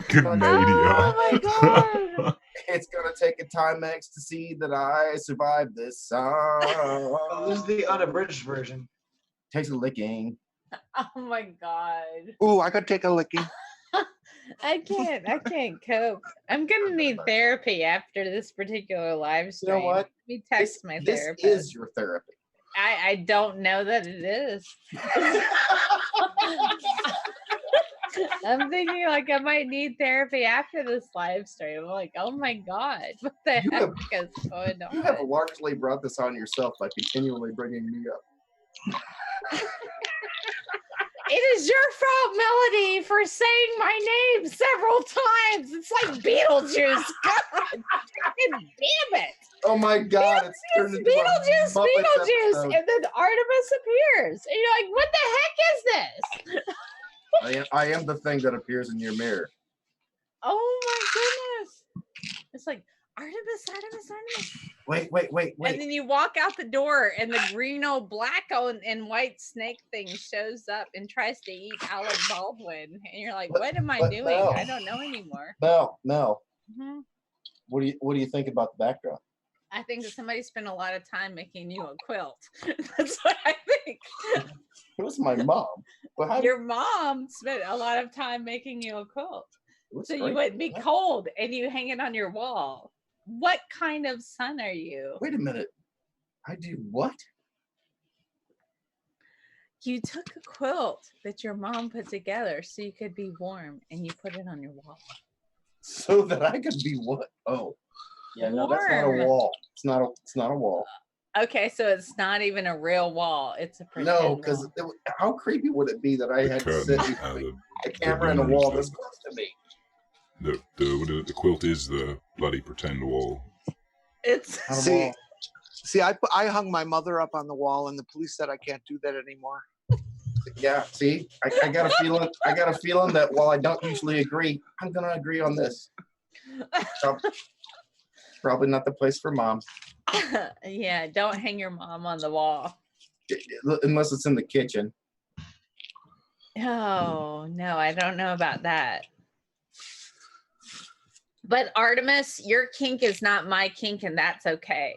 Canada. Oh my god. It's gonna take a Timex to see that I survived this song. Oh, this is the unabridged version. Takes a licking. Oh my god. Ooh, I could take a licking. I can't cope. I'm gonna need therapy after this particular live You stream. know what? Let me text my This therapist. is your therapy. I don't know that it is. I'm thinking like I might need therapy after this live stream. I'm like, oh my god, what the You heck have- is going on? You have largely brought this on yourself by continually bringing me up. It is your fault, Melody, for saying my name several times. It's like Beetlejuice. God fucking damn it. Oh my god, it's turned into a Beetlejuice, Muppets Beetlejuice. episode. And then Artemis appears. And you're like, what the heck is this? I am the thing that appears in your mirror. Oh my goodness. It's like, Artemis. Wait. And then you walk out the door and the green old black and white snake thing shows up and tries to eat Alec Baldwin. And you're like, what am I But doing? no. I don't know anymore. No. Mhm. What do you think about the backdrop? I think that somebody spent a lot of time making you a quilt. That's what I think. It was my mom. Well, how Your mom spent a lot of time making you a quilt. What's So you right? wouldn't be cold and you hang it on your wall. What kind of son are you? Wait a minute. I do what? You took a quilt that your mom put together so you could be warm and you put it on your wall. So that I could be what? Oh. Yeah, no, that's not a Warm. wall. It's not a wall. Okay, so it's not even a real wall. It's a pretend No, because wall. how creepy would it be that I had to sit between a camera and a memories wall that- this close to me? The quilt is the bloody pretend wall. It's Not a See, wall. see, I hung my mother up on the wall, and the police said I can't do that anymore. Yeah, see, I got a feeling. I got a feeling that while I don't usually agree, I'm gonna agree on this. Probably not the place for mom, yeah, don't hang your mom on the wall. unless it's in the kitchen. Oh, no, I don't know about that. But Artemis, your kink is not my kink, and that's okay.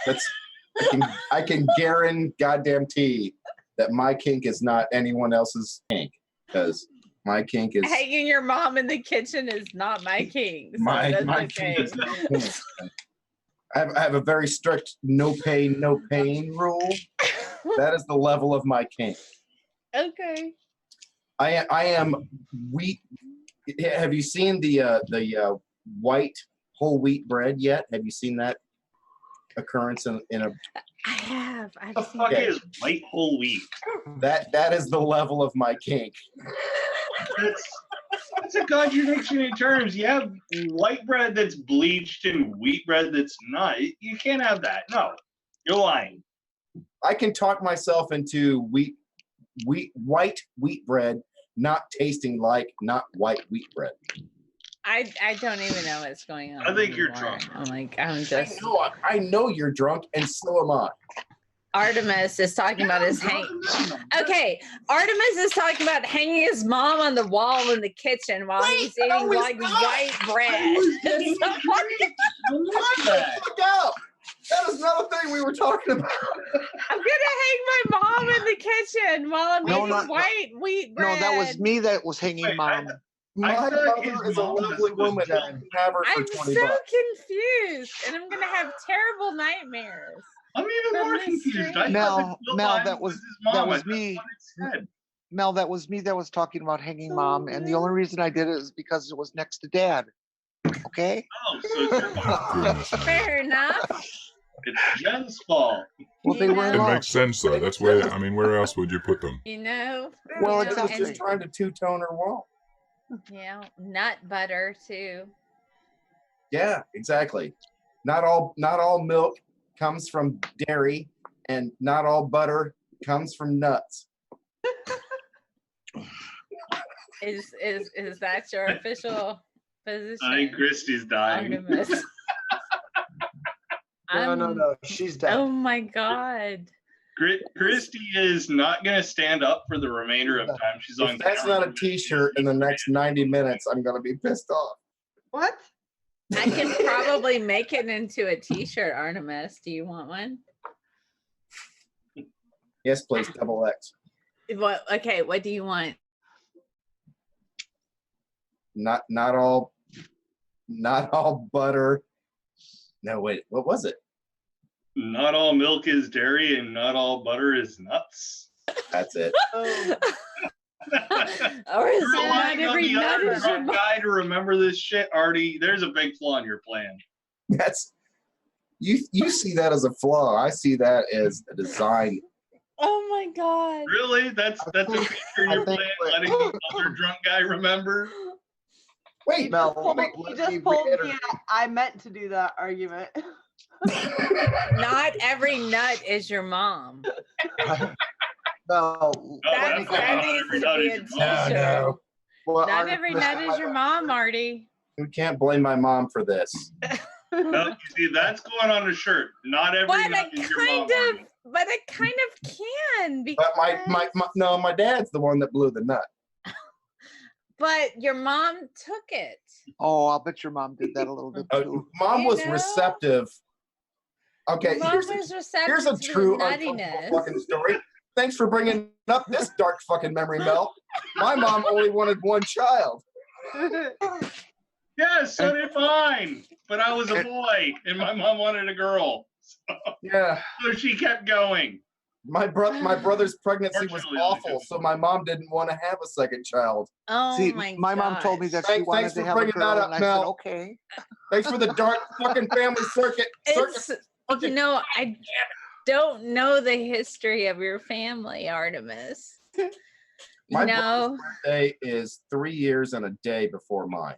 That's I can guarantee that my kink is not anyone else's kink, because my kink is Hanging your mom in the kitchen is not my kink. So my that's kink okay. is not kink. I have a very strict no pain, no pain rule. That is the level of my kink. Okay. I am wheat. Have you seen the white whole wheat bread yet? Have you seen that occurrence in a? I have. I've The seen fuck Okay. is white whole wheat? That is the level of my kink. That's That's a contradiction in terms. You have white bread that's bleached and wheat bread that's not. You can't have that. No, you're lying. I can talk myself into white wheat bread not tasting like not white wheat bread. I don't even know what's going on. I think you're anymore. drunk. I'm like, I'm just. I know you're drunk, and so am I. Artemis is talking about his Okay, Artemis is talking about hanging his mom on the wall in the kitchen while he's eating like white bread. That is not a thing we were talking about. I'm gonna hang my mom in the kitchen while I'm eating white wheat bread. No, that was me that was hanging mom. My mother is a lovely woman. Have her I'm for so 20 bucks. confused, and I'm gonna have terrible nightmares. I'm even more confused. Mel, that was me. Mel, that was me that was talking about hanging mom, and the only reason I did it is because it was next to Dad. Okay. Oh, so it's your fault. Fair enough. It's Jen's fault. Well, they were in It love. makes sense though. That's where where else would you put them? You know. Well, you it know, was just trying to two-tone her wall. Yeah, nut butter too. Yeah, exactly. Not all milk comes from dairy, and not all butter comes from nuts. Is that your official position? I think Christy's dying. Artemis? No. She's dead. Oh my God. Christy is not going to stand up for the remainder of time. She's on. If that's not a T-shirt in the next 90 minutes, I'm going to be pissed off. What? I can probably make it into a T-shirt, Artemis. Do you want one? Yes, please. Double X. What? Okay. What do you want? Not all butter. No, wait. What was it? Not all milk is dairy, and not all butter is nuts. That's it. Oh. Or is You're it not relying on every the nut other is your drunk guy to remember this shit, Artie. There's a big flaw in your plan. That's you see that as a flaw. I see that as a design. Oh my God. Really? That's a feature in your plan, letting the other drunk guy remember? Wait, Mel, You just pulled me. I meant to do that argument. Not every nut is your mom. No. That needs to be a T-shirt. No. Well, Not every nut is your mom, Artie. You can't blame my mom for this. No, you see, that's going on a shirt. Not every But nut it is your mom. kind of, but it kind of can because. But my dad's the one that blew the nut. But your mom took it. Oh, I'll bet your mom did that a little bit too. Mom was You know? receptive. Okay, Mom here's was a receptive to true the uncomfortable nuttiness. fucking story. Thanks for bringing up this dark fucking memory, Mel. My mom only wanted one child. Yeah, so did mine. But I was a boy, and my mom wanted a girl. Yeah. So she kept going. My brother's pregnancy was Fortunately, awful, so my mom didn't want to have a second child. Oh See, my mom told me that she Thanks wanted for to have a bringing that girl, up, and I Mel. said, okay. Thanks for the dark fucking family circuit. It's, you know, I don't know the history of your family, Artemis. My brother's birthday is 3 years and a day before mine.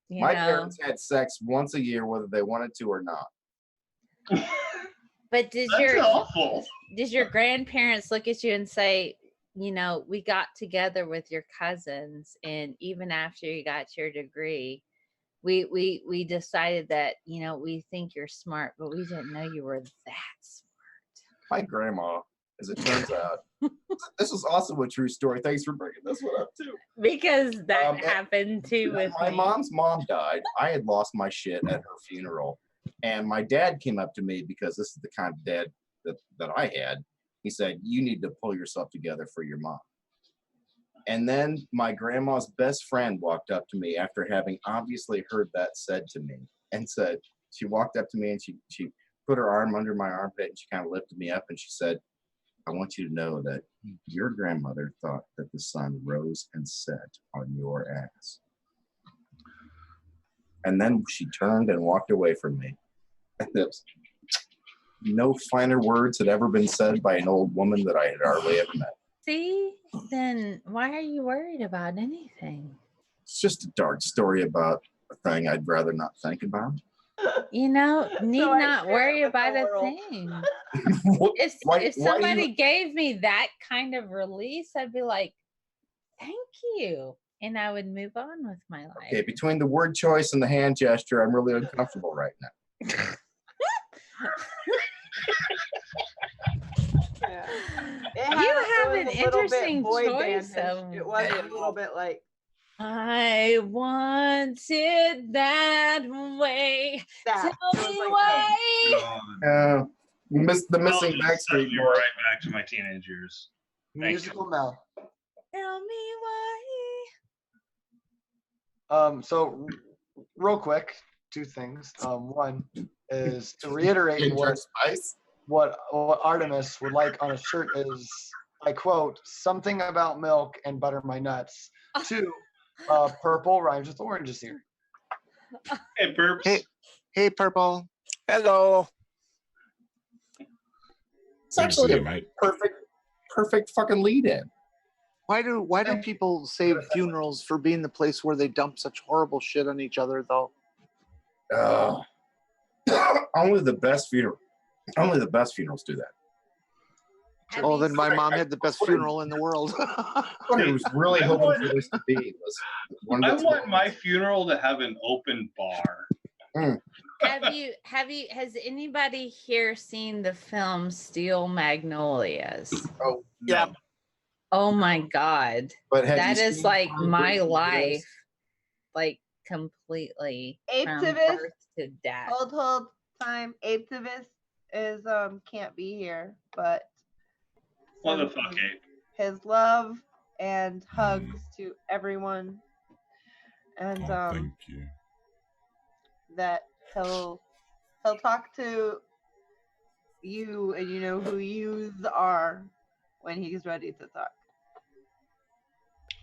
My parents had sex once a year, whether they wanted to or not. But That's awful. did your grandparents look at you and say, you know, we got together with your cousins, and even after you got your degree, we decided that, you know, we think you're smart, but we didn't know you were that smart. My grandma, as it turns out, this is also a true story. Thanks for bringing this one up too. Because that happened too with my me. mom's mom died. I had lost my shit at her funeral, and my dad came up to me because this is the kind of dad that I had. He said, "You need to pull yourself together for your mom." And then my grandma's best friend walked up to me after having obviously heard that said to me, and said, she walked up to me and she put her arm under my armpit and she kind of lifted me up and she said, "I want you to know that your grandmother thought that the sun rose and set on your ass." And then she turned and walked away from me. And no finer words had ever been said by an old woman that I had hardly ever met. See, then why are you worried about anything? It's just a dark story about a thing I'd rather not think about. You know, need So I not share worry it with the about a world. thing. What- If why do somebody you- gave me that kind of release, I'd be like, thank you. And I would move on with my life. Okay, between the word choice and the hand gesture, I'm really uncomfortable right now. Yeah. You It have was an a little bit interesting boy choice. band-ish. It was a little bit like I want it that way. that. Tell It was me like why. God. The missing I'll just send Backstreet you Boy. right back to my teenage years. Thank you. Musical Mel. Tell me why. So real quick, two things. One is to reiterate Ginger Spice. what Artemis would like on a shirt is, I quote, something about milk and butter my nuts. Two, purple rhymes with oranges here. Hey, Burps. Hey, Purple. Hello. It's actually See a you, mate. perfect fucking lead in. Why do people save funerals for being the place where they dump such horrible shit on each other, though? Only the best funerals do that. Have Oh, you then my seen- mom had the best funeral in the world. What I was really I hoping want- for this to be was one I of those want my moments. funeral to have an open bar. has anybody here seen the film Steel Magnolias? Oh, Yeah. no. Oh my God. But have That you is seen like Concrete my Heroes? life, like completely from Activist. birth to death. hold time. Activist is can't be here, but What the sends fuck, Abe? his love and hugs to everyone, and Oh, thank you. that he'll talk to you, and you know who yous are when he's ready to talk.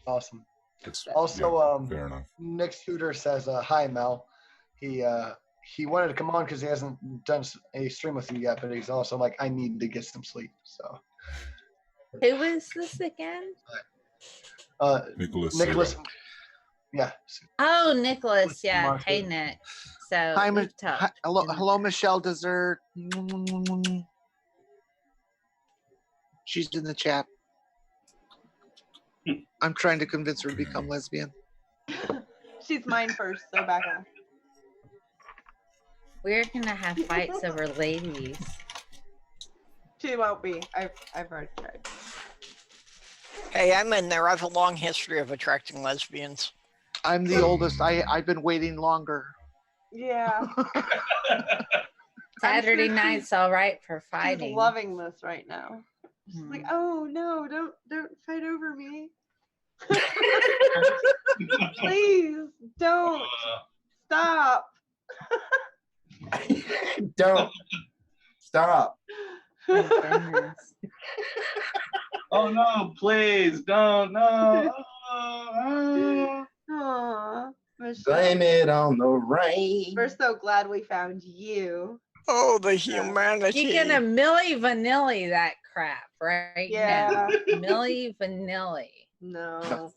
Awesome. It's, Also, yeah, fair enough. Nick Scooter says, hi, Mel. He wanted to come on because he hasn't done a stream with you yet, but he's also like, I need to get some sleep. So, Who is this again? Nicholas. Nicholas, yeah. Oh, Nicholas. With Yeah. Martha. Hey, Nick. So Hi, we've talked. hello, Michelle Dessert. She's in the chat. I'm trying to convince her to become lesbian. She's mine first, so back off. We're gonna have fights over ladies. She won't be. I've already tried. Hey, I'm in there. I have a long history of attracting lesbians. I'm the oldest. I've been waiting longer. Yeah. Saturday she's- night's all right for She's fighting. loving this right now. She's like, Mhm. oh no, don't fight over me. Please don't stop. Don't stop. My goodness. Oh no, please don't. No. Aw, Michelle. Blame it on the rain. We're so glad we found you. Oh, the humanity. You're gonna Milli Vanilli that crap right Yeah. now. Milli Vanilli. No.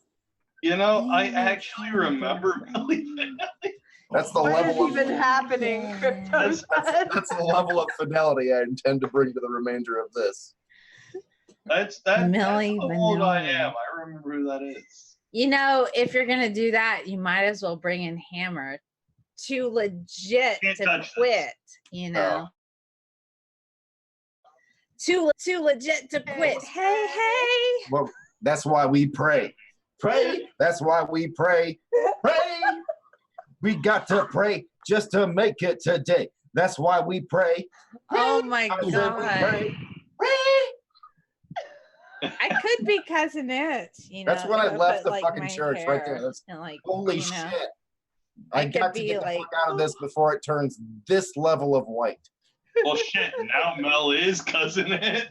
You know, I actually remember Millie Vanilli. That's the What is level of even happening, Crypto? that's the level of fidelity I intend to bring to the remainder of this. That's Milli how old I Vanilli. am. I remember who that is. You know, if you're gonna do that, you might as well bring in Hammer to legit Can't to touch quit. You know, too legit to quit. Hey, hey. Well, that's why we pray. Pray. That's why we pray. Pray. We got to pray just to make it today. That's why we pray. Oh my I said we god. pray. Pray. I could be cousin it. You know, That's when I if left put, the like, fucking my church right there. hair That's and, like, holy you know, shit. I I could got to be get the like, fuck out of this before it turns this level of white. Well, shit. Now Mel is cousin it.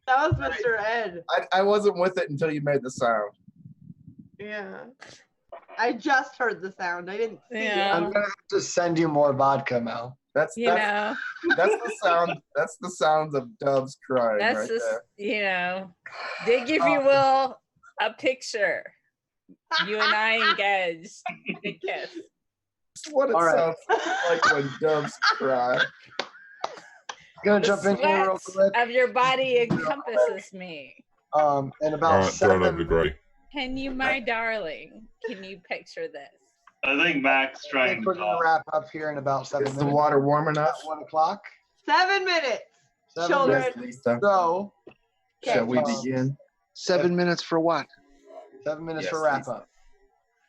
That was Mr. Ed. I wasn't with it until you made the sound. Yeah. I just heard the sound. I didn't see Yeah. it. I'm going to have to send you more vodka, Mel. That's You know, that's the sound. That's the sounds of doves crying that's right just, there. you know, dig, if you will, a picture. You and I engaged. Big kiss. That's what it All right. sounds like when doves cry. Gonna The jump in here real sweat quick. of your body encompasses me. In All about right, throw it over to 7 Gray. Can you, my darling? Can you picture this? I think Mac's I trying think to we're gonna talk. wrap up here in about 7 Is minutes. the water warm enough? At 1 o'clock. 7 minutes. 7 Children. minutes. Yes, Lisa. So, Shall we um, begin? 7 minutes for what? 7 minutes Yes, for wrap Lisa. up.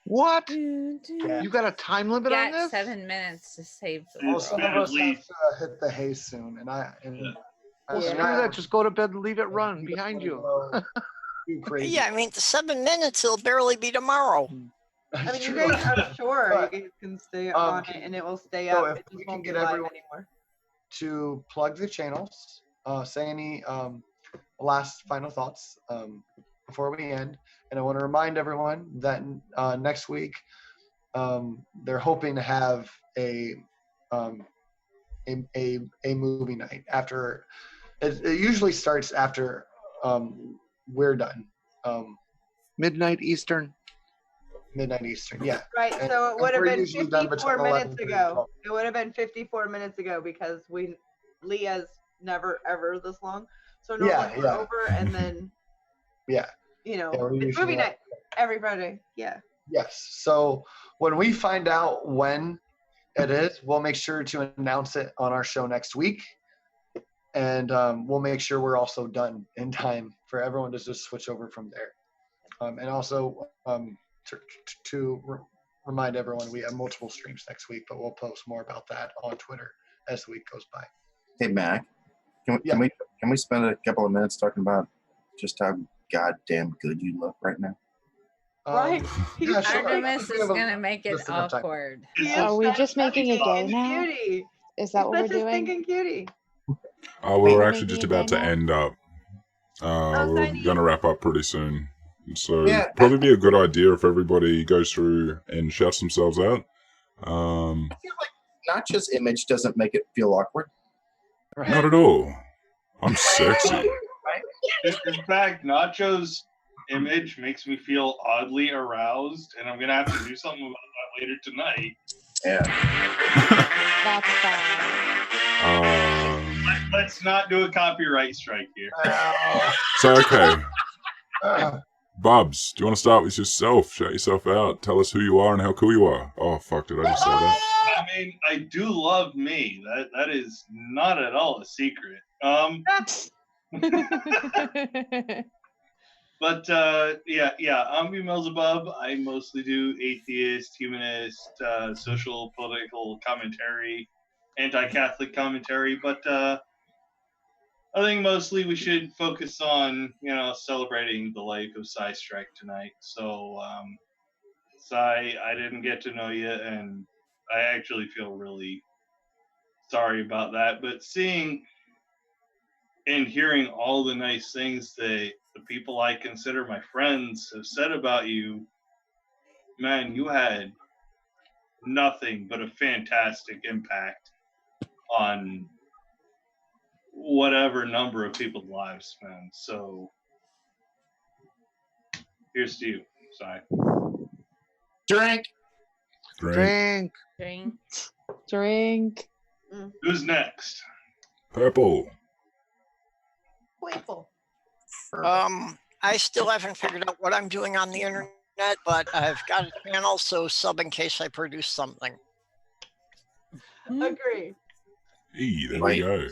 What? Yeah. You got a time limit on Got this? 7 minutes to save the Well, It's some been of at us have least- to hit the hay soon, and Well, and screw I that. Just go to bed and leave it run don't behind wanna you. go too crazy. Yeah, I mean, the 7 minutes, it'll barely be tomorrow. I mean, you True. guys, I'm sure But, you guys can stay um, on it and it will stay so up. if It we just can won't be get live everyone- anymore. To plug the channels, say any last final thoughts before we end. And I want to remind everyone that next week they're hoping to have a movie night after. It usually starts after we're done. Midnight Eastern. Midnight Eastern, yeah. Right, And- so it and would have we're been usually done 54 between 11 minutes and ago. 12. It would have been 54 minutes ago because Leah's never ever this long. So normally Yeah, we're yeah. over and then Yeah. you know Yeah, we're it's usually movie like- night every Friday. Yeah. Yes. So when we find out when it is, we'll make sure to announce it on our show next week. And we'll make sure we're also done in time for everyone to just switch over from there. And also to remind everyone, we have multiple streams next week, but we'll post more about that on Twitter as the week goes by. Hey, Mac. Can Yeah. we spend a couple of minutes talking about just how goddamn good you look right now? Right. Yeah, sure. Artemis We is have a- going to make it just enough time. awkward. He is Are we such just a making a day stinking now? Cutie. Is that what He's we're such a doing? stinking cutie. We We're were actually making just a about day to now? end up. We're Tiny. going to wrap up pretty soon. So Yeah. probably be a good idea if everybody goes through and shouts themselves out. I feel like not just image doesn't make it feel awkward. Not at all. I'm sexy. In fact, Nacho's image makes me feel oddly aroused, and I'm gonna have to do something about that later tonight. Yeah. That's fine. Let's not do a copyright strike here. So, okay. Bubs, do you want to start with yourself? Shout yourself out. Tell us who you are and how cool you are. Oh, fuck, did I just say that? I mean, I do love me. That is not at all a secret. But yeah, I'm Beelzebub. I mostly do atheist, humanist, social, political commentary, anti-Catholic commentary. But I think mostly we should focus on celebrating the life of SciStrike tonight. So Sci, I didn't get to know you, and I actually feel really sorry about that. But seeing and hearing all the nice things that the people I consider my friends have said about you, man, you had nothing but a fantastic impact on whatever number of people's lives, man. So here's to you, Sai. Drink. Drink. Drink. Drink. Who's next? Purple. Playful. I still haven't figured out what I'm doing on the internet, but I've got a channel, so sub in case I produce something. Agree. Hey, there Wait. we go.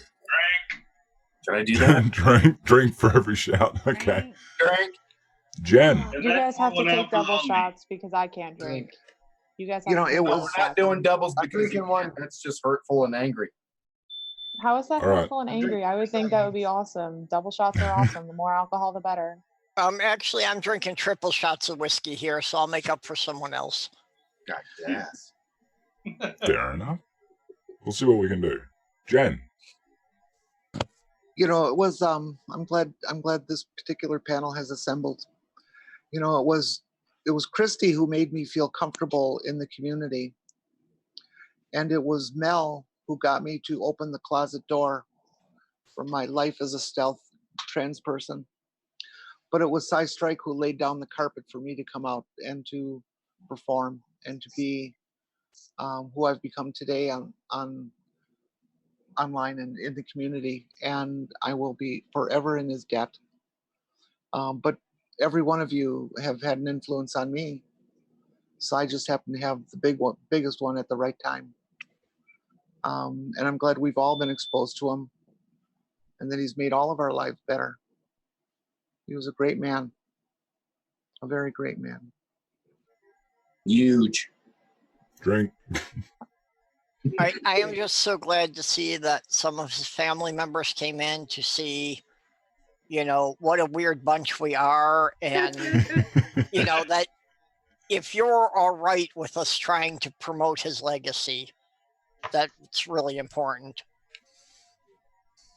Should I do that? drink for every shout. Okay. Drink. Jen. And You that's guys have to one out take for double Mommy. shots because I can't drink. You guys have You know, to it take was- double We're not shots. doing doubles I'm because drinking one. that's just hurtful and angry. How is that All right. hurtful and angry? I would think that would be awesome. Double shots are awesome. The more alcohol, the better. Actually, I'm drinking triple shots of whiskey here, so I'll make up for someone else. God damn. Fair enough. We'll see what we can do. Jen. You know, it was I'm glad this particular panel has assembled. You know, it was Christy who made me feel comfortable in the community. And it was Mel who got me to open the closet door from my life as a stealth trans person. But it was SciStrike who laid down the carpet for me to come out and to perform and to be who I've become today on online and in the community. And I will be forever in his debt. But every one of you have had an influence on me. So I just happen to have the biggest one at the right time. And I'm glad we've all been exposed to him and that he's made all of our lives better. He was a great man, a very great man. Huge. Drink. I am just so glad to see that some of his family members came in to see, you know, what a weird bunch we are. And, you know, that if you're all right with us trying to promote his legacy, that's really important.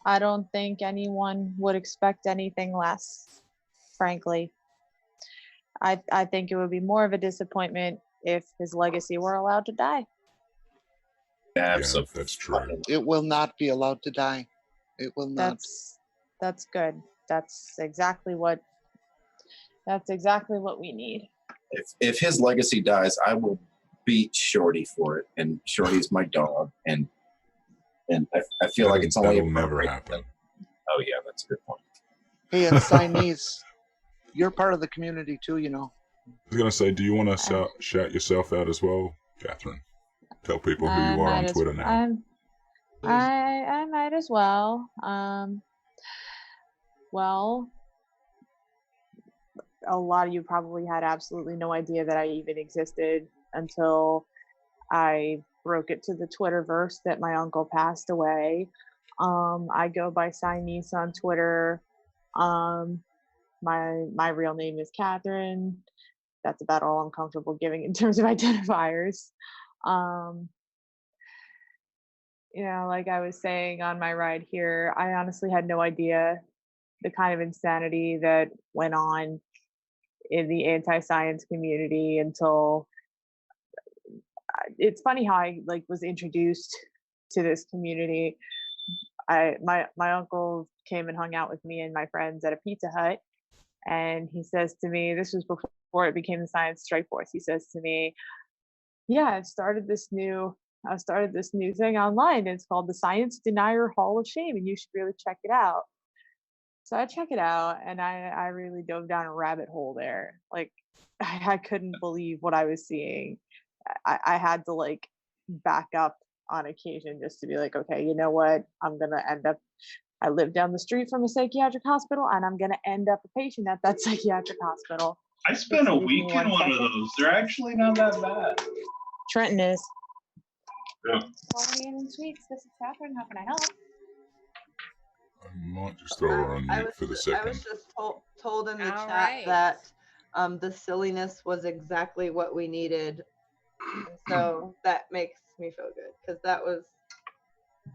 I don't think anyone would expect anything less, frankly. I think it would be more of a disappointment if his legacy were allowed to die. Absolutely. Yeah, that's true. It will not be allowed to die. It will not. That's good. That's exactly what we need. If his legacy dies, I will beat Shorty for it. And Shorty's my dog. And I feel like it's only that'll never happen. Oh yeah, that's a good point. Hey, and Siamese, you're part of the community too, you know. I was gonna say, do you want to shout yourself out as well, Catherine? Tell people who you are on Twitter now. I might as well. Well, a lot of you probably had absolutely no idea that I even existed until I broke it to the Twitterverse that my uncle passed away. I go by Siamese on Twitter. My real name is Catherine. That's about all I'm comfortable giving in terms of identifiers. You know, like I was saying on my ride here, I honestly had no idea the kind of insanity that went on in the anti-science community until it's funny how I was introduced to this community. My uncle came and hung out with me and my friends at a Pizza Hut, and he says to me, this was before it became the Science Strike Force, he says to me, yeah, I've started this new thing online. It's called the Science Denier Hall of Shame, and you should really check it out. So I check it out, and I really dove down a rabbit hole there. Like, I couldn't believe what I was seeing. I had to back up on occasion just to be like, okay, you know what? I live down the street from a psychiatric hospital, and I'm gonna end up a patient at that psychiatric hospital. I spent a week in one of those. They're actually not that bad. Trenton is. Yeah. Quality and Sweets. This is Catherine. How can I help? I might just throw her on mute for the second. I was just told in the chat that the silliness was exactly what we needed. And so that makes me feel good because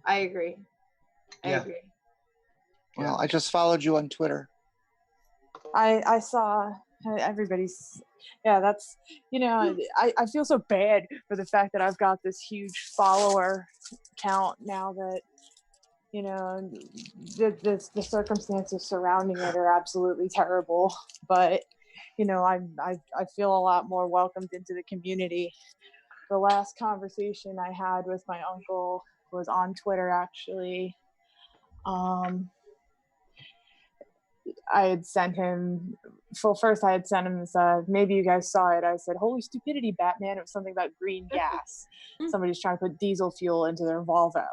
I agree. I agree. Well, I just followed you on Twitter. I saw everybody's, that's, I feel so bad for the fact that I've got this huge follower count now that, the circumstances surrounding it are absolutely terrible. But, I feel a lot more welcomed into the community. The last conversation I had with my uncle was on Twitter, actually. I had sent him, first I had sent him this, maybe you guys saw it. I said, holy stupidity, Batman. It was something about green gas. Somebody's trying to put diesel fuel into their Volvo.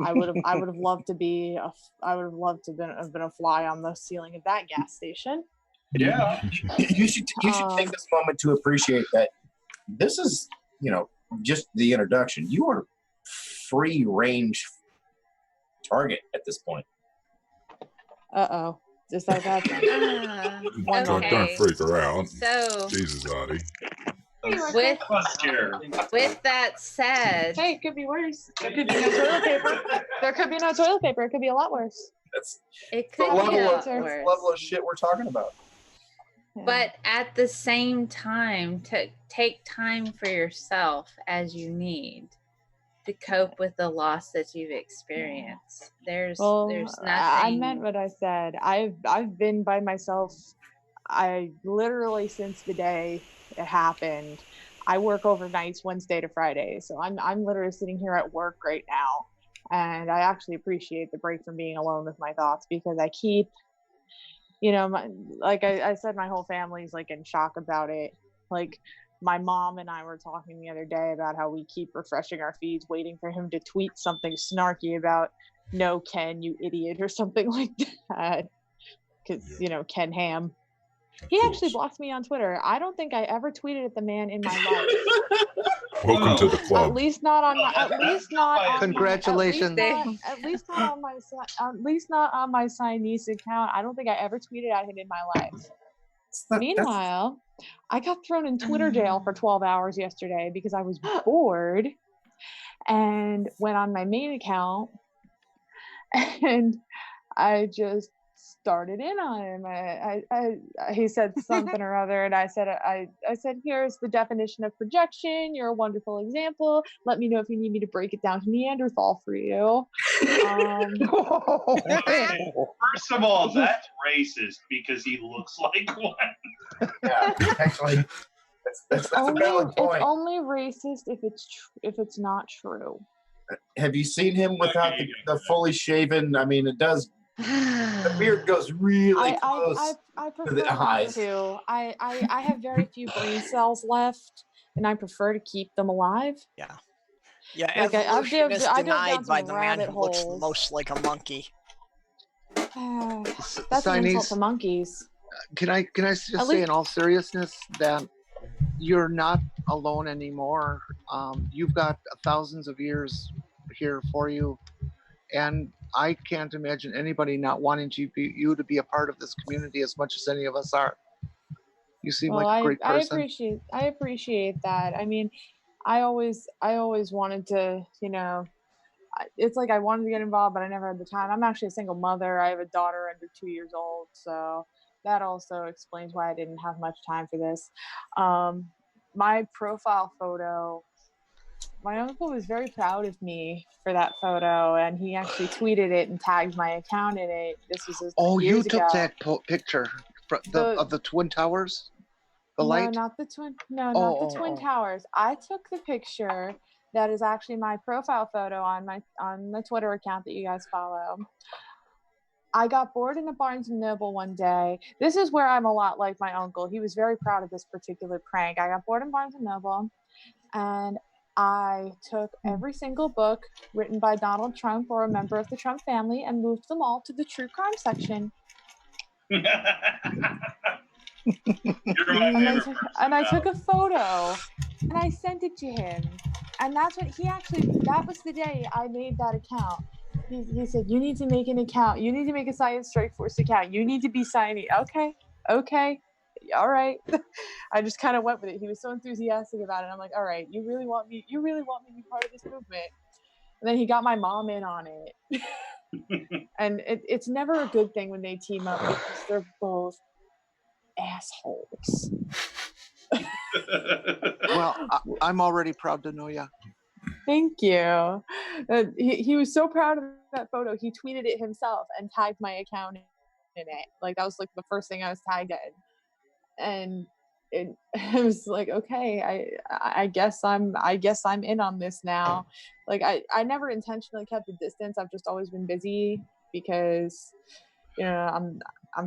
I would have loved to have been a fly on the ceiling of that gas station. Yeah. You should take this moment to appreciate that this is, just the introduction. You are free range target at this point. Uh-oh. Just like that. Don't freak her out. So, Jesus, Audie. With that said, hey, it could be worse. There could be no toilet paper. There could be no toilet paper. It could be a lot worse. It could be a lot worse. Level of shit we're talking about. But at the same time, to take time for yourself as you need. to cope with the loss that you've experienced. There's nothing. I meant what I said. I've been by myself. I literally, since the day it happened, I work overnights Wednesday to Friday, so I'm literally sitting here at work right now, and I actually appreciate the break from being alone with my thoughts, because I keep, like I said, my whole family's like in shock about it. Like, my mom and I were talking the other day about how we keep refreshing our feeds waiting for him to tweet something snarky about "No, Ken, you idiot," or something like that, because Ken Ham. He actually blocked me on Twitter. I don't think I ever tweeted at the man in my life. Welcome to the club. At least not on my. At least not on Congratulations. At least not on my. At least not on my Siamese account. I don't think I ever tweeted at him in my life. Meanwhile, I got thrown in Twitter jail for 12 hours yesterday because I was bored, and went on my main account, and I just started in on him. He said something or other, and I said, here's the definition of projection. You're a wonderful example. Let me know if you need me to break it down to Neanderthal for you. First of all, that's racist because he looks like one. Yeah, actually, that's a valid point. It's only racist if it's not true. Have you seen him without the fully shaven? I mean, it does. The beard goes really close I prefer to the not eyes. to. I have very few brain cells left, and I prefer to keep them alive. Yeah. Yeah, Like, evolution is I dove denied down by some the man rabbit who looks holes. most like a monkey. That's an insult Siamese, to monkeys. Can I just At say least- in all seriousness that you're not alone anymore. You've got thousands of years here for you, and I can't imagine anybody not wanting you to be a part of this community as much as any of us are. You seem like a great person. I appreciate that. I mean, I always wanted to, it's like I wanted to get involved, but I never had the time. I'm actually a single mother. I have a daughter under 2 years old, so that also explains why I didn't have much time for this. My profile photo, my uncle was very proud of me for that photo, and he actually tweeted it and tagged my account in it. This was you years took ago. that picture of the Twin Towers? The light? No, not the Twin Towers. I took the picture that is actually my profile photo on the Twitter account that you guys follow. I got bored in a Barnes & Noble one day. This is where I'm a lot like my uncle. He was very proud of this particular prank. I got bored in Barnes & Noble, and I took every single book written by Donald Trump or a member of the Trump family and moved them all to the true crime section. And I took a photo and I sent it to him. And that was the day I made that account. He said, you need to make an account. You need to make a SciStrike Force account. You need to be Siamese. Okay. All right. I just kind of went with it. He was so enthusiastic about it. I'm like, all right, you really want me to be part of this movement. And then he got my mom in on it. And it's never a good thing when they team up because they're both assholes. Well, I'm already proud to know you. Thank you. He was so proud of that photo. He tweeted it himself and tagged my account in it. Like, that was like the first thing I was tagged in. And it was like, okay, I guess I'm in on this now. Like, I never intentionally kept a distance. I've just always been busy because, I'm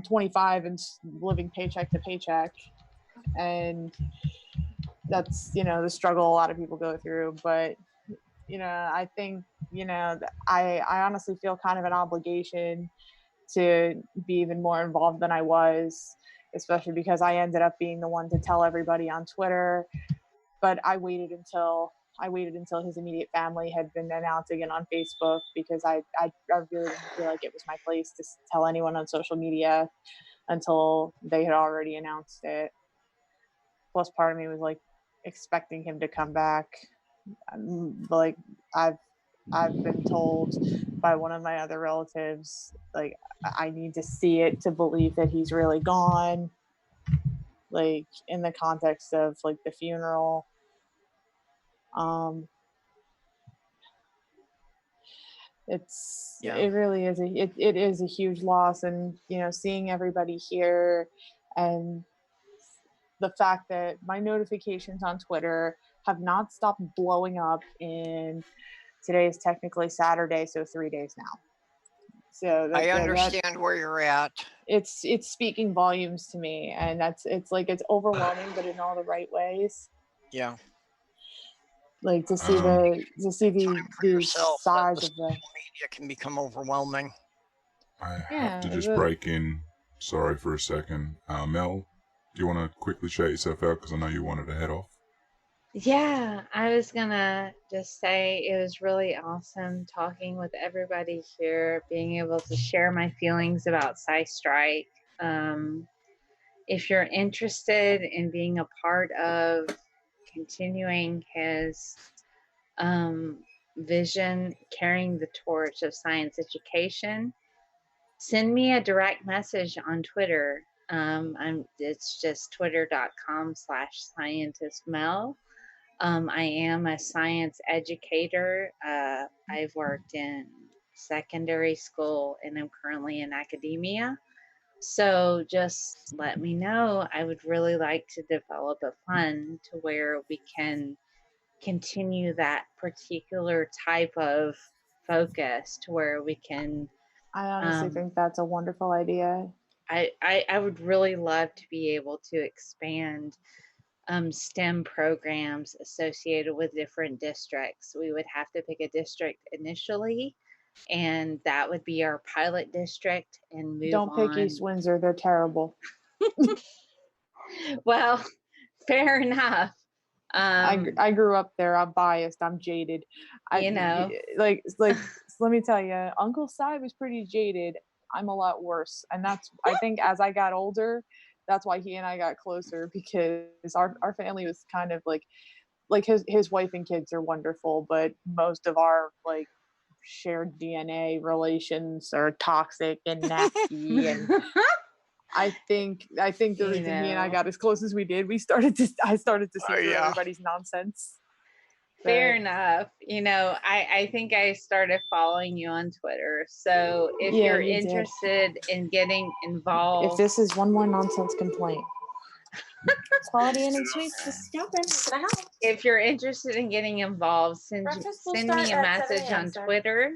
25 and living paycheck to paycheck, and that's the struggle a lot of people go through. But I think I honestly feel kind of an obligation to be even more involved than I was, especially because I ended up being the one to tell everybody on Twitter. But I waited until his immediate family had been announcing it on Facebook, because I really didn't feel like it was my place to tell anyone on social media until they had already announced it. Plus, part of me was like expecting him to come back. Like, I've been told by one of my other relatives, like, I need to see it to believe that he's really gone, like, in the context of like the funeral. It really is it is a huge loss, and seeing everybody here, and the fact that my notifications on Twitter have not stopped blowing up in, today is technically Saturday, so 3 days now. So I understand where you're at. It's speaking volumes to me, and it's overwhelming, but in all the right ways. Yeah. Like to see the size of the media can become overwhelming. I have to just break in. Sorry for a second. Mel, do you want to quickly shout yourself out? Because I know you wanted to head off. Yeah, I was gonna just say it was really awesome talking with everybody here, being able to share my feelings about SciStrike. If you're interested in being a part of continuing his vision, carrying the torch of science education, send me a direct message on Twitter. It's just twitter.com/scientistmel. I am a science educator. I've worked in secondary school and I'm currently in academia. So just let me know. I would really like to develop a fund to where we can continue that particular type of focus, to where we can. I honestly think that's a wonderful idea. I would really love to be able to expand STEM programs associated with different districts. We would have to pick a district initially, and that would be our pilot district, and move on. Don't pick East Windsor, they're terrible. Well, fair enough. I grew up there. I'm biased. I'm jaded. Like let me tell you, Uncle Si was pretty jaded. I'm a lot worse, and that's, I think, as I got older, that's why he and I got closer, because our family was kind of like his wife and kids are wonderful, but most of our shared DNA relations are toxic and nasty. And I think the reason he and I got as close as we did, I started to see through everybody's nonsense. Fair enough. I think I started following you on Twitter. So if you're interested in getting involved. If this is one more nonsense complaint. Quality and sweets, just jump in. Can I help? If you're interested in getting involved, send me a message on Twitter.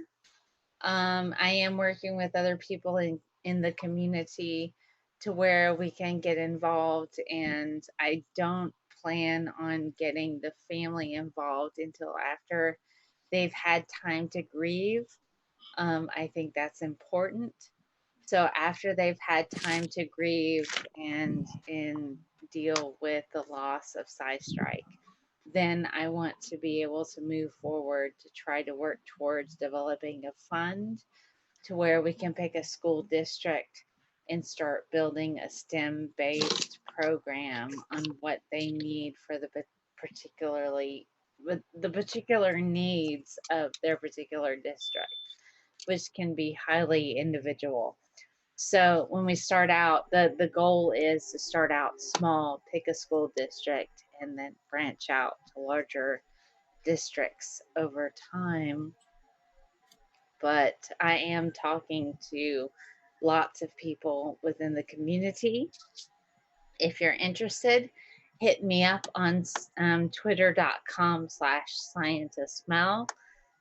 I am working with other people in the community to where we can get involved, and I don't plan on getting the family involved until after they've had time to grieve. I think that's important. So after they've had time to grieve and deal with the loss of SciStrike, then I want to be able to move forward to try to work towards developing a fund to where we can pick a school district and start building a STEM-based program on what they need for the particular needs of their particular district, which can be highly individual. So when we start out, the goal is to start out small, pick a school district, and then branch out to larger districts over time. But I am talking to lots of people within the community. If you're interested, hit me up on twitter.com/scientistmel.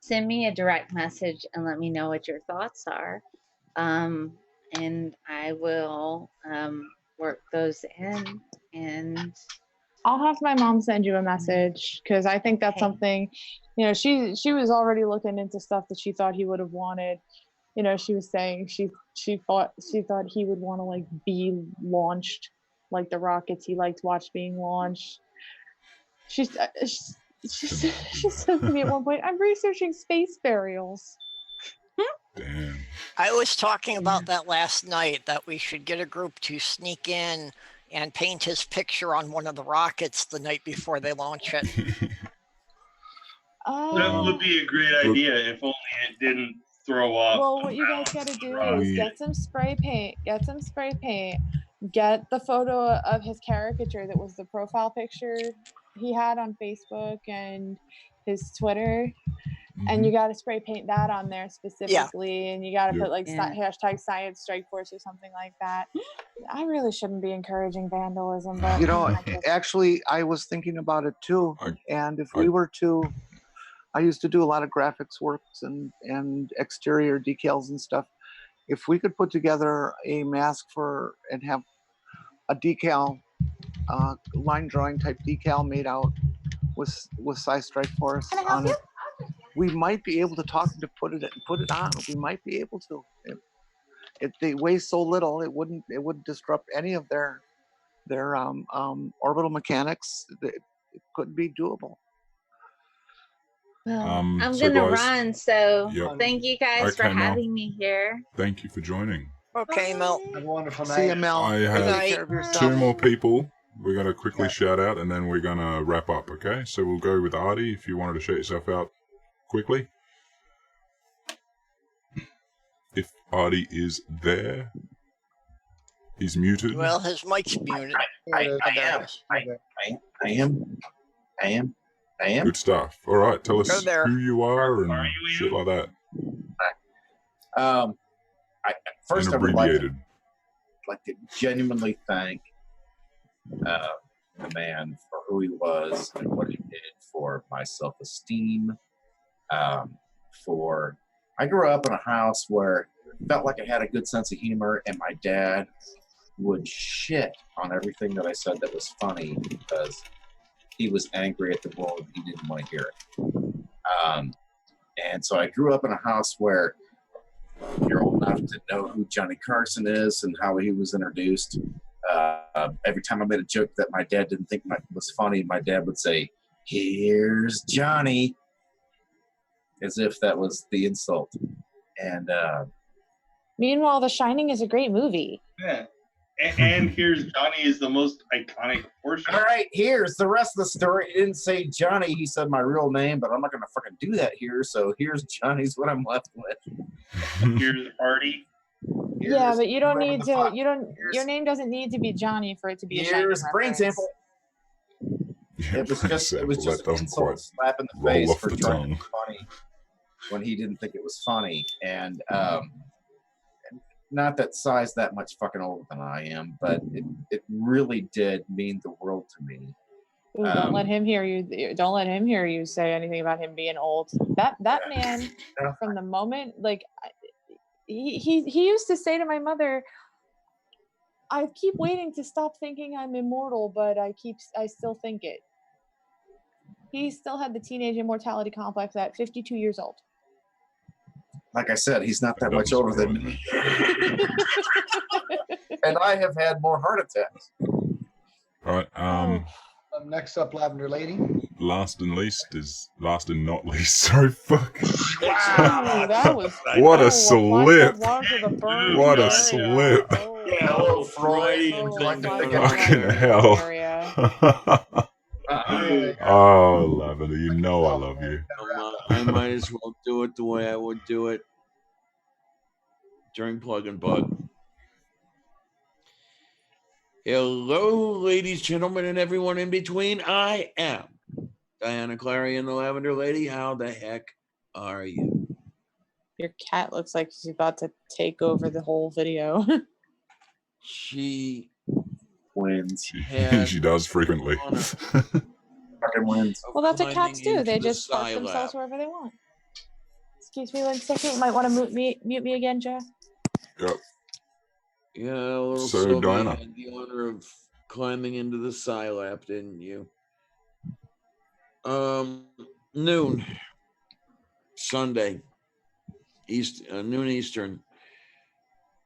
Send me a direct message and let me know what your thoughts are. And I will work those in, and I'll have my mom send you a message, because I think that's something, she was already looking into stuff that she thought he would have wanted. She was saying she thought he would want to be launched, like the rockets he liked to watch being launched. She said to me at one point, "I'm researching space burials." Damn. I was talking about that last night, that we should get a group to sneak in and paint his picture on one of the rockets the night before they launch it. That would be a great idea if only it didn't throw off. Well, what you guys got to do is get some spray paint, get the photo of his caricature that was the profile picture he had on Facebook and his Twitter, and you got to spray paint that on there specifically, and you got to Yep. put like Yeah. hashtag SciStrike Force or something like that. I really shouldn't be encouraging vandalism, but You know, I just- actually, I was thinking about it too. And if we were to, I used to do a lot of graphics works and exterior decals and stuff. If we could put together a mask for and have a decal, line drawing type decal made out with SciStrike Force on it, we might be able to talk to put it on. We might be able to. They weigh so little, it wouldn't disrupt any of their orbital mechanics. It could be doable. Well, So I'm gonna guys, run, so yep. thank you guys for Okay, Mel. having me here. Thank you for joining. Okay, Mel. Have a wonderful See ya, night. Mel. I Good have night. Take care of yourself. 2 more people we're going to quickly Okay. shout out, and then we're going to wrap up, okay? So we'll go with Artie, if you wanted to shout yourself out quickly. If Artie is there. He's muted. Well, his mic's muted. I Oh, there am. it is. I am. Good stuff. All right, tell Go us there. who you are and Are you shit like that. First, And I would like abbreviated. to genuinely thank the man for who he was and what he did for my self-esteem. I grew up in a house where it felt like I had a good sense of humor, and my dad would shit on everything that I said that was funny because he was angry at the world. He didn't want to hear it. And so I grew up in a house where you're old enough to know who Johnny Carson is and how he was introduced. Every time I made a joke that my dad didn't think was funny, my dad would say, "Here's Johnny," as if that was the insult. And Meanwhile, The Shining is a great movie. Yeah. And Here's Johnny is the most iconic portion. all right, here's the rest of the story. He didn't say Johnny, he said my real name, but I'm not gonna fucking do that here. So here's Johnny's what I'm left with. Here's Artie. Yeah, but you don't whoever need the to. fuck- You don't. here's- Your name doesn't need to be Johnny for it to be a Shining Here's brain reference. sample. It was just an That doesn't insult, quite slap in the roll face off for the trying to tongue. be funny when he didn't think it was funny. And not that Sai's that much fucking older than I am, but it really did mean the world to me. Ooh, don't let him hear you. Don't let him hear you say anything about him being old. That man, from the moment, like, he used to say to my mother, "I keep waiting to stop thinking I'm immortal, but I still think it." He still had the teenage immortality complex at 52 years old. Like I said, he's not that much older than me. And I have had more heart attacks. All right. Next up, Lavender Lady. Last and not least. Sorry, fuck. Wow, that was What a oh, slip. one to the burn What a area. slip. Oh, Yeah, a little Freudian oh, thing. Fucking hell. Oh, Lavender, you know I love you. I might as well do it the way I would do it during Plug and Bug. Hello, ladies, gentlemen, and everyone in between. I am Diana Clarion, the Lavender Lady. How the heck are you? Your cat looks like she's about to take over the whole video. She wins. She does frequently. Fucking wins. Well, that's what Climbing cats do. They into the just park Scilab. themselves wherever they want. Excuse me 1 second. You might want to mute me again, Jeff. Yep. Yeah, a little So, Sylvie Diana. had the honor of climbing into the Scilab, didn't you? Noon, Sunday, noon Eastern.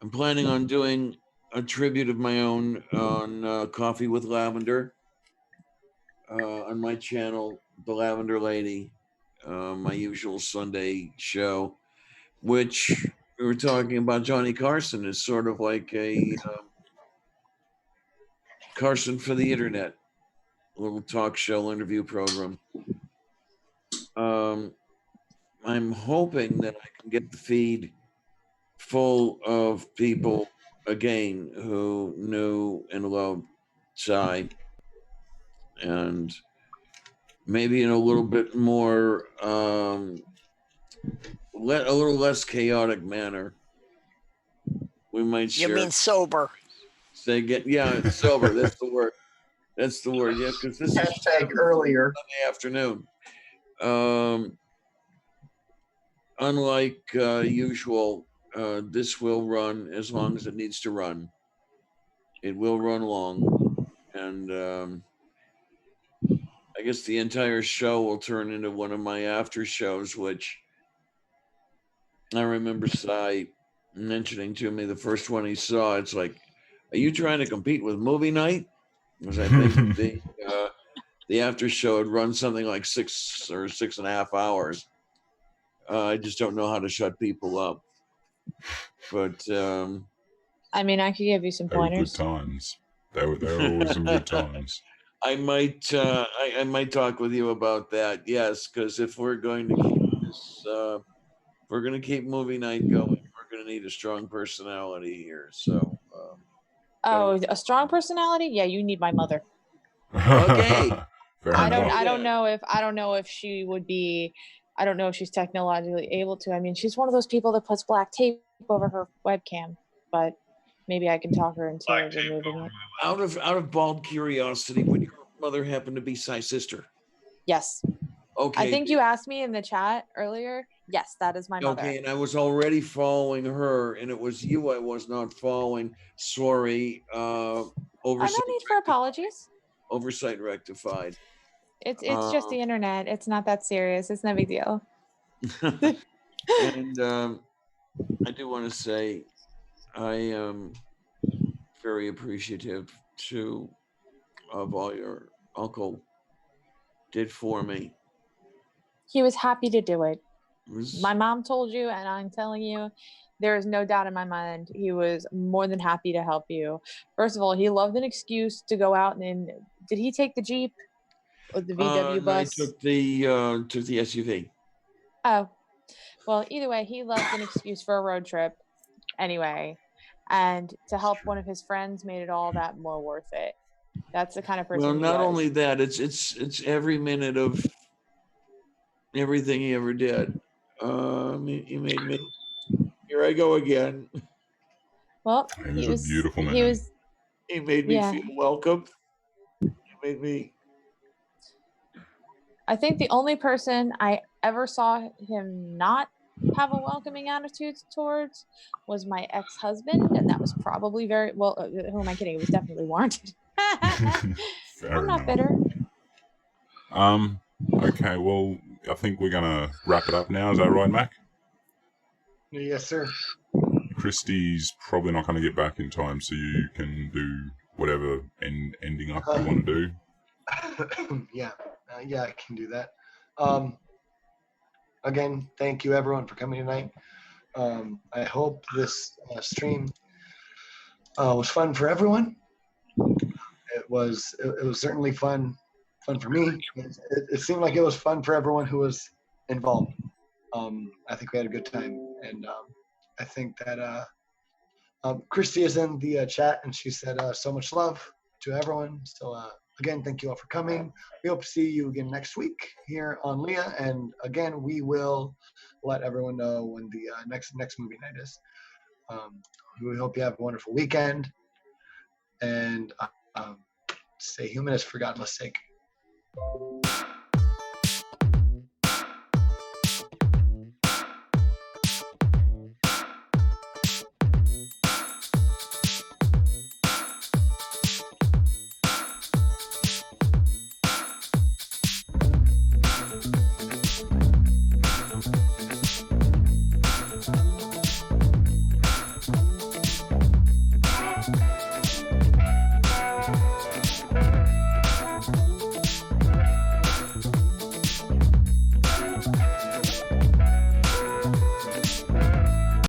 I'm planning on doing a tribute of my own on Coffee with Lavender on my channel, The Lavender Lady, my usual Sunday show, which we were talking about. Johnny Carson is sort of like a Carson for the internet, a little talk show interview program. I'm hoping that I can get the feed full of people again who knew and loved Sci, and maybe in a little bit more a little less chaotic manner. We might share. You mean sober? Say again, yeah, sober. That's the word. That's the word. Yeah, because this is Hashtag earlier. Sunday afternoon. Unlike usual, this will run as long as it needs to run. It will run long, and I guess the entire show will turn into one of my after shows, which I remember Cy mentioning to me the first one he saw. It's like, are you trying to compete with movie night? Because I think the after show would run something like 6 or 6.5 hours. I just don't know how to shut people up. But I mean, I could give you some They were good pointers. times. They were always some good times. I might talk with you about that. Yes, because if we're going to keep this, if we're going to keep movie night going, we're going to need a strong personality here. So. Oh, a strong personality? Yeah, you need my mother. Okay. I don't know if she would be. I don't know if she's technologically able to. I mean, she's one of those people that puts black tape over her webcam, but maybe I can talk her into removing it. Out of bald curiosity, would your mother happen to be Cy's sister? Yes. Okay. I think you asked me in the chat earlier. Yes, that is my mother. Okay, and I was already following her, and it was you I was not following. Sorry. No need for apologies. Oversight rectified. It's just the internet. It's not that serious. It's no big deal. And I do want to say I am very appreciative of all your uncle did for me. He was happy to do it. My mom told you, and I'm telling you, there is no doubt in my mind he was more than happy to help you. First of all, he loved an excuse to go out and did he take the Jeep or the VW bus? I took the SUV. Oh, well, either way, he loved an excuse for a road trip anyway. And to help one of his friends made it all that more worth it. That's the kind of person. Well, he not was. only that, it's every minute of everything he ever did. He made me. Here I go again. Well, he was a beautiful man. He made me feel welcome. He made me. I think the only person I ever saw him not have a welcoming attitude towards was my ex-husband, and that was probably very well. Who am I kidding? It was definitely warranted. I'm not bitter. Okay, well, I think we're gonna wrap it up now. Is that right, Mac? Yes, sir. Christy's probably not going to get back in time, so you can do whatever ending up you want to do. Yeah, I can do that. Again, thank you everyone for coming tonight. I hope this stream was fun for everyone. It was certainly fun for me. It seemed like it was fun for everyone who was involved. I think we had a good time, and I think that Christy is in the chat, and she said so much love to everyone. So again, thank you all for coming. We hope to see you again next week here on LEAH, and again, we will let everyone know when the next movie night is. We hope you have a wonderful weekend, and stay humanist for God's sake.